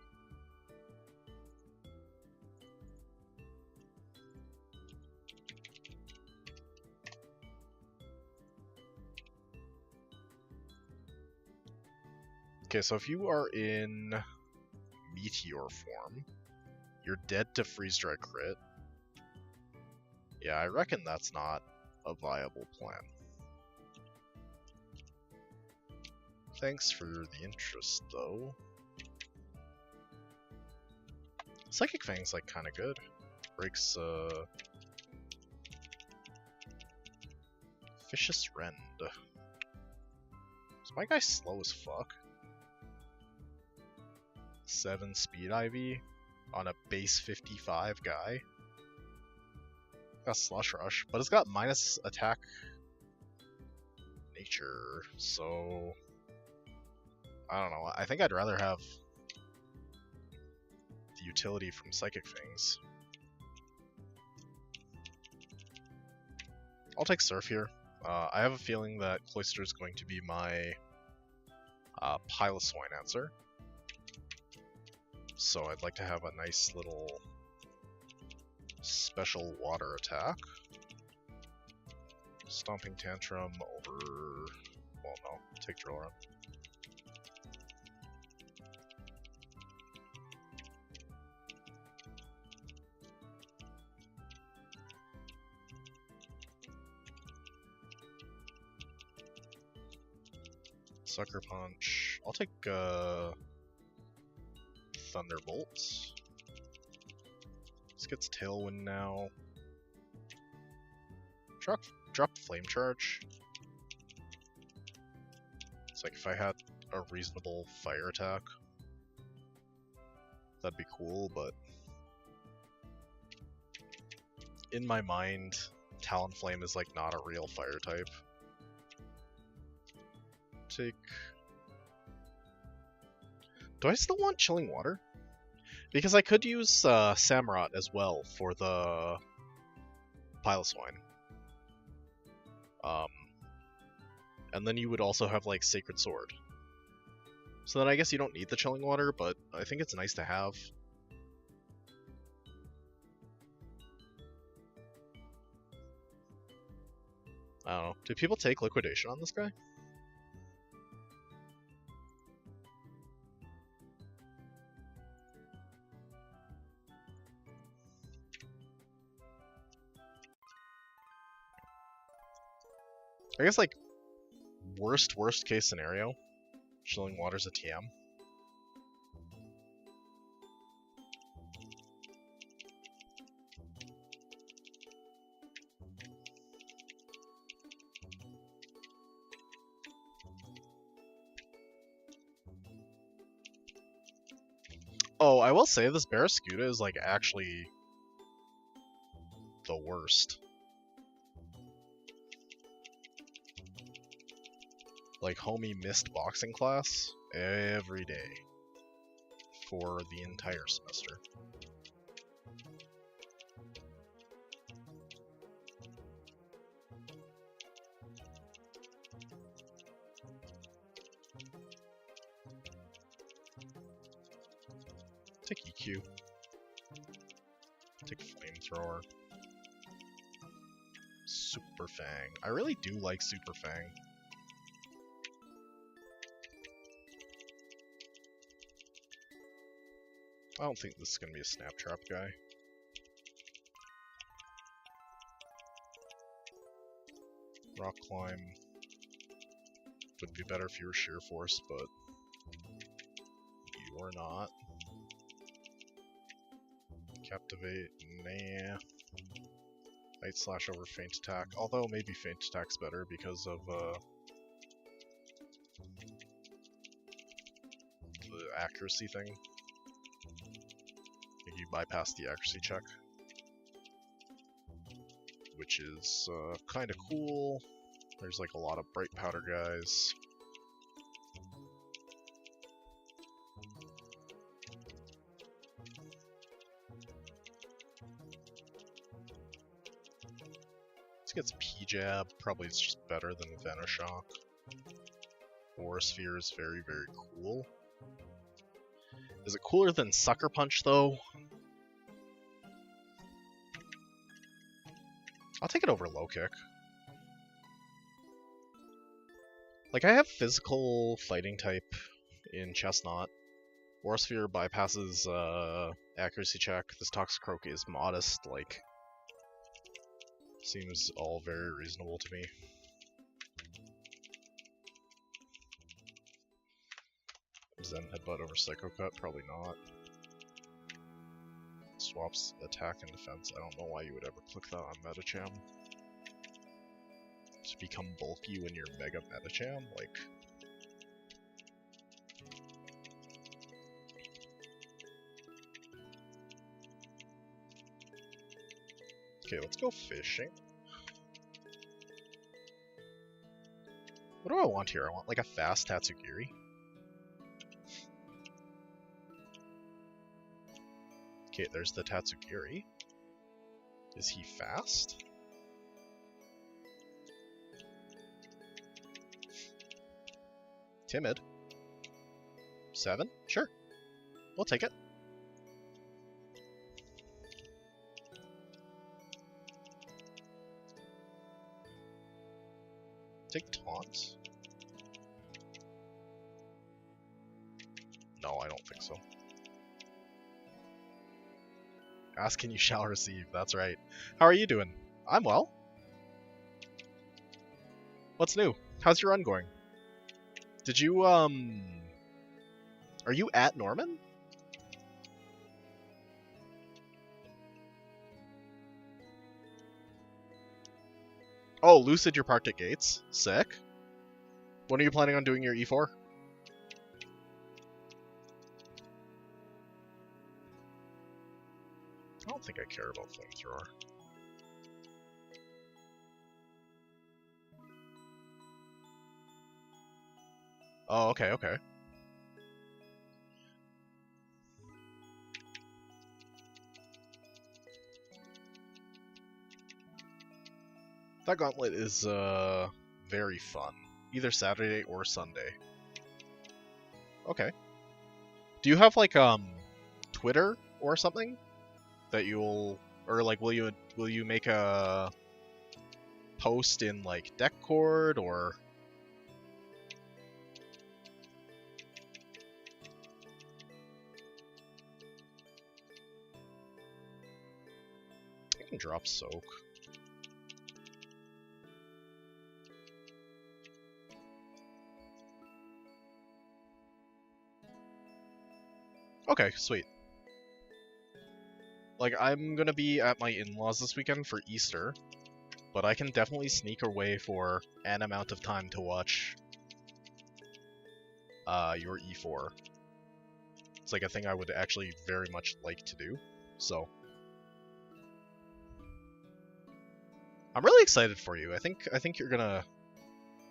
Okay, so if you are in Meteor form, you're dead to freeze dry crit. Yeah, I reckon that's not a viable plan. Thanks for the interest, though. Psychic Fang's like kinda good. Breaks Vicious Rend. Is my guy slow as fuck? 7 speed IV on a base 55 guy. Got Slush Rush, but it's got minus attack nature, so I don't know. I think I'd rather have the utility from Psychic Fangs. I'll take Surf here. I have a feeling that Cloyster is going to be my Piloswine answer. So I'd like to have a nice little special water attack. Stomping Tantrum over... well, no. Take Drill Run. Sucker Punch. I'll take Thunderbolt. This gets Tailwind now. Drop Flame Charge. It's like if I had a reasonable fire attack, that'd be cool, but in my mind, Talonflame is like not a real fire type. Take... do I still want Chilling Water? Because I could use Samurott as well for the Piloswine. And then you would also have like Sacred Sword. So then I guess you don't need the Chilling Water, but I think it's nice to have. I don't know. Do people take Liquidation on this guy? I guess, like, worst case scenario, Chilling Water's a TM. Oh, I will say this Barraskewda is, like, actually the worst. Like, homie missed boxing class every day for the entire semester. Take EQ. Take Flamethrower. Super Fang. I really do like Super Fang. I don't think this is going to be a Snap Trap guy. Rock Climb would be better if you were Sheer Force, but you are not. Captivate, nah. Night Slash over Feint Attack, although maybe Feint Attack's better because of accuracy thing. You bypass the accuracy check, which is kind of cool. There's like a lot of bright powder guys. This gets P-Jab, probably it's just better than Venoshock. Aura Sphere is very, very cool. Is it cooler than Sucker Punch, though? I'll take it over Low Kick. Like, I have physical fighting type in Chestnut. Aura Sphere bypasses accuracy check. This Toxic Croak is modest, like... Seems all very reasonable to me. Zen Headbutt over Psycho Cut? Probably not. Swaps attack and defense. I don't know why you would ever click that on Metacham. To become bulky when you're Mega Metacham? Like... Okay, let's go fishing. What do I want here? I want like a fast Tatsugiri. Okay, there's the Tatsugiri. Is he fast? Timid. 7? Sure. We'll take it. Take taunt? No, I don't think so. Ask and you shall receive, that's right. How are you doing? I'm well. What's new? How's your run going? Did you, Are you at Norman? Oh, Lucid, you're parked at Gates. Sick. When are you planning on doing your E4? I don't think I care about Flamethrower. Oh, okay, okay. That gauntlet is, very fun. Either Saturday or Sunday. Okay. Do you have, like, Twitter or something? That you'll... Or, like, will you make a post in, like, Deckcord, or... I can drop Soak. Okay, sweet. Like, I'm gonna be at my in-laws this weekend for Easter, but I can definitely sneak away for an amount of time to watch your E4. It's like a thing I would actually very much like to do, so... I'm really excited for you. I think you're gonna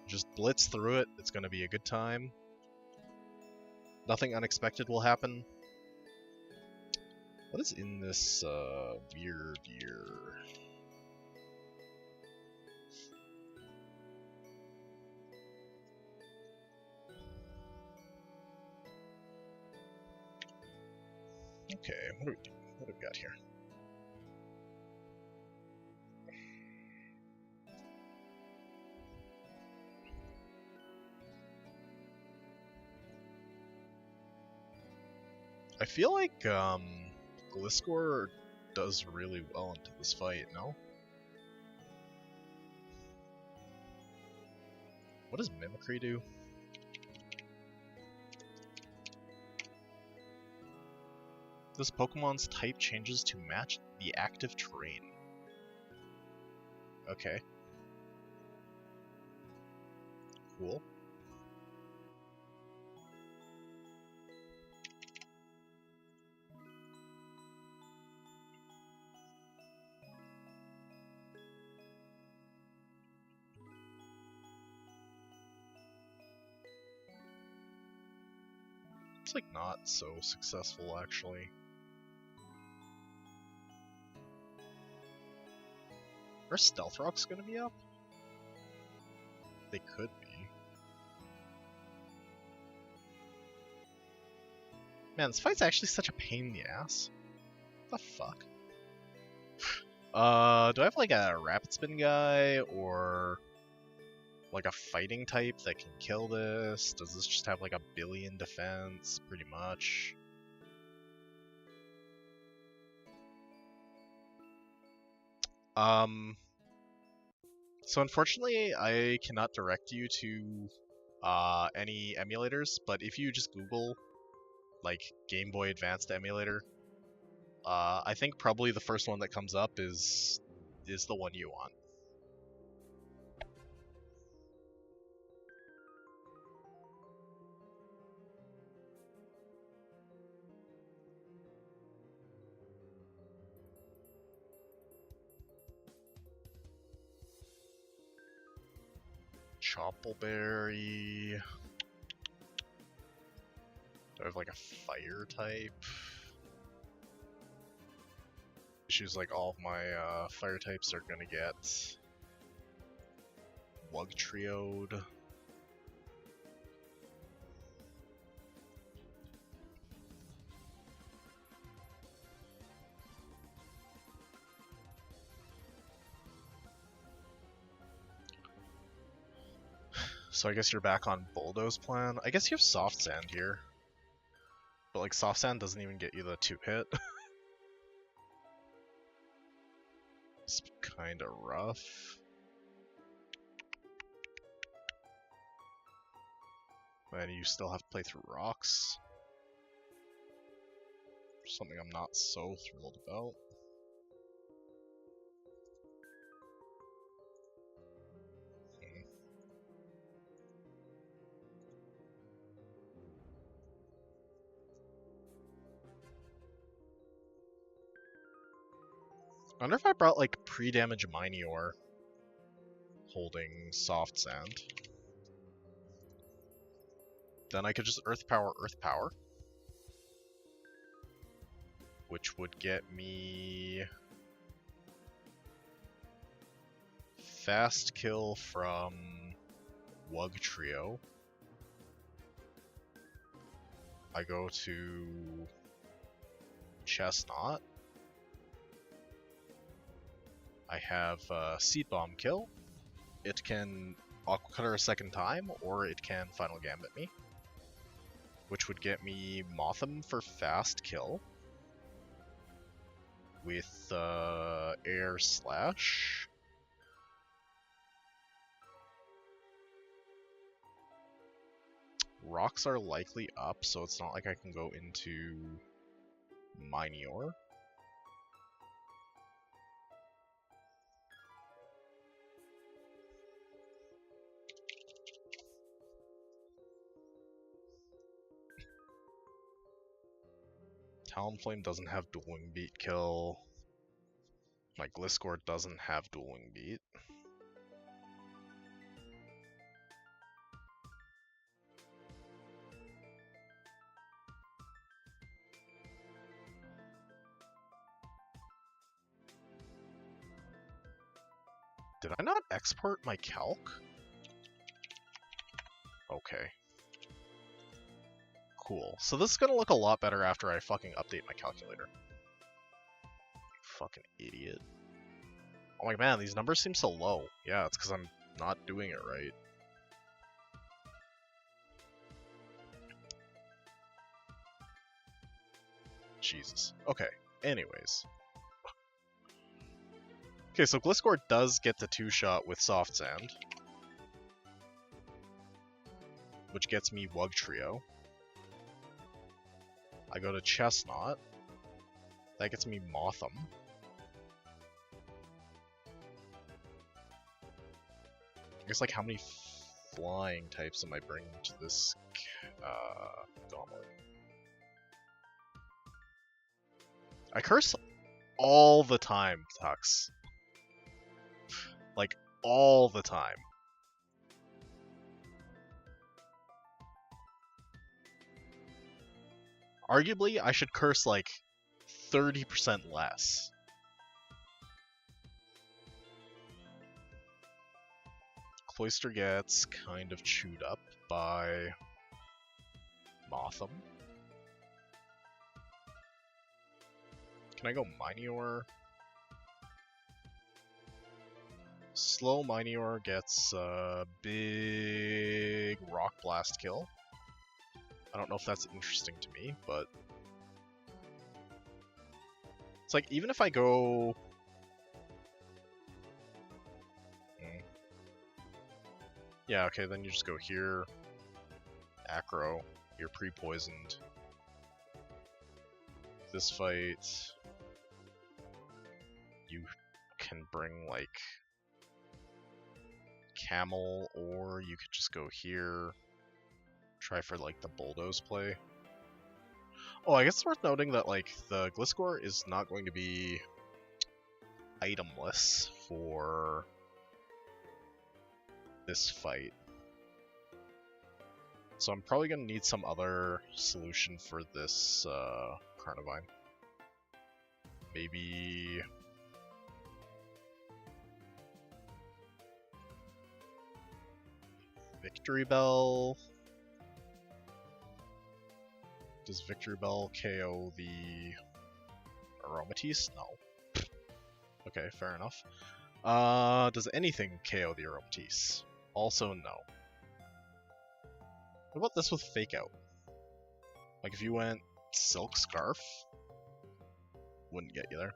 just blitz through it. It's gonna be a good time. Nothing unexpected will happen. What is in this weird year? Okay, what do we got here? I feel like Gliscor does really well into this fight, no? What does Mimicry do? This Pokemon's type changes to match the active terrain. Okay. Cool. It's like not so successful actually. Are stealth rocks gonna be up? They could be. Man, this fight's actually such a pain in the ass. What the fuck? Do I have like a rapid spin guy or like a fighting type that can kill this? Does this just have like a billion defense? Pretty much. So unfortunately, I cannot direct you to any emulators, but if you just Google like Game Boy Advanced emulator, I think probably the first one that comes up is the one you want. Choppleberry. Do I have like a fire type? Issues like all of my fire types are gonna get Wug Trio'd. So I guess you're back on Bulldoze plan. I guess you have Soft Sand here. But like Soft Sand doesn't even get you the 2-hit. It's kinda rough. And you still have to play through rocks. Something I'm not so thrilled about. I wonder if I brought like pre-damage Minior holding Soft Sand. Then I could just Earth Power, which would get me fast kill from Wug Trio. I go to Chestnut. I have Seed Bomb kill. It can Aqua Cutter a second time, or it can Final Gambit me, which would get me Motham for fast kill with Air Slash. Rocks are likely up, so it's not like I can go into Minior. Talonflame doesn't have Dueling Beat kill. My Gliscor doesn't have Dueling Beat. Did I not export my calc? Okay. Cool. So this is gonna look a lot better after I fucking update my calculator. You fucking idiot. Oh my man, these numbers seem so low. Yeah, it's because I'm not doing it right. Jesus. Okay, anyways. Okay, so Gliscor does get the 2-shot with Soft Sand, which gets me Wug Trio. I go to Chestnut. That gets me Motham. I guess, like, how many flying types am I bringing to this gauntlet? I curse all the time, Tux. Like, all the time. Arguably, I should curse like 30% less. Cloister gets kind of chewed up by Motham. Can I go Minior? Slow Minior gets a big Rock Blast kill. I don't know if that's interesting to me, but it's like, even if I go... Yeah, okay, then you just go here, Acro, you're pre-poisoned. This fight, you can bring, like, Camel, or you could just go here, try for, like, the Bulldoze play. Oh, I guess it's worth noting that, like, the Gliscor is not going to be itemless for this fight. So I'm probably going to need some other solution for this Carnivine. Maybe... Victory Bell? Does Victory Bell KO the Aromatisse? No. Okay, fair enough. Does anything KO the Aromatisse? Also no. What about this with Fake Out? Like if you went Silk Scarf, wouldn't get you there.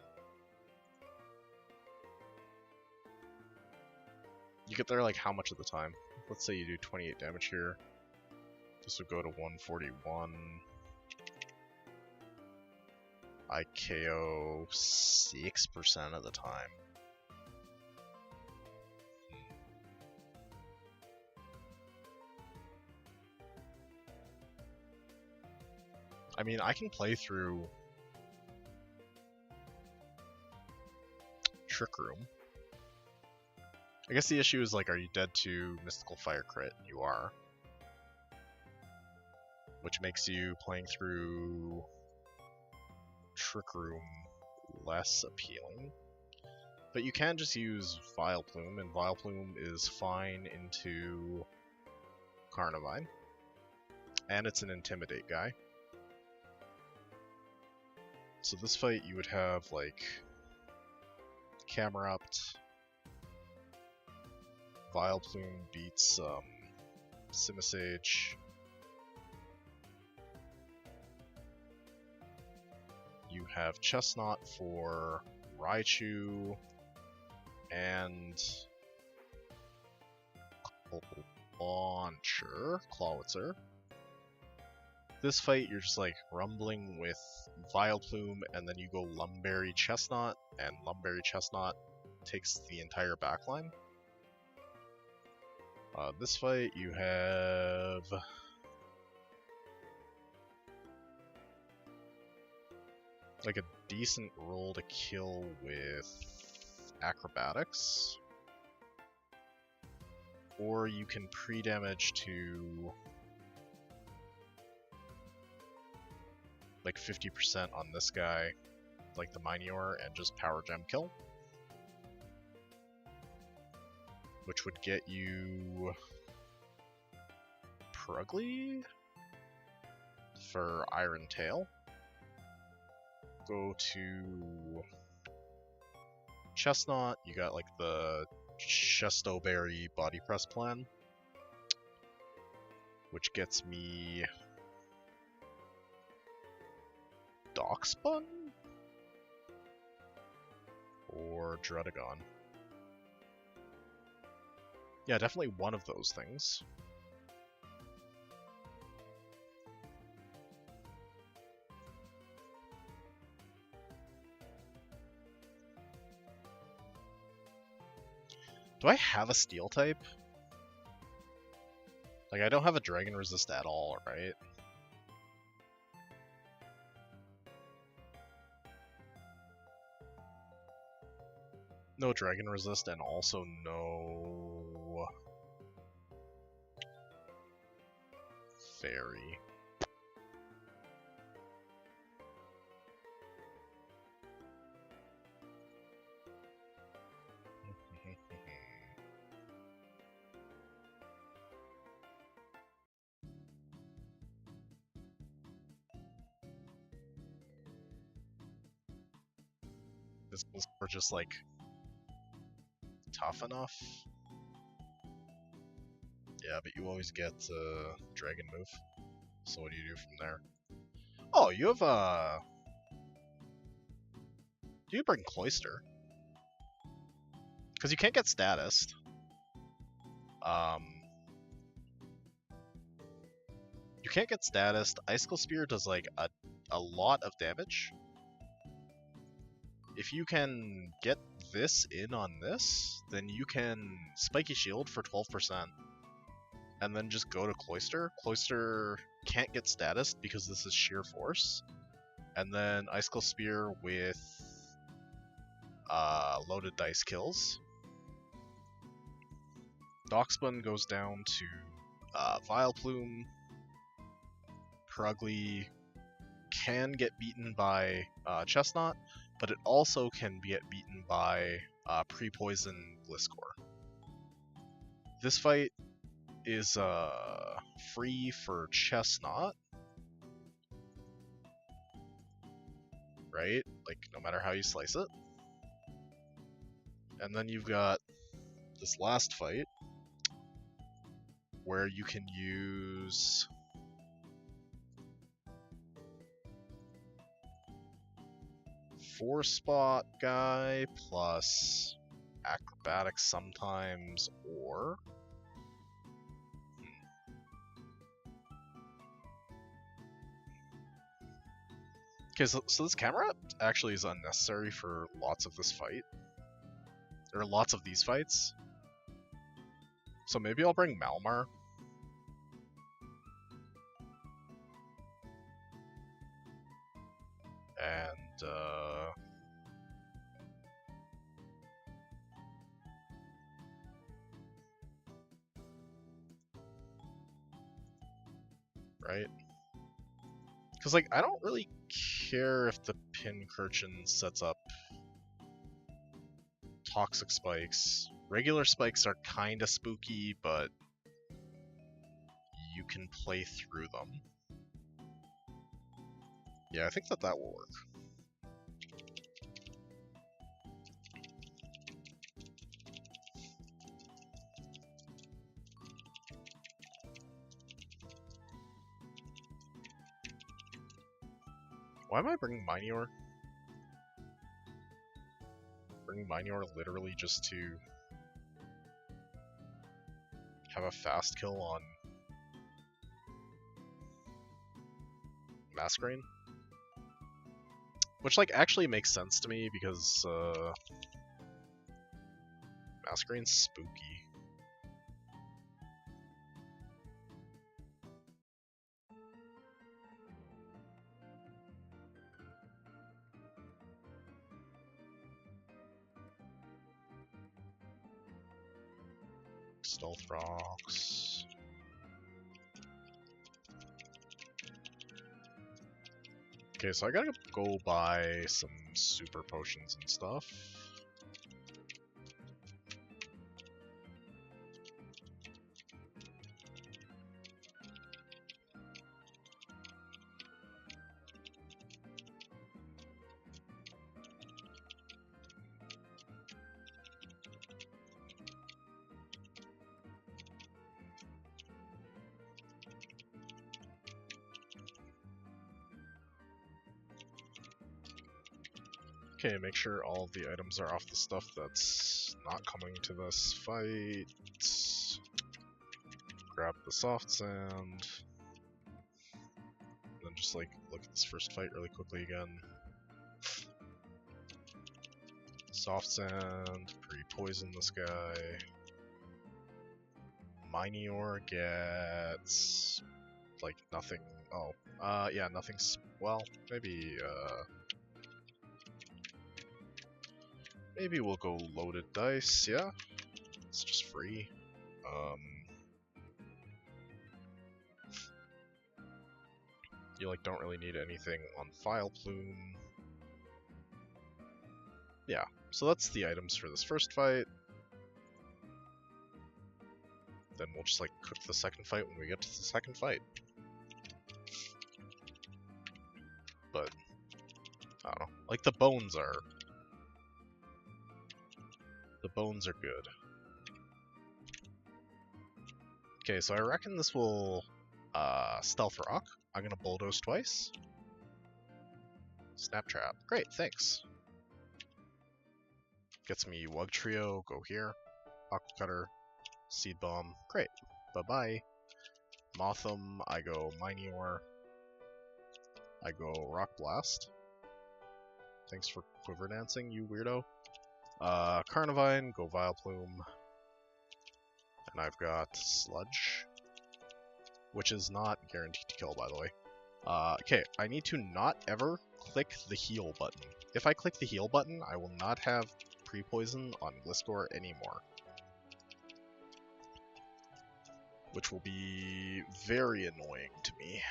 You get there like how much at the time? Let's say you do 28 damage here. This would go to 141. I KO 6% of the time. I mean, I can play through Trick Room. I guess the issue is, like, are you dead to Mystical Fire Crit? You are. Which makes you playing through Trick Room less appealing. But you can just use Vileplume, and Vileplume is fine into Carnivine. And it's an Intimidate guy. So this fight you would have, like, Camerupt, Vileplume beats Simisage. You have Chestnut for Raichu and Clawitzer. This fight, you're just like rumbling with Vileplume, and then you go Lumberry Chestnut, and Lumberry Chestnut takes the entire backline. This fight, you have like a decent roll to kill with Acrobatics, or you can pre-damage to like 50% on this guy, like the Minior, and just Power Gem kill. Which would get you Purugly for Iron Tail. Go to Chestnut, you got like the Chestoberry Body Press plan, which gets me Dockspun or Dredagon. Yeah, definitely one of those things. Do I have a Steel type? Like, I don't have a Dragon Resist at all, right? No Dragon Resist, and also no Fairy. Missiles are just like tough enough. Yeah, but you always get dragon move. So what do you do from there? Oh, you have do you bring Cloister? Because you can't get statused. You can't get statused. Icicle Spear does like a lot of damage. If you can get this in on this, then you can Spiky Shield for 12%. And then just go to Cloister. Cloister can't get statused because this is sheer force. And then Icicle Spear with loaded dice kills. Doxbun goes down to Vile Plume. Krugly can get beaten by Chestnut, but it also can get beaten by Pre-Poison Gliscor. This fight is free for Chestnut, right? Like, no matter how you slice it. And then you've got this last fight, where you can use Four-spot guy plus acrobatics sometimes, or okay, so this camera actually is unnecessary for lots of this fight, or lots of these fights. So maybe I'll bring Malmar. And right? Because, like, I don't really care if the Pincurchin sets up toxic spikes. Regular spikes are kinda spooky, but you can play through them. Yeah, I think that will work. Why am I bringing Minior? Bringing Minior literally just to have a fast kill on Masquerain? Which, like, actually makes sense to me because Masquerain's spooky. Stealth rocks. Okay, so I gotta go buy some super potions and stuff. Okay, make sure all of the items are off the stuff that's not coming to this fight. Grab the soft sand. Then just, like, look at this first fight really quickly again. Soft sand, pre-poison this guy. Minior gets like nothing. Oh, yeah, nothing's, well, maybe maybe we'll go loaded dice, yeah? It's just free. You, like, don't really need anything on Vile Plume. Yeah, so that's the items for this first fight. Then we'll just, like, cook the second fight when we get to the second fight. But, I don't know. Like, the bones are bones are good. Okay, so I reckon this will stealth rock. I'm gonna bulldoze twice. Snap trap. Great, thanks. Gets me Wug Trio, go here. Aqua Cutter, Seed Bomb. Great. Bye-bye. Motham, I go Minior. I go Rock Blast. Thanks for quiver dancing, you weirdo. Carnivine, go Vileplume. And I've got Sludge, which is not guaranteed to kill, by the way. Okay, I need to not ever click the heal button. If I click the heal button, I will not have pre-poison on Gliscor anymore. Which will be very annoying to me.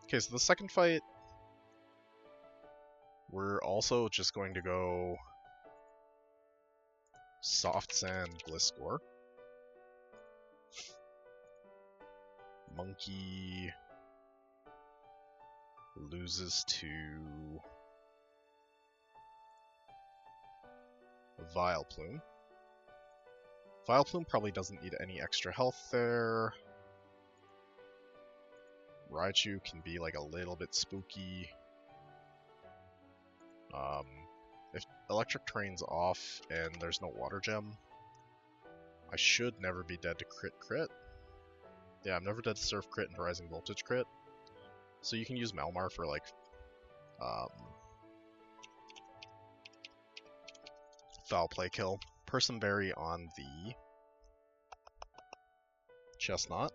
Okay, so the second fight, we're also just going to go Soft Sand Gliscor. Monkey loses to Vileplume. Vileplume probably doesn't need any extra health there. Raichu can be like a little bit spooky. If Electric Terrain's off and there's no Water Gem, I should never be dead to crit. Yeah, I'm never dead to Surf crit and Rising Voltage crit. So you can use Malmar for like foul play kill. Personberry on the Chestnut.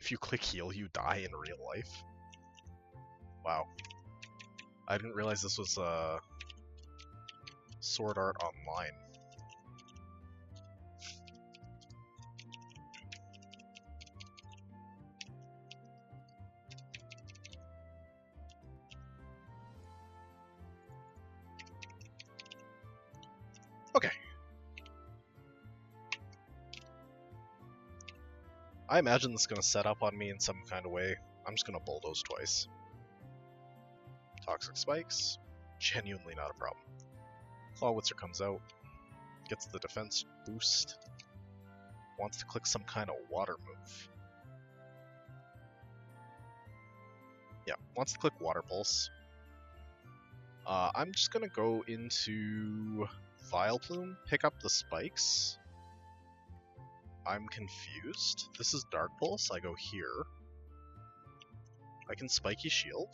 If you click heal, you die in real life. Wow. I didn't realize this was Sword Art Online. Okay. I imagine this is going to set up on me in some kind of way. I'm just going to bulldoze twice. Toxic Spikes, genuinely not a problem. Clawwitzer comes out, gets the defense boost, wants to click some kind of water move. Yeah, wants to click Water Pulse. I'm just gonna go into Vileplume, pick up the spikes. I'm confused. This is Dark Pulse, I go here. I can Spiky Shield.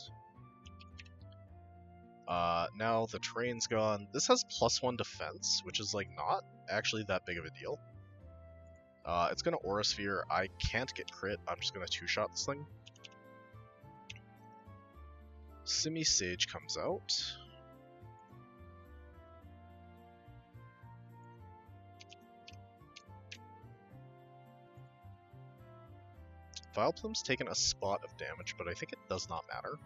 Now the terrain's gone. This has +1 defense, which is like not actually that big of a deal. It's gonna Aura Sphere. I can't get crit. I'm just gonna two-shot this thing. Simi Sage comes out. Vileplume's taken a spot of damage, but I think it does not matter.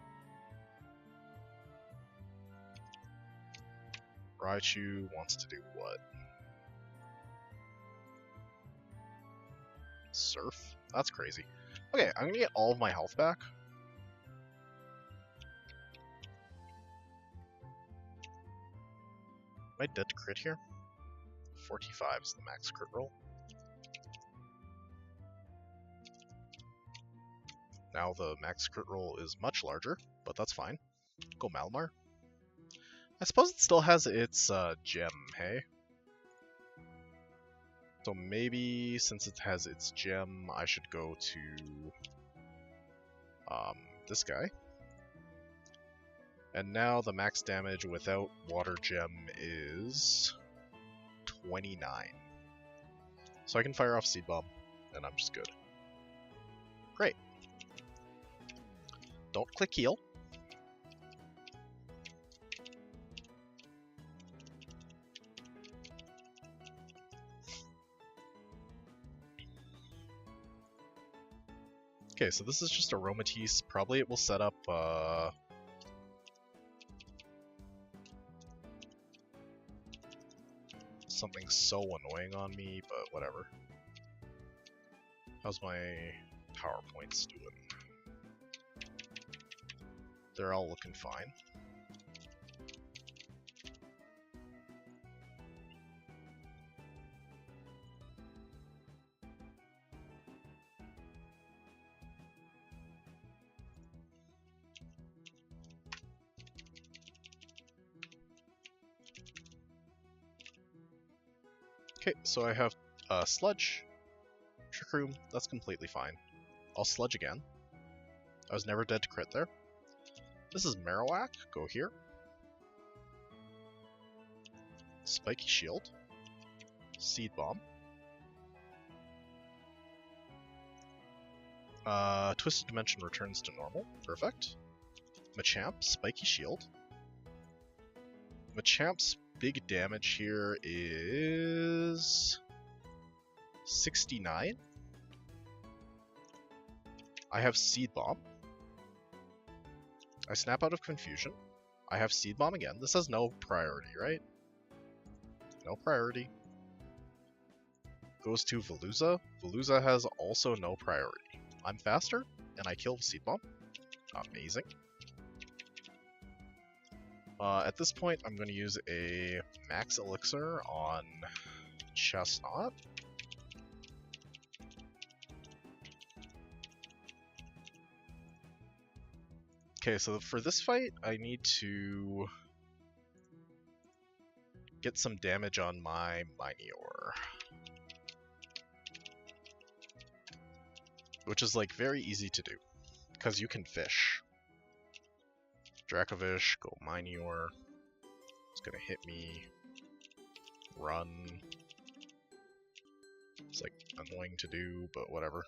Raichu wants to do what? Surf? That's crazy. Okay, I'm gonna get all of my health back. Am I dead to crit here? 45 is the max crit roll. Now the max crit roll is much larger, but that's fine. Go Malmar. I suppose it still has its gem, hey? So maybe since it has its gem, I should go to this guy. And now the max damage without water gem is 29. So I can fire off Seed Bomb, and I'm just good. Great. Don't click heal. Okay, so this is just Aromatisse. Probably it will set up, something so annoying on me, but whatever. How's my PowerPoints doing? They're all looking fine. Okay, so I have Sludge, Trick Room, that's completely fine. I'll Sludge again. I was never dead to crit there. This is Marowak, go here. Spiky Shield. Seed Bomb. Twisted Dimension returns to normal, perfect. Machamp, Spiky Shield. Machamp's big damage here is 69. I have Seed Bomb. I snap out of Confusion. I have Seed Bomb again. This has no priority, right? No priority. Goes to Veluza. Veluza has also no priority. I'm faster, and I kill Seed Bomb. Amazing. At this point, I'm going to use a Max Elixir on Chestnut. Okay, so for this fight, I need to get some damage on my Minior. Which is, like, very easy to do, because you can fish. Dracovish, go Minior. It's gonna hit me. Run. It's, like, annoying to do, but whatever.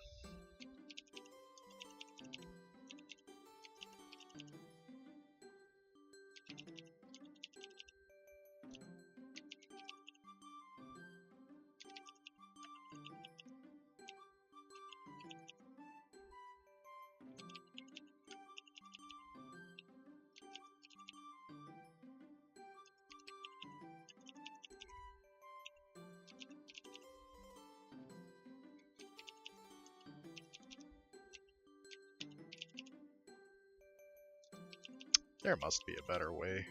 There must be a better way.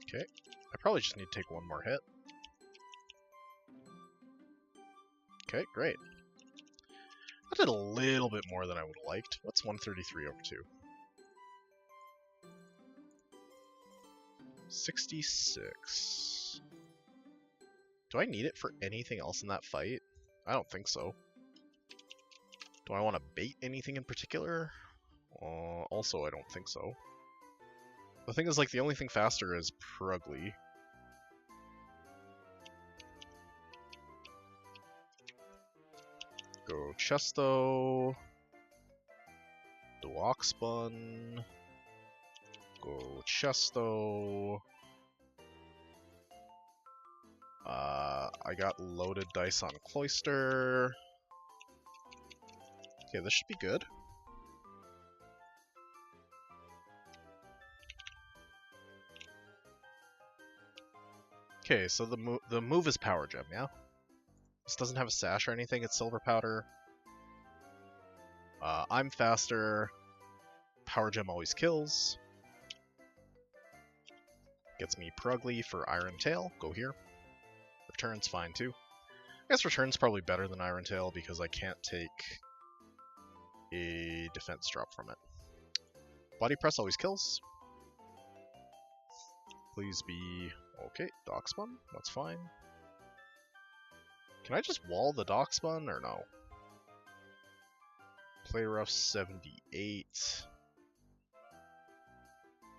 Okay, I probably just need to take one more hit. Okay, great. I did a little bit more than I would have liked. What's 133 over 2? 66. Do I need it for anything else in that fight? I don't think so. Do I want to bait anything in particular? Also, I don't think so. The thing is, like, the only thing faster is Prugly. Go Chesto. Duoxbun. Go Chesto. I got loaded dice on Cloyster. Okay, this should be good. Okay, so the move is Power Gem, yeah? This doesn't have a sash or anything, it's Silver Powder. I'm faster. Power Gem always kills. Gets me Prugly for Iron Tail. Go here. Return's fine too. I guess Return's probably better than Iron Tail because I can't take a defense drop from it. Body Press always kills. Please be... Okay, Doxbun, that's fine. Can I just wall the Doxbun or no? Play Rough 78.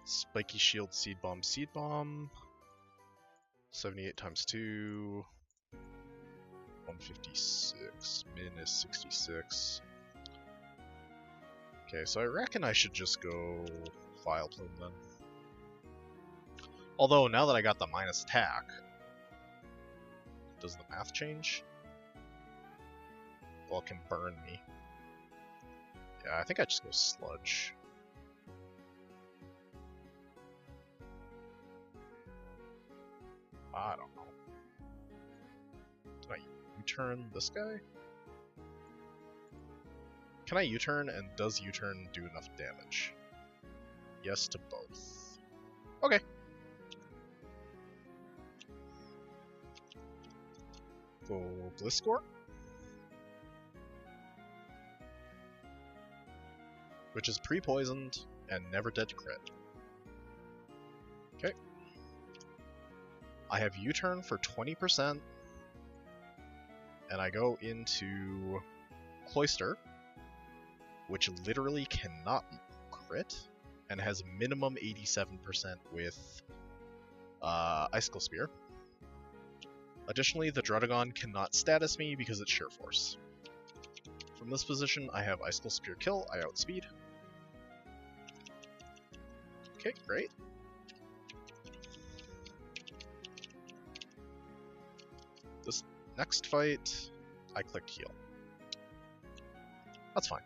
Spiky Shield, Seed Bomb, Seed Bomb. 78 times 2. 156. Min is 66. Okay, so I reckon I should just go File Plume then. Although, now that I got the minus attack, does the math change? Well, it can burn me. Yeah, I think I just go Sludge. I don't know. Can I U-turn this guy? Can I U-turn, and does U-turn do enough damage? Yes to both. Okay. Go Gliscor. Which is pre-poisoned and never dead to crit. Okay. I have U-turn for 20%, and I go into Cloister, which literally cannot crit, and has minimum 87% with Icicle Spear. Additionally, the Drudagon cannot status me because it's Sheer Force. From this position, I have Icicle Spear kill, I outspeed. Okay, great. This next fight, I clicked heal. That's fine.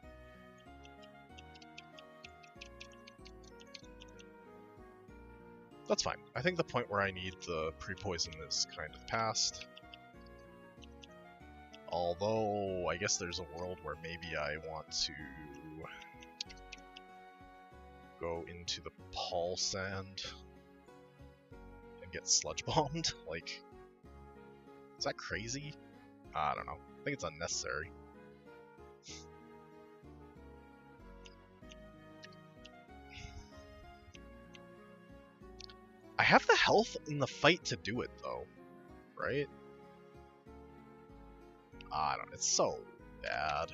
That's fine. I think the point where I need the pre-poison is kind of past. Although, I guess there's a world where maybe I want to go into the Paul Sand and get sludge bombed. Like, is that crazy? I don't know. I think it's unnecessary. I have the health in the fight to do it, though, right? I don't know. It's so bad.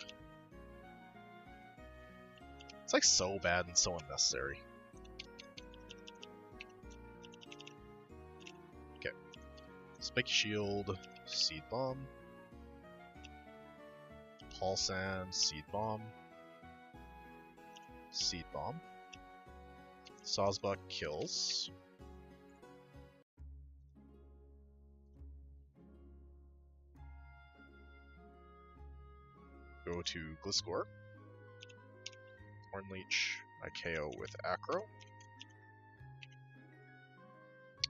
It's like so bad and so unnecessary. Okay. Spiky Shield, Seed Bomb. Paul Sand, Seed Bomb. Seed Bomb. Sawsbuck kills. Go to Gliscor. Hornleech, I KO with Acro.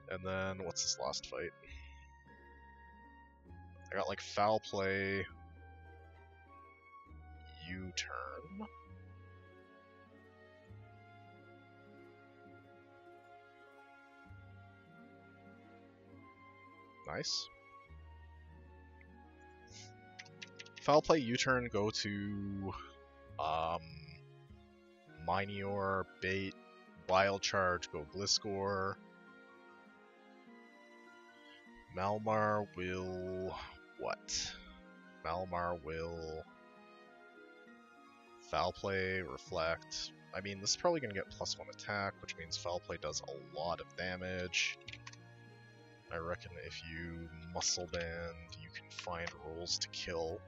And then, what's this last fight? I got like Foul Play, U-turn. Nice. Foul Play, U-turn, go to Minior, Bait, Wild Charge, go Gliscor. Malmar will... what? Malmar will... Foul Play, Reflect. I mean, this is probably going to get +1 attack, which means Foul Play does a lot of damage. I reckon if you Muscle Band, you can find rolls to kill.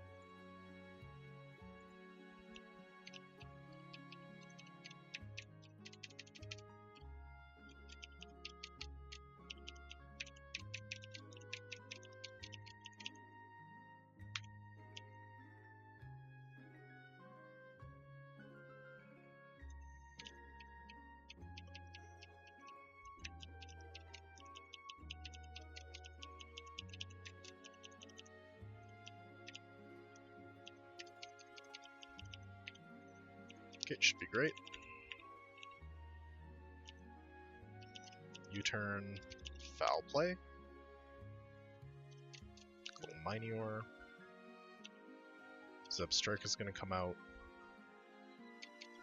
Okay, should be great. U-turn, Foul Play. Go Minior. Zebstrike is going to come out.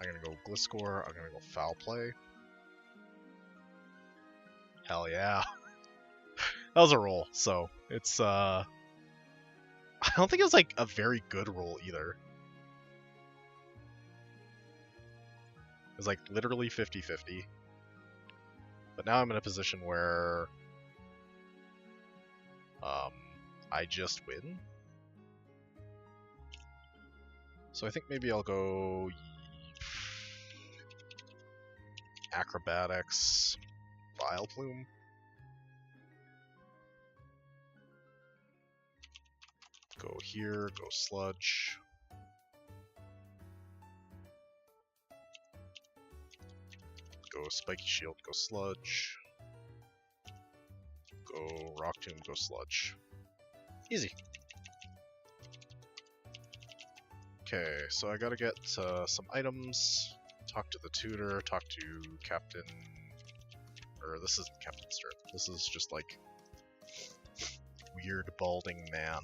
I'm going to go Gliscor. I'm going to go Foul Play. Hell yeah. That was a roll, so it's, I don't think it was, like, a very good roll either. It was, like, literally 50-50. But now I'm in a position where I just win. So I think maybe I'll go Acrobatics, Vileplume. Go here, go Sludge. Go Spiky Shield, go Sludge. Go Go Rock Tomb, go Sludge. Easy. Okay, so I gotta get some items, talk to the tutor, talk to Captain... Or this isn't Captain Sturt, this is just like... weird balding man.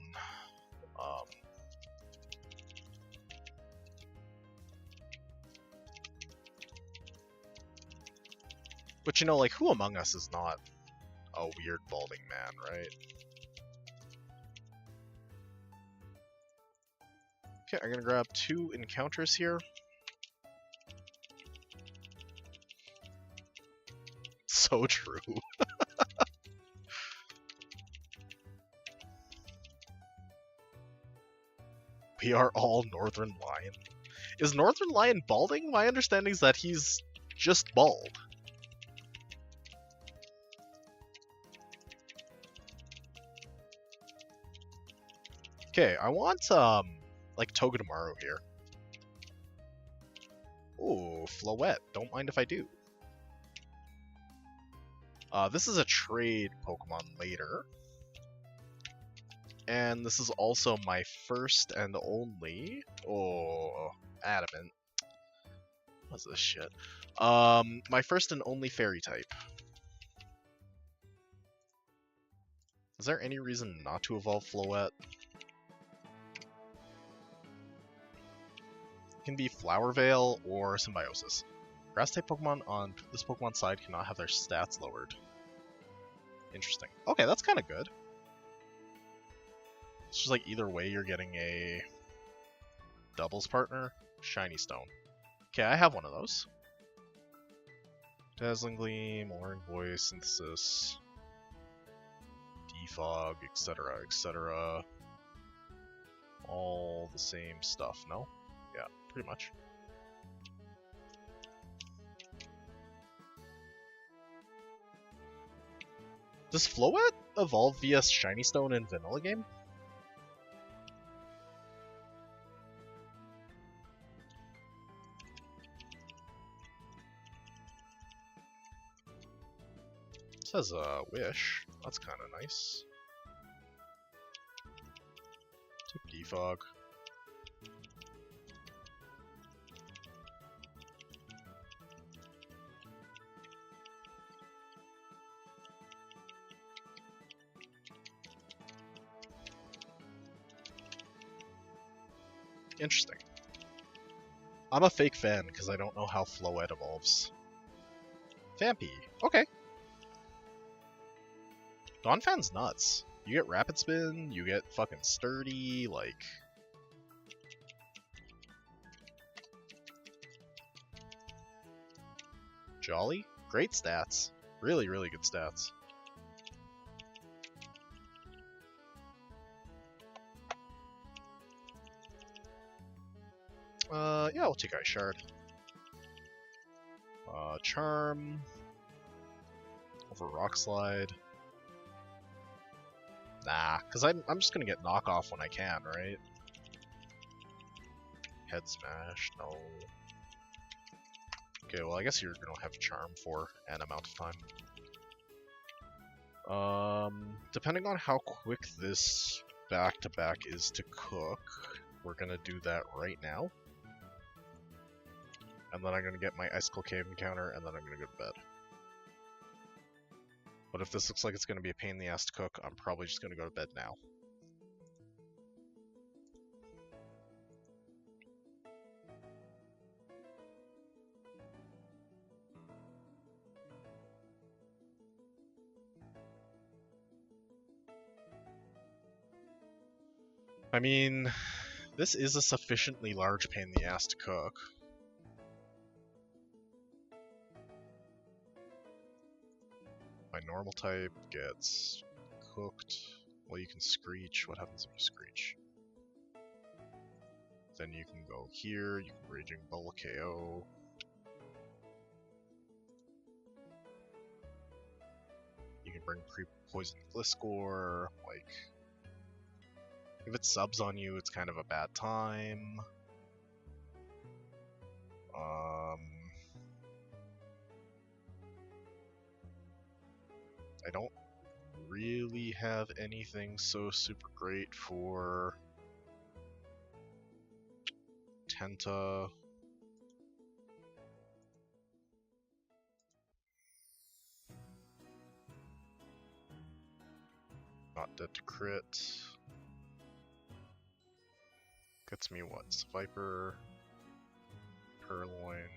But you know, like, who among us is not a weird balding man, right? Okay, I'm gonna grab 2 encounters here. So true. We are all Northern Lion. Is Northern Lion balding? My understanding is that he's just bald. Okay, I want, like, Togedemaru here. Ooh, Floette. Don't mind if I do. This is a trade Pokemon later. And this is also my first and only... Oh, Adamant. What's this shit? My first and only Fairy type. Is there any reason not to evolve Floette? It can be Flower Veil or Symbiosis. Grass-type Pokemon on this Pokemon side cannot have their stats lowered. Interesting. Okay, that's kind of good. It's just like either way you're getting a doubles partner. Shiny Stone. Okay, I have one of those. Dazzling Gleam, Alluring Voice, Synthesis, Defog, etc., etc. All the same stuff, no? Yeah, pretty much. Does Floette evolve via Shiny Stone in Vanilla game? It says a wish. That's kind of nice. Take Defog. Interesting. I'm a fake fan because I don't know how Floette evolves. Vampy. Okay. Donphan's nuts. You get Rapid Spin, you get fucking Sturdy, like... Jolly? Great stats. Really, really good stats. Yeah, we'll take Ice Shard. Charm. Over Rock Slide. Nah, because I'm just gonna get knockoff when I can, right? Head Smash, no. Okay, well I guess you're gonna have Charm for an amount of time. Depending on how quick this back-to-back is to cook, we're gonna do that right now. And then I'm gonna get my Icicle Cave encounter, and then I'm gonna go to bed. But if this looks like it's gonna be a pain in the ass to cook, I'm probably just gonna go to bed now. I mean, this is a sufficiently large pain in the ass to cook. My normal type gets cooked. Well, you can Screech. What happens if you Screech? Then you can go here, you can Raging Bull KO. You can bring Poison Gliscor, like... If it subs on you, it's kind of a bad time. I don't really have anything so super great for Tenta. Not dead to crit. Gets me what? Viper, Purloin.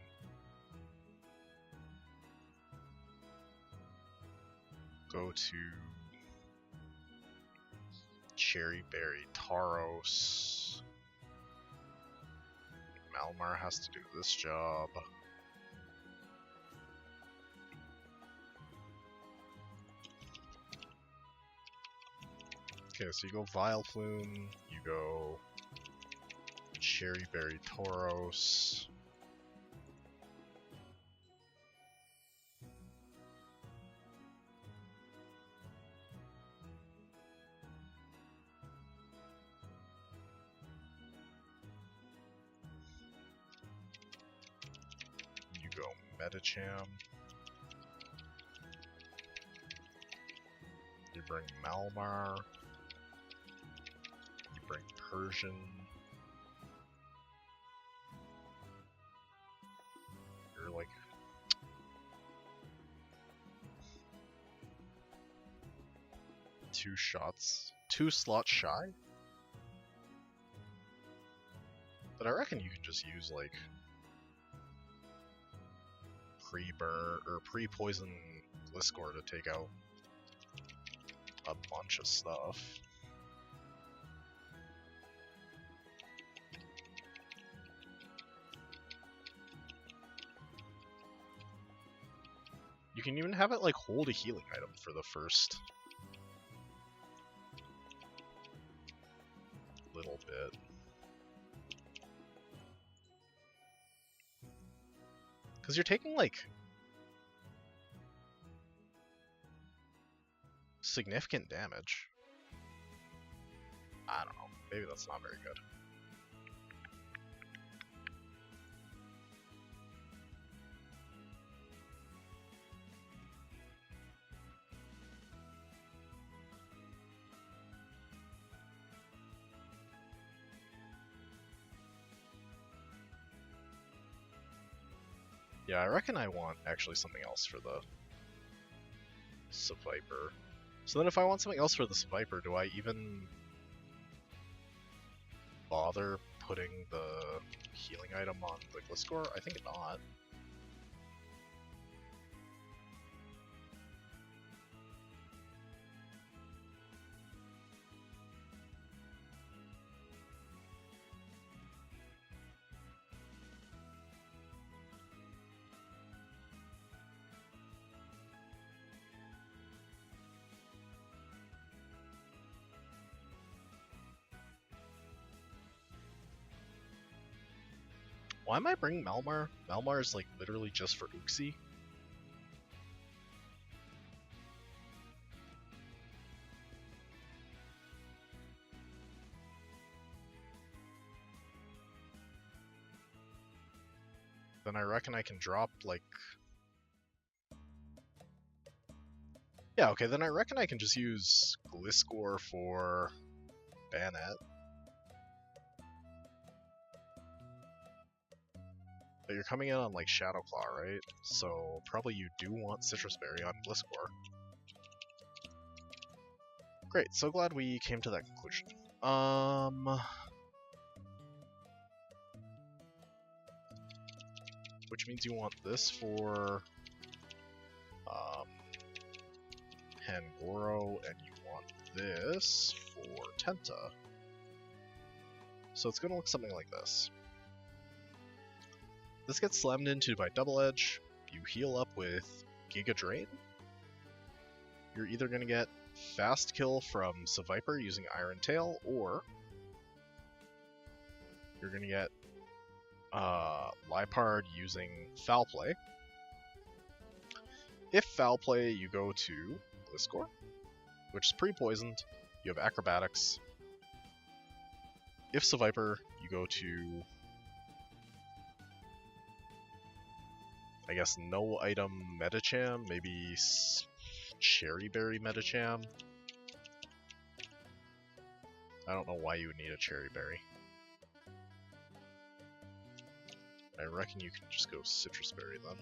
Go to Cherry Berry, Taros. Malmar has to do this job. Okay, so you go Vileplume, you go Cherry Berry, Tauros. You go Medicham. You bring Malmar. You bring Persian. You're like 2 slots shy? But I reckon you can just use like pre-burn or pre-poison Gliscor to take out a bunch of stuff. You can even have it like hold a healing item for the first little bit. Because you're taking like significant damage. I don't know. Maybe that's not very good. Yeah, I reckon I want actually something else for the Viper. So then if I want something else for the Viper, do I even bother putting the healing item on the Gliscor? I think not. Why am I bringing Malmar? Malmar is like literally just for Uxie. Then I reckon I can drop like... Yeah, okay, then I reckon I can just use Gliscor for Banet. But you're coming in on like Shadow Claw, right? So probably you do want Citrus Berry on Gliscor. Great, so glad we came to that conclusion. Which means you want this for Pangoro, and you want this for Tenta. So it's gonna look something like this. This gets slammed into by Double Edge, you heal up with Giga Drain. You're either going to get Fast Kill from Viper using Iron Tail, or you're going to get Liepard using Foul Play. If Foul Play, you go to Gliscor, which is pre-poisoned, you have Acrobatics. If Viper, you go to... I guess no item Medicham, maybe Cherry Berry Metacham. I don't know why you would need a Cherry Berry. I reckon you can just go Citrus Berry then.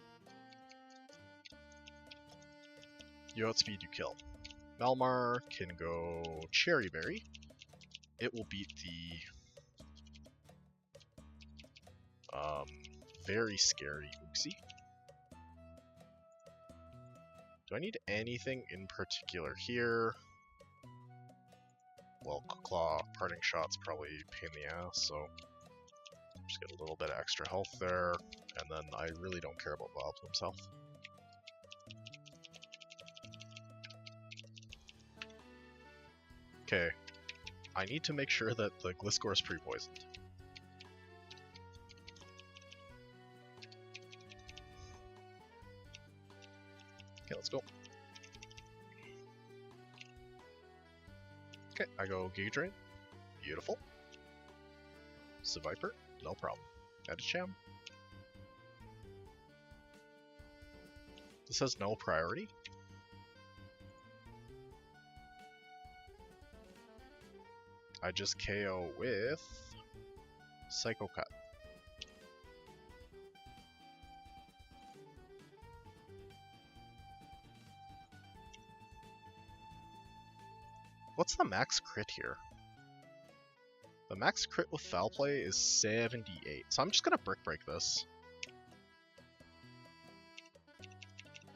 You outspeed, you kill. Malmar can go Cherry Berry. It will beat the very scary Uxie. Do I need anything in particular here? Well, Claw, Parting Shot's probably a pain in the ass, so just get a little bit of extra health there, and then I really don't care about Vileplume's health. Okay, I need to make sure that the Gliscor is pre-poisoned. Okay, let's go. Okay, I go Giga Drain. Beautiful. Seviper, no problem. Metacham. This has no priority. I just KO with Psycho Cut. What's the max crit here? The max crit with Foul Play is 78, so I'm just gonna Brick Break this.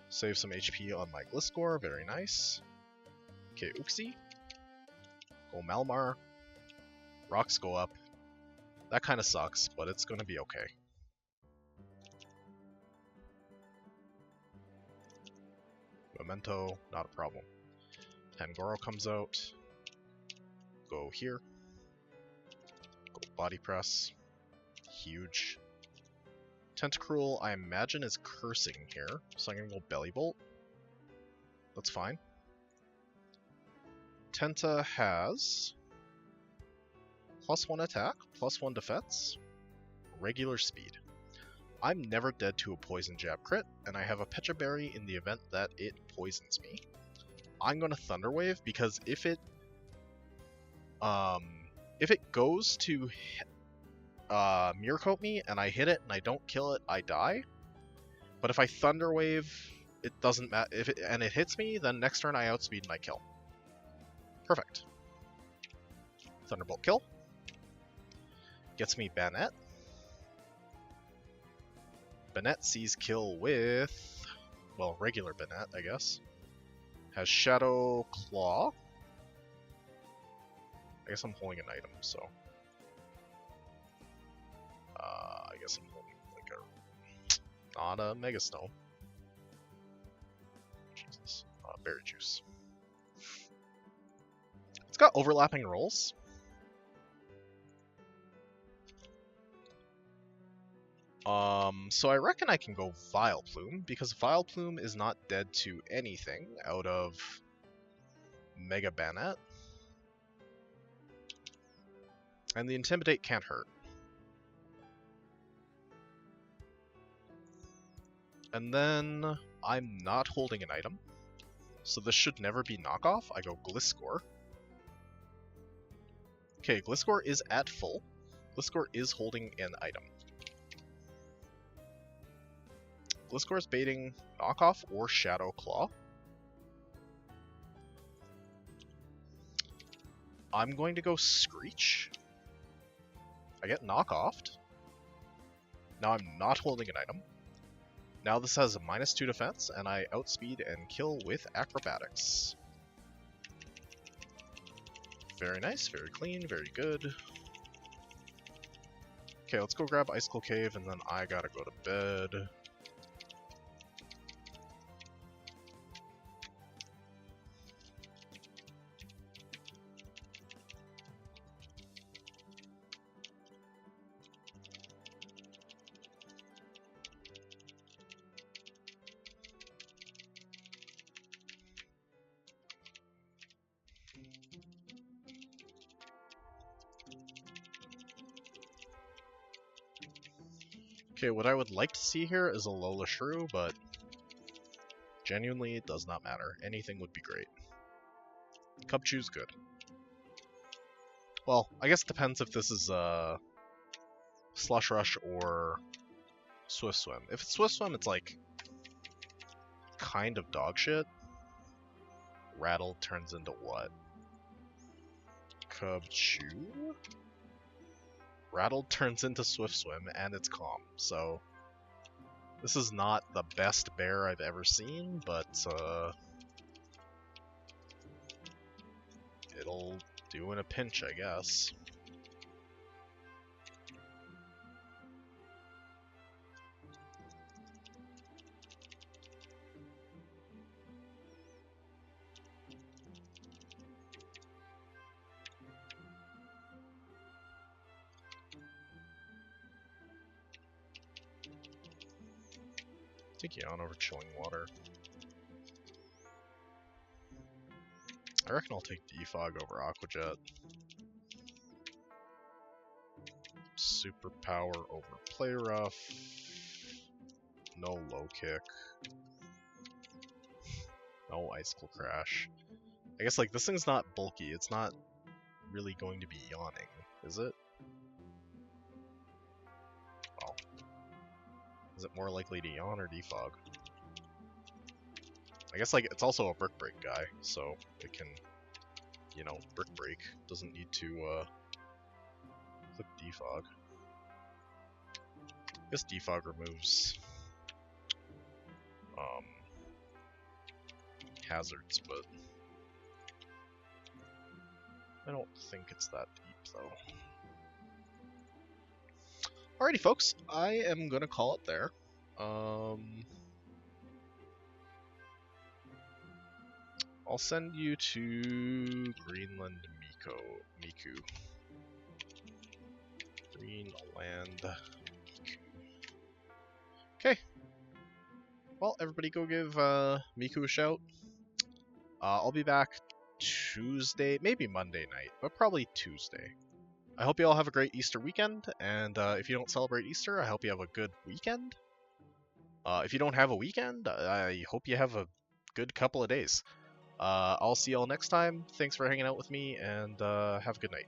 Save some HP on my Gliscor, very nice. Okay, Uxie. Go Malmar. Rocks go up. That kinda sucks, but it's gonna be okay. Memento, not a problem. Tangoro comes out. Go here. Go Body Press. Huge. Tentacruel, I imagine, is cursing here, so I'm gonna go Belly Bolt. That's fine. Tenta has +1 attack, +1 defense, regular speed. I'm never dead to a Poison Jab crit, and I have a Pecha Berry in the event that it poisons me. I'm gonna Thunder Wave because if it goes to Mirror Coat me and I hit it and I don't kill it, I die. But if I Thunder Wave, it doesn't matter. If it hits me, then next turn I outspeed and I kill. Perfect. Thunderbolt kill. Gets me Banette. Banette sees kill with, well, regular Banette, I guess. Has Shadow Claw. I guess I'm holding an item, so. I guess I'm holding like a, not a Mega Stone. Jesus. Berry Juice. It's got overlapping rolls. So I reckon I can go Vileplume, because Vileplume is not dead to anything out of Mega Banette. And the Intimidate can't hurt. And then I'm not holding an item, so this should never be knockoff. I go Gliscor. Okay, Gliscor is at full. Gliscor is holding an item. Gliscor is baiting knockoff or Shadow Claw. I'm going to go Screech. I get knockoffed. Now I'm not holding an item. Now this has a -2 defense, and I outspeed and kill with Acrobatics. Very nice, very clean, very good. Okay, let's go grab Icicle Cave, and then I gotta go to bed. Okay, what I would like to see here is a Lola Shrew, but Genuinely, it does not matter. Anything would be great. Cubchoo's good. Well, I guess it depends if this is Slush Rush or Swift Swim. If it's Swift Swim, it's like kind of dog shit. Rattle turns into what? Cubchoo? Rattle turns into Swift Swim and it's calm, so this is not the best bear I've ever seen, but it'll do in a pinch, I guess. Take you on over Chilling Water. I reckon I'll take Defog over Aquajet. Superpower over Play Rough. No Low Kick. No Icicle Crash. I guess like this thing's not bulky, it's not really going to be yawning, is it? Well. Is it more likely to yawn or defog? I guess like it's also a Brick Break guy, so it can, you know, Brick Break. Doesn't need to click defog. I guess defog removes hazards, but I don't think it's that deep though. Alrighty folks, I am gonna call it there. I'll send you to Greenland Miku. Greenland Miku. Okay. Well, everybody go give Miku a shout. I'll be back Tuesday, maybe Monday night, but probably Tuesday. I hope you all have a great Easter weekend, and if you don't celebrate Easter, I hope you have a good weekend. If you don't have a weekend, I hope you have a good couple of days. I'll see y'all next time. Thanks for hanging out with me, and have a good night.